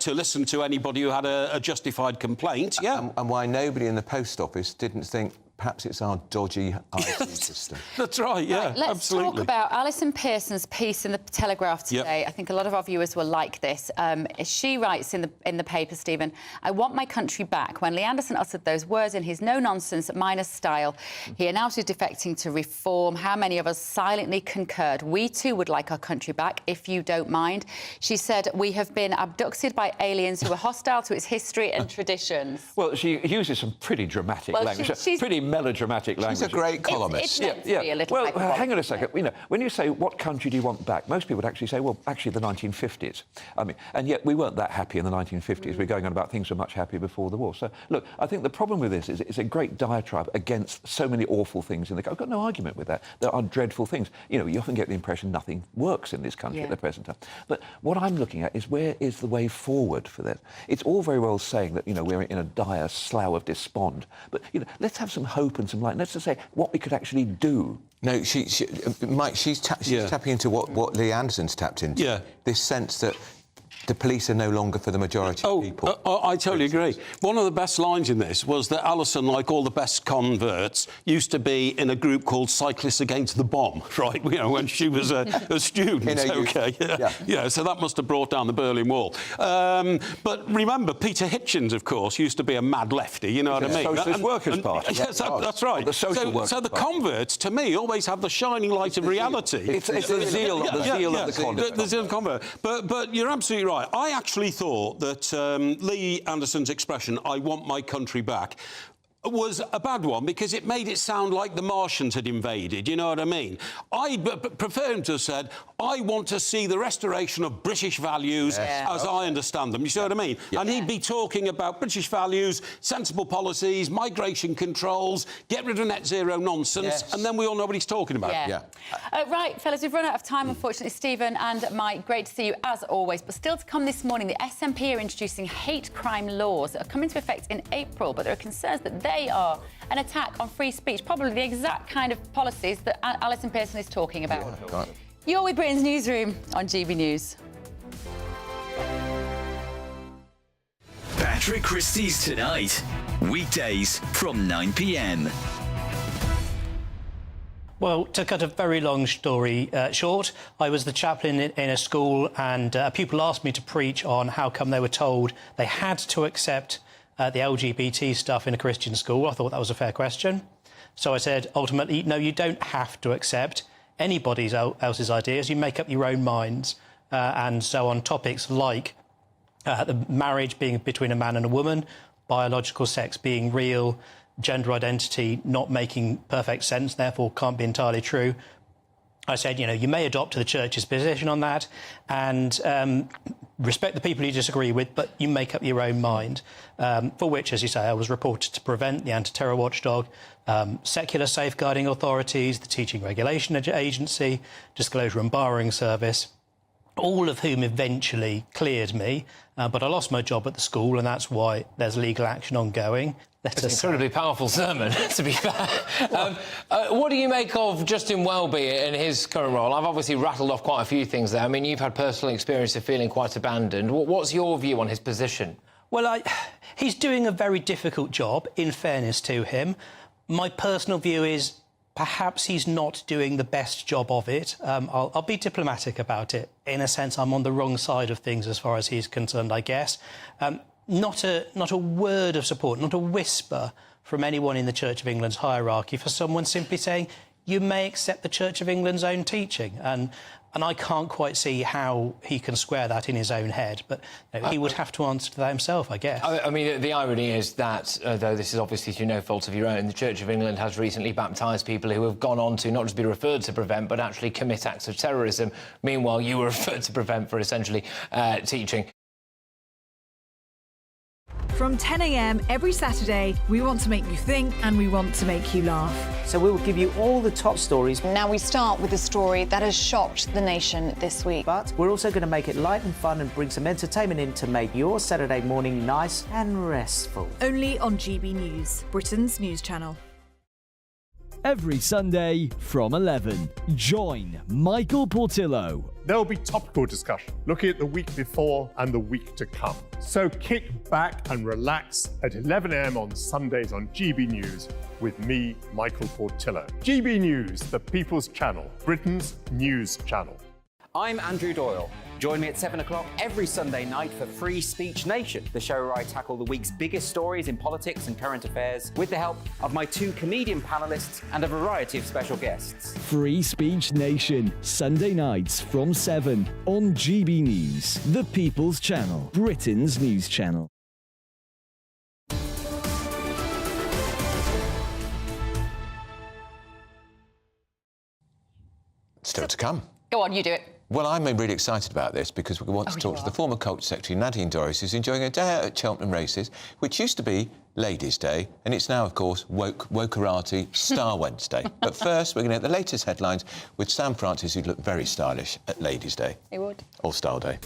listen to anybody who had a justified complaint, And why nobody in the Post Office didn't think perhaps it's our dodgy IT system. That's right, yeah, right, let's talk about Alison Pearson's piece in the Telegraph today. I think a lot of our viewers will like this. She writes in the paper, Stephen, "I want my country back. When Lee Anderson uttered those words in his no-nonsense, minor style, he announced he was defecting to Reform. How many of us silently concurred? We too would like our country back, if you don't mind." She said, "We have been abducted by aliens who are hostile to its history and traditions." Well, she uses some pretty dramatic language, pretty melodramatic language. She's a great columnist. Well, hang on a second. You know, when you say what country do you want back, most people would actually say, well, actually the 1950s. I mean, and yet we weren't that happy in the 1950s. We're going on about things were much happier before the war. So, look, I think the problem with this is it's a great diatribe against so many awful things in the country. I've got no argument with that. There are dreadful things. You know, you often get the impression nothing works in this country at the present time. But what I'm looking at is where is the way forward for this? It's all very well saying that, you know, we're in a dire slough of despond. But, you know, let's have some hope and some light. Let's just say what we could actually do. No, Mike, she's tapping into what Lee Anderson's tapped into. Yeah. This sense that the police are no longer for the majority of people. I totally agree. One of the best lines in this was that Alison, like all the best converts, used to be in a group called Cyclists Against the Bomb, right? You know, when she was a student. So that must have brought down the Berlin Wall. But remember, Peter Hitchens, of course, used to be a mad lefty, you know what I mean? Socialist Workers' Party. Yes, that's right. The Social Workers So the Party. converts, to me, always have the shining light of reality. It's the zeal of the convert. The zeal of the convert. But you're absolutely right. I actually thought that Lee Anderson's expression, "I want my country back," was a bad one because it made it sound like the Martians had invaded, you know what I mean? I prefer him to have said, "I want to see the restoration of British values as I understand them." You see what I mean? And he'd be talking about British values, sensible policies, migration controls, get rid of net zero nonsense, and then we all know what he's talking about. Right, fellas, we've run out of time, unfortunately. Stephen and Mike, great to see you as always. But still to come this morning, the SNP are introducing hate crime laws that are coming into effect in April, but there are concerns that they are an attack on free speech, probably the exact kind of policies that Alison Pearson is talking about. You're with Britain's Newsroom on GB News. Patrick Christie's Tonight, weekdays from 9 p.m. Well, to cut a very long story short, I was the chaplain in a school and a pupil asked me to preach on how come they were told they had to accept the LGBT stuff in a Christian school. I thought that was a fair question. So I said, ultimately, no, you don't have to accept anybody else's ideas. You make up your own minds. And so on topics like the marriage being between a man and a woman, biological sex being real, gender identity not making perfect sense, therefore can't be entirely true. I said, you know, you may adopt the church's position on that and respect the people you disagree with, but you make up your own mind. For which, as you say, I was reported to Prevent, the anti-terror watchdog, secular safeguarding authorities, the Teaching Regulation Agency, Disclosure and Barring Service, all of whom eventually cleared me. But I lost my job at the school, and that's why there's legal action ongoing. It's an incredibly powerful sermon, to be fair. What do you make of Justin Welby in his current role? I've obviously rattled off quite a few things there. I mean, you've had personal experience of feeling quite abandoned. What's your view on his position? Well, he's doing a very difficult job, in fairness to him. My personal view is perhaps he's not doing the best job of it. I'll be diplomatic about it. In a sense, I'm on the wrong side of things as far as he's concerned, I guess. Not a word of support, not a whisper from anyone in the Church of England's hierarchy for someone simply saying, you may accept the Church of England's own teaching. And I can't quite see how he can square that in his own head. But you know, he would have to answer to that himself, I guess. I mean, the irony is that, though this is obviously through no fault of your own, the Church of England has recently baptised people who have gone on to not just be referred to Prevent, but actually commit acts of terrorism. Meanwhile, you were referred to Prevent for essentially teaching. From 10 a.m. every Saturday, we want to make you think and we want to make you laugh. So we will give you all the top stories. Now we start with a story that has shocked the nation this week. But we're also going to make it light and fun and bring some entertainment in to make your Saturday morning nice and restful. Only on GB News, Britain's news channel. Every Sunday from 11, join Michael Portillo. There will be topical discussion, looking at the week before and the week to come. So kick back and relax at 11 a.m. on Sundays on GB News with me, Michael Portillo. GB News, the People's Channel, Britain's news channel. I'm Andrew Doyle. Join me at 7 o'clock every Sunday night for Free Speech Nation, the show where I tackle the week's biggest stories in politics and current affairs with the help of my 2 comedian panellists and a variety of special guests. Free Speech Nation, Sunday nights from 7 on GB News, the People's Channel, Britain's news channel. Still to come. Go on, you do it. Well, I'm really excited about this because we want to talk to the former Culture Secretary, Nadine Dorries, who's enjoying a day out at Cheltenham races, which used to be Ladies' Day, and it's now, of course, Wokerati Star Wednesday. But first, we're going to get the latest headlines with Sam Francis, who'd look very stylish at Ladies' Day. He would. All Style Day.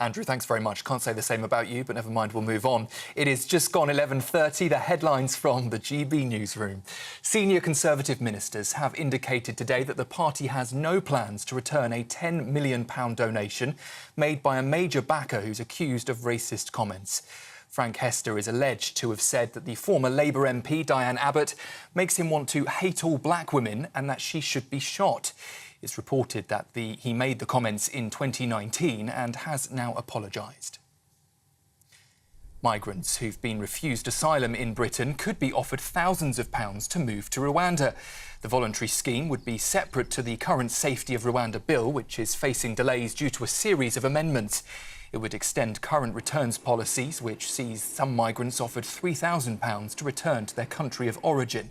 Andrew, thanks very much. Can't say the same about you, but never mind, we'll move on. It is just gone 11:30. The headlines from the GB Newsroom. Senior Conservative ministers have indicated today that the party has no plans to return a £10 million donation made by a major backer who's accused of racist comments. Frank Hester is alleged to have said that the former Labour MP, Diane Abbott, makes him want to hate all black women and that she should be shot. It's reported that he made the comments in 2019 and has now apologised. Migrants who've been refused asylum in Britain could be offered thousands of pounds to move to Rwanda. The voluntary scheme would be separate to the current Safety of Rwanda bill, which is facing delays due to a series of amendments. It would extend current returns policies, which sees some migrants offered £3,000 to return to their country of origin.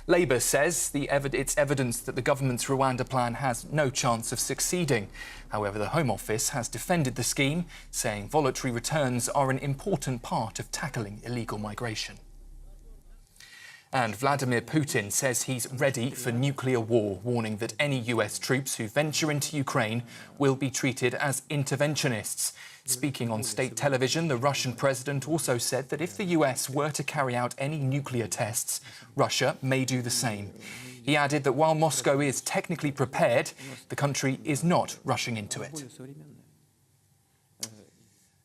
Labour says it's evidence that the government's Rwanda plan has no chance of succeeding. However, the Home Office has defended the scheme, saying voluntary returns are an important part of tackling illegal migration. And Vladimir Putin says he's ready for nuclear war, warning that any US troops who venture into Ukraine will be treated as interventionists. Speaking on state television, the Russian president also said that if the US were to carry out any nuclear tests, Russia may do the same. He added that while Moscow is technically prepared, the country is not rushing into it.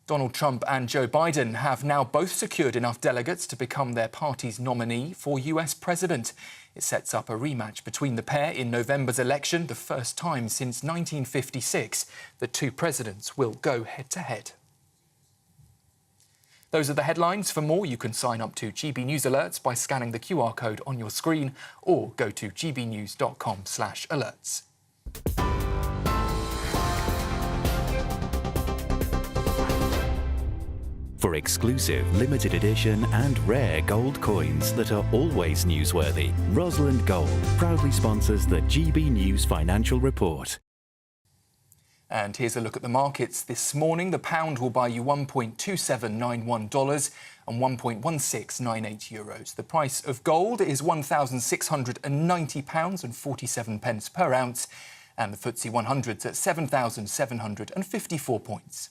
Donald Trump and Joe Biden have now both secured enough delegates to become their party's nominee for US president. It sets up a rematch between the pair in November's election, the first time since 1956 that two presidents will go head-to-head. Those are the headlines. For more, you can sign up to GB News Alerts by scanning the QR code on your screen or go to gbnews.com/alerts. For exclusive, limited edition and rare gold coins that are always newsworthy, Rosalind Gold proudly sponsors the GB News Financial Report. And here's a look at the markets this morning. The pound will buy you $1.2791 and €1.1698. The price of gold is £1,690 and 47 pence per ounce, and the FTSE 100's at 7,754 points.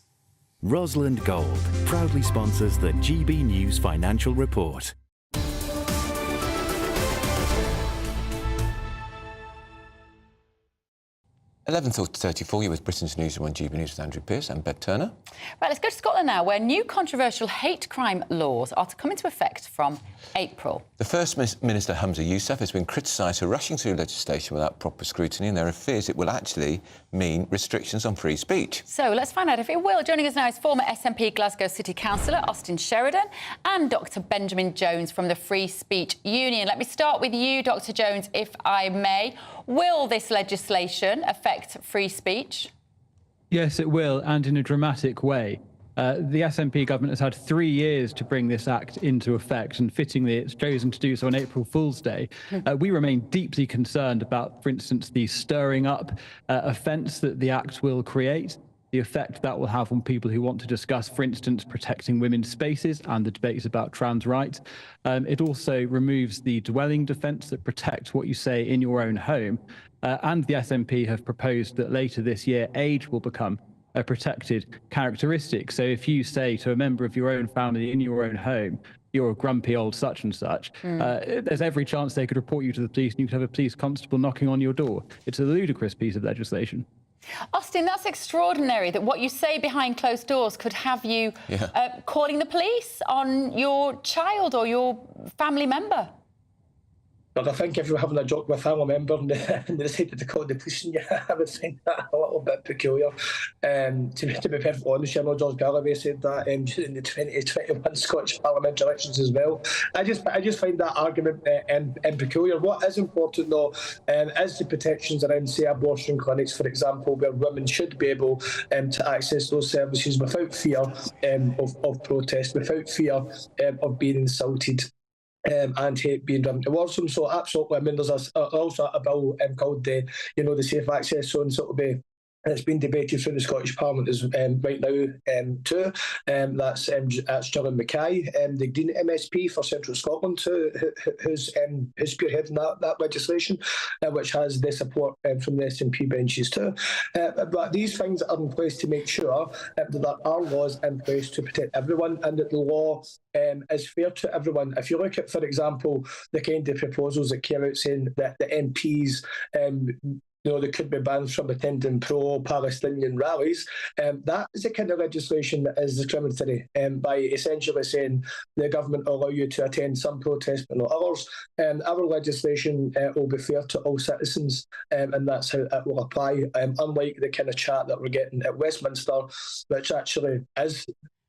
Rosalind Gold proudly sponsors the GB News Financial Report. (11:34). You're with Britain's Newsroom on GB News with Andrew Pearce and Bev Turner. Right, let's go to Scotland now, where new controversial hate crime laws are to come into effect from April. The First Minister, Humza Yousaf, has been criticised for rushing through legislation without proper scrutiny, and there are fears it will actually mean restrictions on free speech. So let's find out if it will. Joining us now is former SNP Glasgow City Councillor Austin Sheridan and Dr Benjamin Jones from the Free Speech Union. Let me start with you, Dr Jones, if I may. Will this legislation affect free speech? Yes, it will, and in a dramatic way. The SNP government has had 3 years to bring this act into effect, and fittingly it's chosen to do so on April Fool's Day. We remain deeply concerned about, for instance, the stirring up offence that the act will create, the effect that will have on people who want to discuss, for instance, protecting women's spaces and the debates about trans rights. It also removes the dwelling defence that protects what you say in your own home. And the SNP have proposed that later this year, age will become a protected characteristic. So if you say to a member of your own family in your own home, you're a grumpy old such and such, there's every chance they could report you to the police and you could have a police constable knocking on your door. It's a ludicrous piece of legislation. Austin, that's extraordinary that what you say behind closed doors could have you calling the police on your child or your family member. But I think if you were having a joke with a family member and they decided to call the police on you, I would find that a little bit peculiar. To be perfectly honest, you know, George Galloway said that during the 2021 Scottish Parliament elections as well. I just find that argument peculiar. What is important, though, is the protections around, say, abortion clinics, for example, where women should be able to access those services without fear of protest, without fear of being insulted. And hate being driven towards them. So absolutely, I mean, there's also a bill called the Safe Access Zone, so it'll be. And it's been debated through the Scottish Parliament right now too. That's Gillian Mackay, the Green MSP for Central Scotland, who's spearheading that legislation, which has the support from the SNP benches too. But these things are in place to make sure that there are laws in place to protect everyone and that the law is fair to everyone. If you look at, for example, the kind of proposals that came out saying that the MPs they could be banned from attending pro-Palestinian rallies. That is the kind of legislation that is discriminatory by essentially saying the government will allow you to attend some protests but not others. Our legislation will be fair to all citizens, and that's how it will apply, unlike the kind of chat that we're getting at Westminster, which actually is...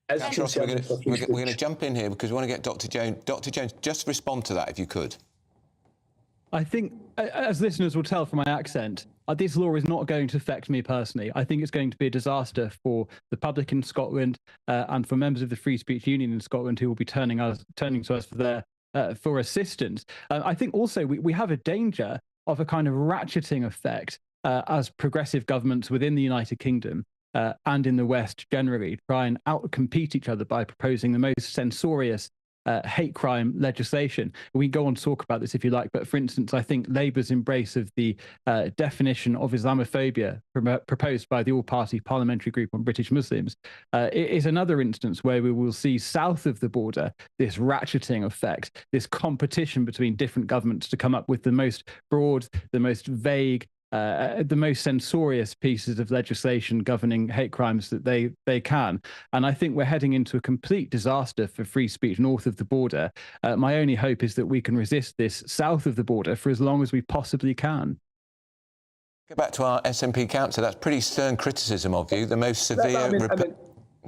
We're going to jump in here because we want to get Dr. Jones. Dr. Jones, just respond to that if you could. I think, as listeners will tell from my accent, this law is not going to affect me personally. I think it's going to be a disaster for the public in Scotland and for members of the Free Speech Union in Scotland who will be turning to us for assistance. I think also we have a danger of a kind of ratcheting effect as progressive governments within the United Kingdom and in the West generally try and outcompete each other by proposing the most censorious hate crime legislation. We can go on to talk about this if you like, but for instance, I think Labour's embrace of the definition of Islamophobia proposed by the All-Party Parliamentary Group on British Muslims is another instance where we will see south of the border this ratcheting effect, this competition between different governments to come up with the most broad, the most vague, the most censorious pieces of legislation governing hate crimes that they can. And I think we're heading into a complete disaster for free speech north of the border. My only hope is that we can resist this south of the border for as long as we possibly can. Go back to our SNP councillor. That's pretty stern criticism of you, the most severe...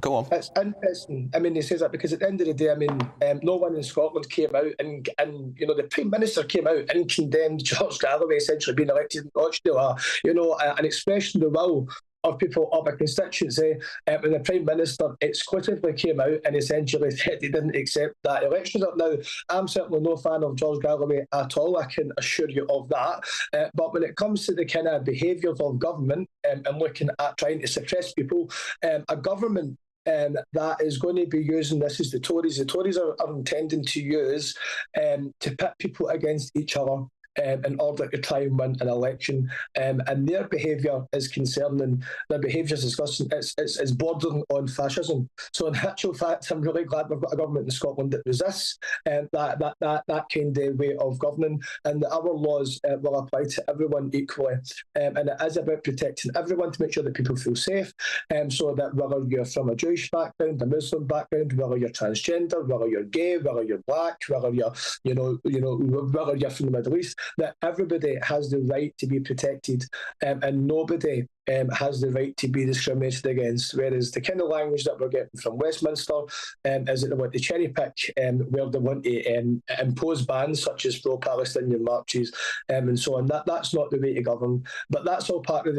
Go on. It's interesting. I mean, he says that because at the end of the day, I mean, no one in Scotland came out and the Prime Minister came out and condemned George Galloway essentially being elected in Rochdale, an expression of the will of people of a constituency, when the Prime Minister exclusively came out and essentially said he didn't accept that election. Now, I'm certainly no fan of George Galloway at all, I can assure you of that. But when it comes to the kind of behaviours of government and looking at trying to suppress people, a government that is going to be using this as the Tories. The Tories are intending to use to pit people against each other in order to try and win an election. And their behaviour is concerning. Their behaviour is disgusting. It's bordering on fascism. So in actual fact, I'm really glad we've got a government in Scotland that resists that kind of way of governing, and that our laws will apply to everyone equally. And it is about protecting everyone to make sure that people feel safe, so that whether you're from a Jewish background, a Muslim background, whether you're transgender, whether you're gay, whether you're black, whether you're whether you're from the Middle East, that everybody has the right to be protected, and nobody has the right to be discriminated against, whereas the kind of language that we're getting from Westminster is that they want to cherry pick where they want to impose bans such as pro-Palestinian marches and so on. That's not the way to govern, but that's all part of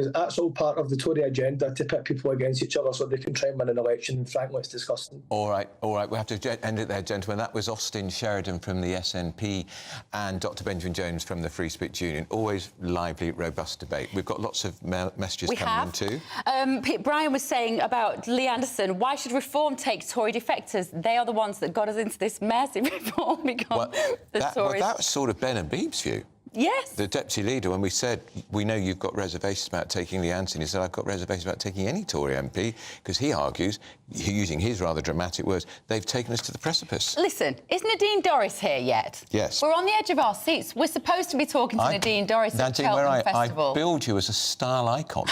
the Tory agenda, to pit people against each other so they can try and win an election. And frankly, it's disgusting. All right, we have to end it there, gentlemen. That was Austin Sheridan from the SNP and Dr. Benjamin Jones from the Free Speech Union. Always lively, robust debate. We've got lots of messages coming in too. Brian was saying about Lee Anderson, why should reform take Tory defectors? They are the ones that got us into this mess. If reform becomes the Tories. That was sort of Ben and Beeb's view. Yes. The deputy leader, when we said, we know you've got reservations about taking Lee Anderson, he said, I've got reservations about taking any Tory MP, because he argues, using his rather dramatic words, they've taken us to the precipice. Listen, is Nadine Dorries here yet? Yes. We're on the edge of our seats. We're supposed to be talking to Nadine Dorries at Cheltenham Festival. I billed you as a style icon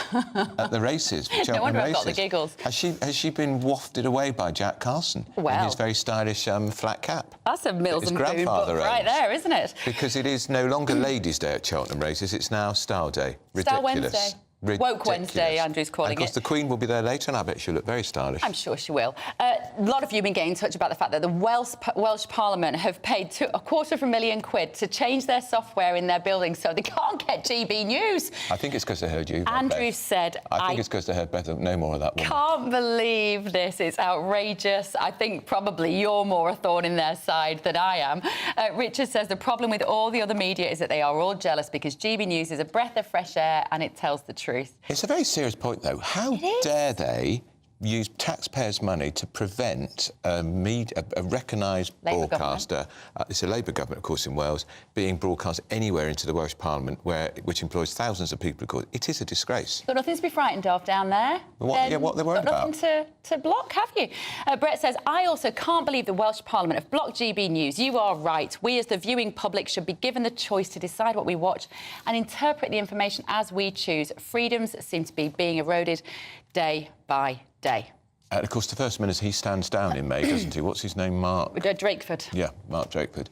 at the races, Cheltenham No wonder races. I've got the giggles. Has she been wafted away by Jack Carson in his very stylish flat cap? That's a Mills and Boon book grandfather right there, isn't it? Because it is no longer Ladies' Day at Cheltenham races, it's now Style Day. Ridiculous. Style Wednesday. Woke Wednesday, Andrew's calling it. Of course, the Queen will be there later, and I bet she'll look very stylish. I'm sure she will. A lot of you have been getting in touch about the fact that the Welsh Parliament have paid £250,000 to change their software in their building so they can't get GB News. I think it's because they heard you. Andrew said... I think it's because they heard better, no more of that woman. Can't believe this. It's outrageous. I think probably you're more a thorn in their side than I am. Richard says the problem with all the other media is that they are all jealous because GB News is a breath of fresh air and it tells the truth. It's a very serious point, though. How dare they use taxpayers' money to prevent a recognised broadcaster, it's a Labour government, of course, in Wales, being broadcast anywhere into the Welsh Parliament, which employs thousands of people, of course. It is a disgrace. Got nothing to be frightened of down there. What are they worried about? Nothing to block, have you? Brett says, I also can't believe the Welsh Parliament have blocked GB News. You are right. We, as the viewing public, should be given the choice to decide what we watch and interpret the information as we choose. Freedoms seem to be being eroded day by day. And, of course, the First Minister, he stands down in May, doesn't he? What's his name, Mark? Drakeford. Yeah, Mark Drakeford.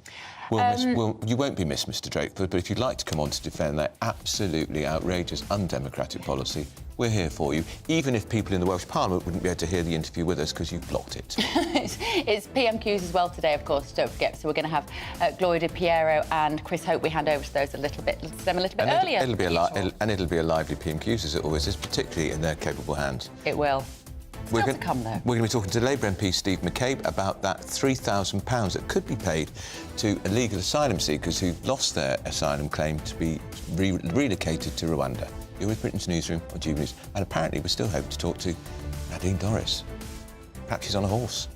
You won't be missed, Mr Drakeford, but if you'd like to come on to defend that absolutely outrageous, undemocratic policy, we're here for you, even if people in the Welsh Parliament wouldn't be able to hear the interview with us because you've blocked it. It's PMQs as well today, of course, don't forget. So we're going to have Gloria De Piero and Chris Hope. We hand over to those a little bit earlier. It'll be a lively PMQs, as it always is, particularly in their capable hands. It will. We're going to be talking to Labour MP Steve McCabe about that £3,000 that could be paid to illegal asylum seekers who've lost their asylum claim to be relocated to Rwanda. You're with Britain's Newsroom on GBNews, and apparently we're still hoping to talk to Nadine Dorries. Perhaps she's on a horse.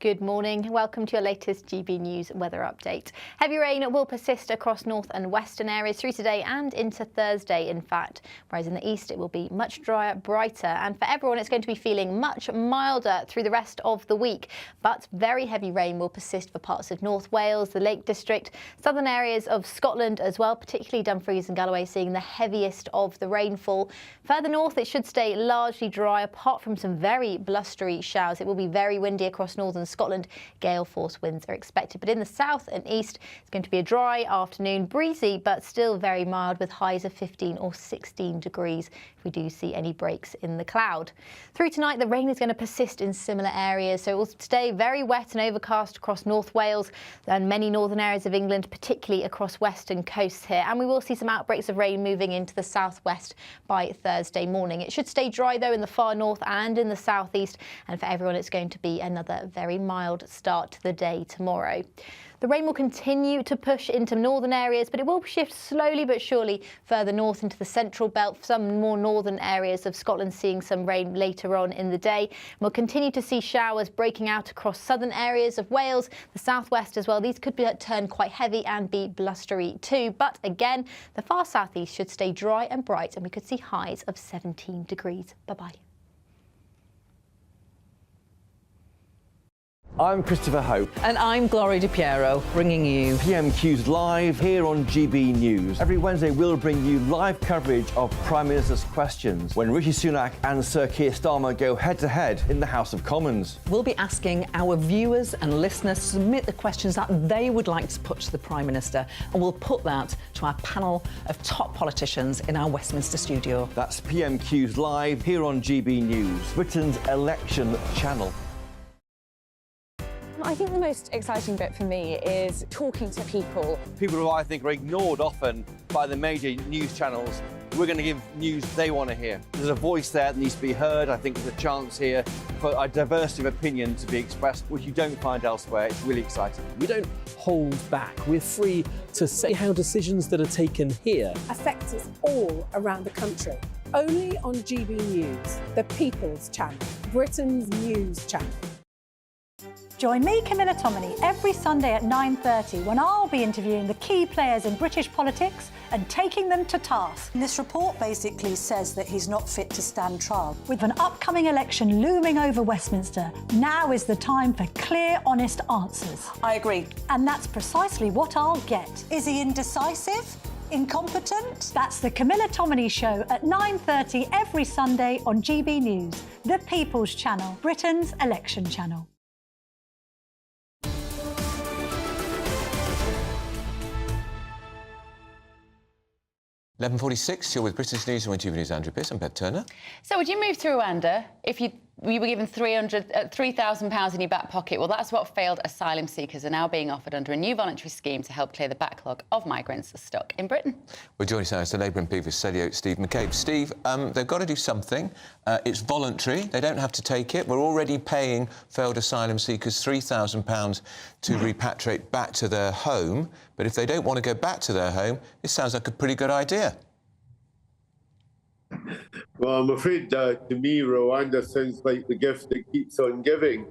Good morning. Welcome to your latest GB News weather update. Heavy rain will persist across north and western areas through today and into Thursday, in fact. Whereas in the east, it will be much drier, brighter. And for everyone, it's going to be feeling much milder through the rest of the week. But very heavy rain will persist for parts of North Wales, the Lake District, southern areas of Scotland as well, particularly Dumfries and Galloway, seeing the heaviest of the rainfall. Further north, it should stay largely dry, apart from some very blustery showers. It will be very windy across northern Scotland. Gale force winds are expected, but in the south and east it's going to be a dry afternoon, breezy but still very mild, with highs of 15 or 16 degrees if we do see any breaks in the cloud. Through tonight, the rain is going to persist in similar areas, so it will stay very wet and overcast across North Wales and many northern areas of England, particularly across western coasts here, and we will see some outbreaks of rain moving into the southwest by Thursday morning. It should stay dry though in the far north and in the southeast, and for everyone it's going to be another very mild start to the day tomorrow. The rain will continue to push into northern areas, but it will shift slowly but surely further north into the central belt. Some more northern areas of Scotland seeing some rain later on in the day. We'll continue to see showers breaking out across southern areas of Wales, the southwest as well. These could turn quite heavy and be blustery too. But again, the far southeast should stay dry and bright, and we could see highs of 17 degrees. Bye-bye. I'm Christopher Hope. And I'm Gloria Di Piero, bringing you PMQs Live here on GB News. Every Wednesday, we'll bring you live coverage of Prime Minister's questions when Rishi Sunak and Sir Keir Starmer go head-to-head in the House of Commons. We'll be asking our viewers and listeners to submit the questions that they would like to put to the Prime Minister, and we'll put that to our panel of top politicians in our Westminster studio. That's PMQs Live here on GB News, Britain's election channel. I think the most exciting bit for me is talking to people. People who I think are ignored often by the major news channels. We're going to give news they want to hear. There's a voice there that needs to be heard. I think there's a chance here for a diversity of opinion to be expressed, which you don't find elsewhere. It's really exciting. We don't hold back. We're free to say how decisions that are taken here affect us all around the country. Only on GB News, the People's Channel, Britain's news channel. Join me, Camilla Tominey, every Sunday at 9:30 when I'll be interviewing the key players in British politics and taking them to task. This report basically says that he's not fit to stand trial. With an upcoming election looming over Westminster, now is the time for clear, honest answers. I agree. And that's precisely what I'll get. Is he indecisive? Incompetent? That's the Camilla Tominey Show at 9:30 every Sunday on GB News, the People's Channel, Britain's election channel. 11:46, you're with Britain's News and GB News, Andrew Pierce and Bev Turner. So would you move to Rwanda if you were given £3,000 in your back pocket? Well, that's what failed asylum seekers are now being offered under a new voluntary scheme to help clear the backlog of migrants stuck in Britain. We're joining us now as the Labour MP for Selly Steve McCabe. Steve, they've got to do something. It's voluntary. They don't have to take it. We're already paying failed asylum seekers £3,000 to repatriate back to their home. But if they don't want to go back to their home, it sounds like a pretty good idea. Well, I'm afraid to me, Rwanda sounds like the gift that keeps on giving.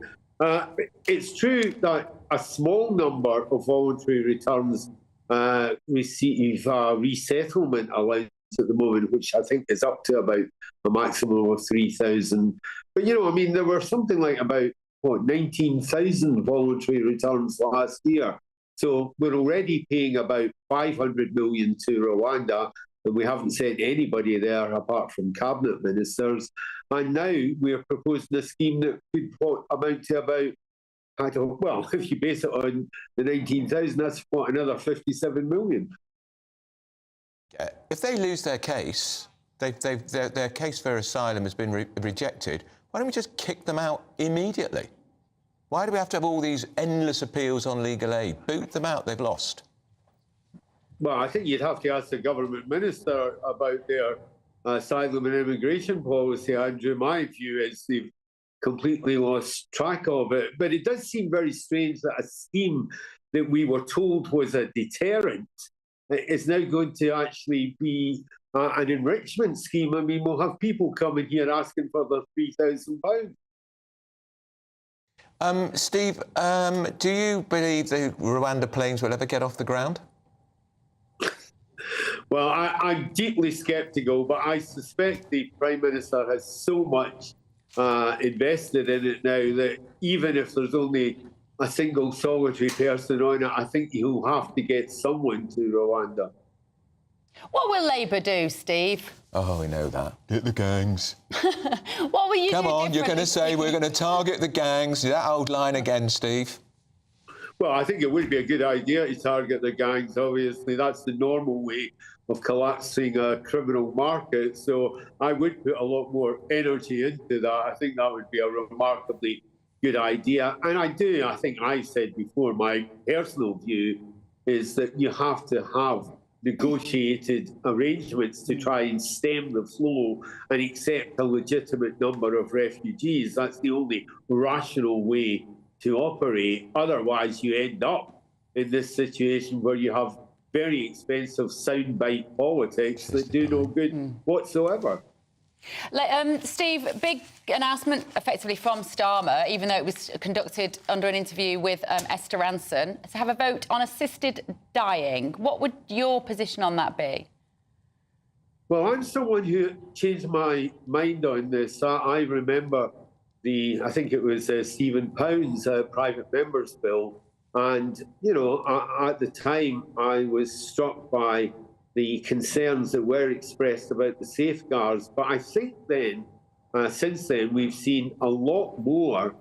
It's true that a small number of voluntary returns receive resettlement allowance at the moment, which I think is up to about a maximum of 3,000. But, you know, I mean, there were something like about, 19,000 voluntary returns last year. So we're already paying about 500 million to Rwanda, and we haven't sent anybody there apart from cabinet ministers. And now we're proposing a scheme that could amount to about, if you base it on the 19,000, that's another 57 million. If they lose their case, their case for asylum has been rejected, why don't we just kick them out immediately? Why do we have to have all these endless appeals on legal aid? Boot them out, they've lost. Well, I think you'd have to ask the government minister about their asylum and immigration policy, Andrew. My view is they've completely lost track of it. But it does seem very strange that a scheme that we were told was a deterrent is now going to actually be an enrichment scheme. I mean, we'll have people coming here asking for their £3,000. Steve, do you believe the Rwanda planes will ever get off the ground? Well, I'm deeply sceptical, but I suspect the Prime Minister has so much invested in it now that even if there's only a single solitary person on it, I think he'll have to get someone to Rwanda. What will Labour do, Steve? Oh, we know that. Get the gangs. What will you do? Come on, you're going to say we're going to target the gangs. That old line again, Steve. Well, I think it would be a good idea to target the gangs, obviously. That's the normal way of collapsing a criminal market. So I would put a lot more energy into that. I think that would be a remarkably good idea. And I think I said before, my personal view is that you have to have negotiated arrangements to try and stem the flow and accept a legitimate number of refugees. That's the only rational way to operate. Otherwise, you end up in this situation where you have very expensive soundbite politics that do no good whatsoever. Steve, big announcement effectively from Starmer, even though it was conducted under an interview with Esther Ranson, to have a vote on assisted dying. What would your position on that be? Well, I'm someone who changed my mind on this. I remember I think it was Stephen Pound's private member's bill. And, you know, at the time, I was struck by the concerns that were expressed about the safeguards. But I think then, since then, we've seen a lot more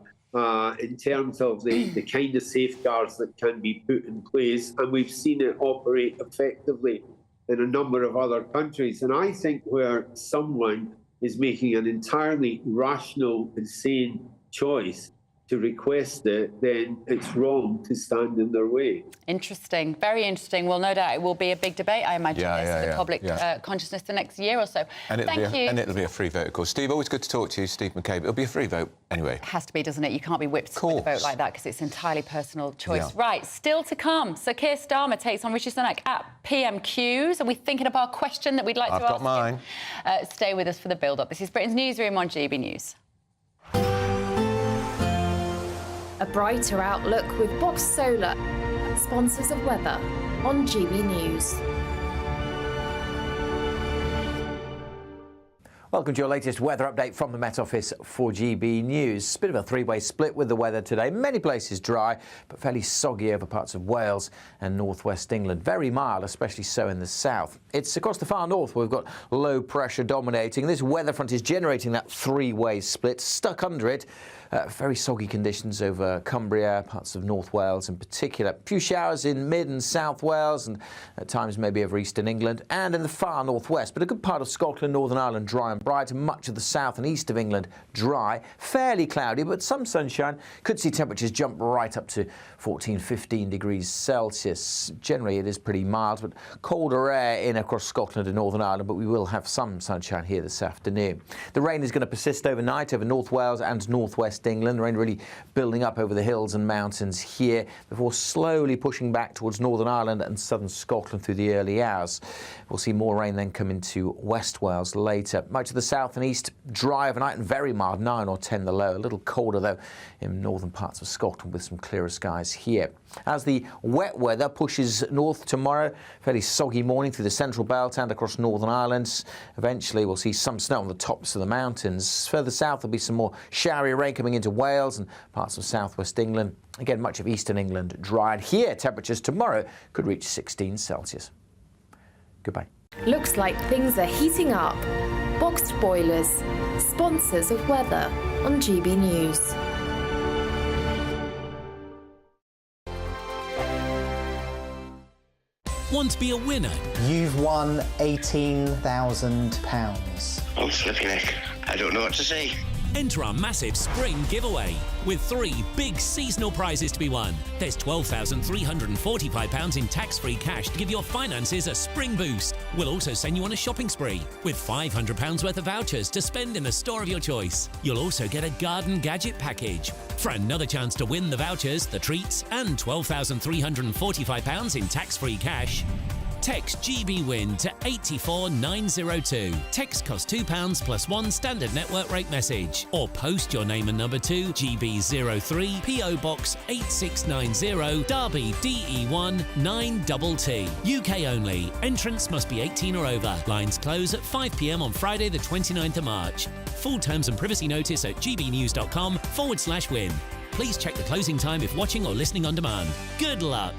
in terms of the kind of safeguards that can be put in place. And we've seen it operate effectively in a number of other countries. And I think where someone is making an entirely rational and sane choice to request it, then it's wrong to stand in their way. Interesting, very interesting. Well, no doubt it will be a big debate, I imagine, for the public consciousness the next year or so. And Thank you. And it'll be a free vote, of course. Steve, always good to talk to you, Steve McCabe. It'll be a free vote anyway. It has to be, doesn't it? You can't be whipped with a vote like that because it's entirely personal choice. Right, still to come. Sir Keir Starmer takes on Rishi Sunak at PMQs. Are we thinking of our question that we'd like to ask? I've got mine. Stay with us for the build-up. This is Britain's Newsroom on GB News. A brighter outlook with Box Solar, sponsors of weather on GB News. Welcome to your latest weather update from the Met Office for GB News. Bit of a three-way split with the weather today. Many places dry, but fairly soggy over parts of Wales and northwest England. Very mild, especially so in the south. It's across the far north where we've got low pressure dominating. This weather front is generating that three-way split. Stuck under it. Very soggy conditions over Cumbria, parts of North Wales in particular. A few showers in mid and south Wales and at times maybe over eastern England and in the far northwest. But a good part of Scotland, Northern Ireland dry and bright, and much of the south and east of England dry. Fairly cloudy, but some sunshine. Could see temperatures jump right up to 14, 15 degrees Celsius. Generally it is pretty mild, but colder air in across Scotland and Northern Ireland, but we will have some sunshine here this afternoon. The rain is going to persist overnight over North Wales and northwest England. The rain really building up over the hills and mountains here before slowly pushing back towards Northern Ireland and southern Scotland through the early hours. We'll see more rain then come into West Wales later. Much of the south and east dry overnight and very mild, 9 or 10 the low. A little colder though in northern parts of Scotland with some clearer skies here. As the wet weather pushes north tomorrow, fairly soggy morning through the central belt and across Northern Ireland. Eventually we'll see some snow on the tops of the mountains. Further south there'll be some more showery rain coming into Wales and parts of southwest England. Again, much of eastern England dry. And here temperatures tomorrow could reach 16 Celsius. Goodbye. Looks like things are heating up. Boxed Boilers, sponsors of weather on GB News. Want to be a winner? You've won £18,000. Oh, flipping heck. I don't know what to say. Enter our massive spring giveaway with 3 big seasonal prizes to be won. There's £12,345 in tax-free cash to give your finances a spring boost. We'll also send you on a shopping spree with £500 worth of vouchers to spend in the store of your choice. You'll also get a garden gadget package. For another chance to win the vouchers, the treats and £12,345 in tax-free cash, text GBWIN to 84902. Text costs £2 plus 1 standard network rate message. Or post your name and number to GB03 PO Box 8690 Derby DE1 9TT. UK only. Entrance must be 18 or over. Lines close at 5 p.m. on Friday the 29th of March. Full terms and privacy notice at gbnews.com/win. Please check the closing time if watching or listening on demand. Good luck.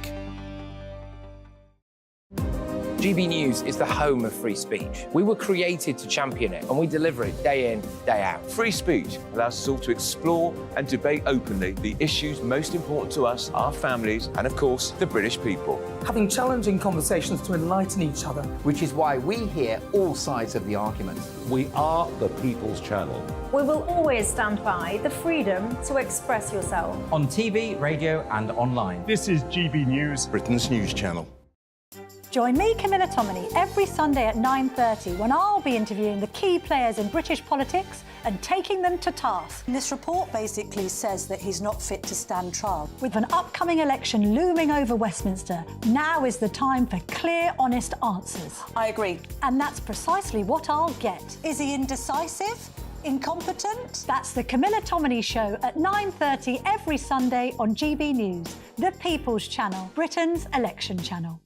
GB News is the home of free speech. We were created to champion it, and we deliver it day in, day out. Free speech allows us all to explore and debate openly the issues most important to us, our families, and of course, the British people. Having challenging conversations to enlighten each other. Which is why we hear all sides of the argument. We are the People's Channel. We will always stand by the freedom to express yourself. On TV, radio and online. This is GB News, Britain's news channel. Join me, Camilla Tominey, every Sunday at 9:30 when I'll be interviewing the key players in British politics and taking them to task. This report basically says that he's not fit to stand trial. With an upcoming election looming over Westminster, now is the time for clear, honest answers. I agree. And that's precisely what I'll get. Is he indecisive? Incompetent? That's the Camilla Tominey Show at 9:30 every Sunday on GB News, the People's Channel, Britain's election channel.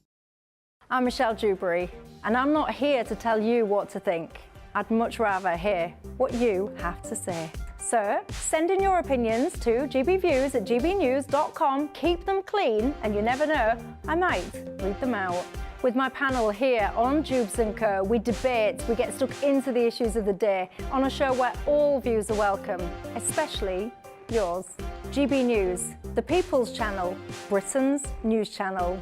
I'm Michelle Dewberry, and I'm not here to tell you what to think. I'd much rather hear what you have to say. So, send in your opinions to gbviews@gbnews.com. Keep them clean, and you never know, I might read them out. With my panel here on Jubes & Co, we debate, we get stuck into the issues of the day on a show where all views are welcome, especially yours. GB News, the People's Channel, Britain's news channel.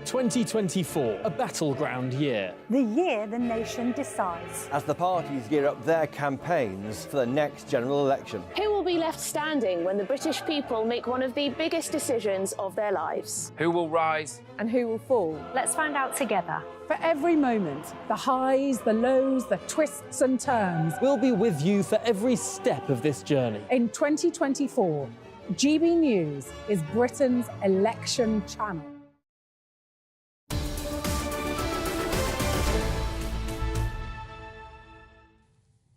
2024, a battleground year. The year the nation decides. As the parties gear up their campaigns for the next general election. Who will be left standing when the British people make one of the biggest decisions of their lives? Who will rise? And who will fall? Let's find out together. For every moment, the highs, the lows, the twists and turns. We'll be with you for every step of this journey. In 2024, GB News is Britain's election channel.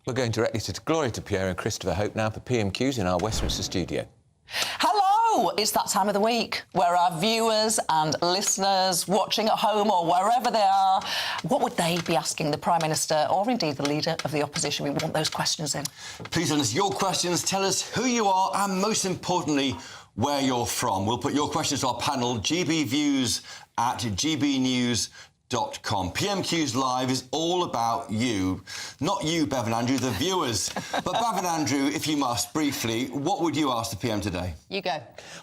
We're going directly to Gloria DePierre and Christopher Hope now for PMQs in our Westminster studio. Hello! It's that time of the week where our viewers and listeners watching at home or wherever they are, what would they be asking the Prime Minister or indeed the Leader of the Opposition? We want those questions in. Please send us your questions, tell us who you are and, most importantly, where you're from. We'll put your questions to our panel, gbviews@gbnews.com. PMQs Live is all about you. Not you, Bev and Andrew, the viewers. But Bev and Andrew, if you must, briefly, what would you ask the PM today? You go.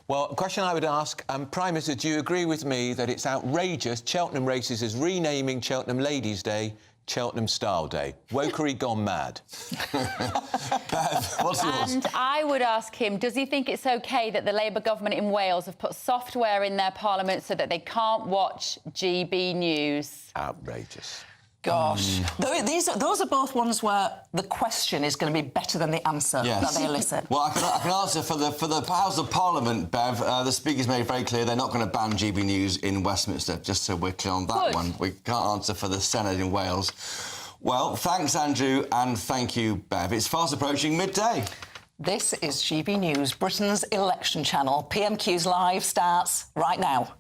Well, a question I would ask, Prime Minister, do you agree with me that it's outrageous Cheltenham Races is renaming Cheltenham Ladies' Day Cheltenham Style Day? Wokery gone mad. Bev, what's yours? And I would ask him, does he think it's OK that the Labour government in Wales have put software in their parliament so that they can't watch GB News? Outrageous. Gosh. Those are both ones where the question is going to be better than the answer that they elicit. Well, I can answer for the House of Parliament, Bev. The Speaker's made it very clear they're not going to ban GB News in Westminster, just so we're clear on that one. We can't answer for the Senate in Wales. Well, thanks, Andrew, and thank you, Bev. It's fast approaching midday. This is GB News, Britain's election channel. PMQs Live starts right now.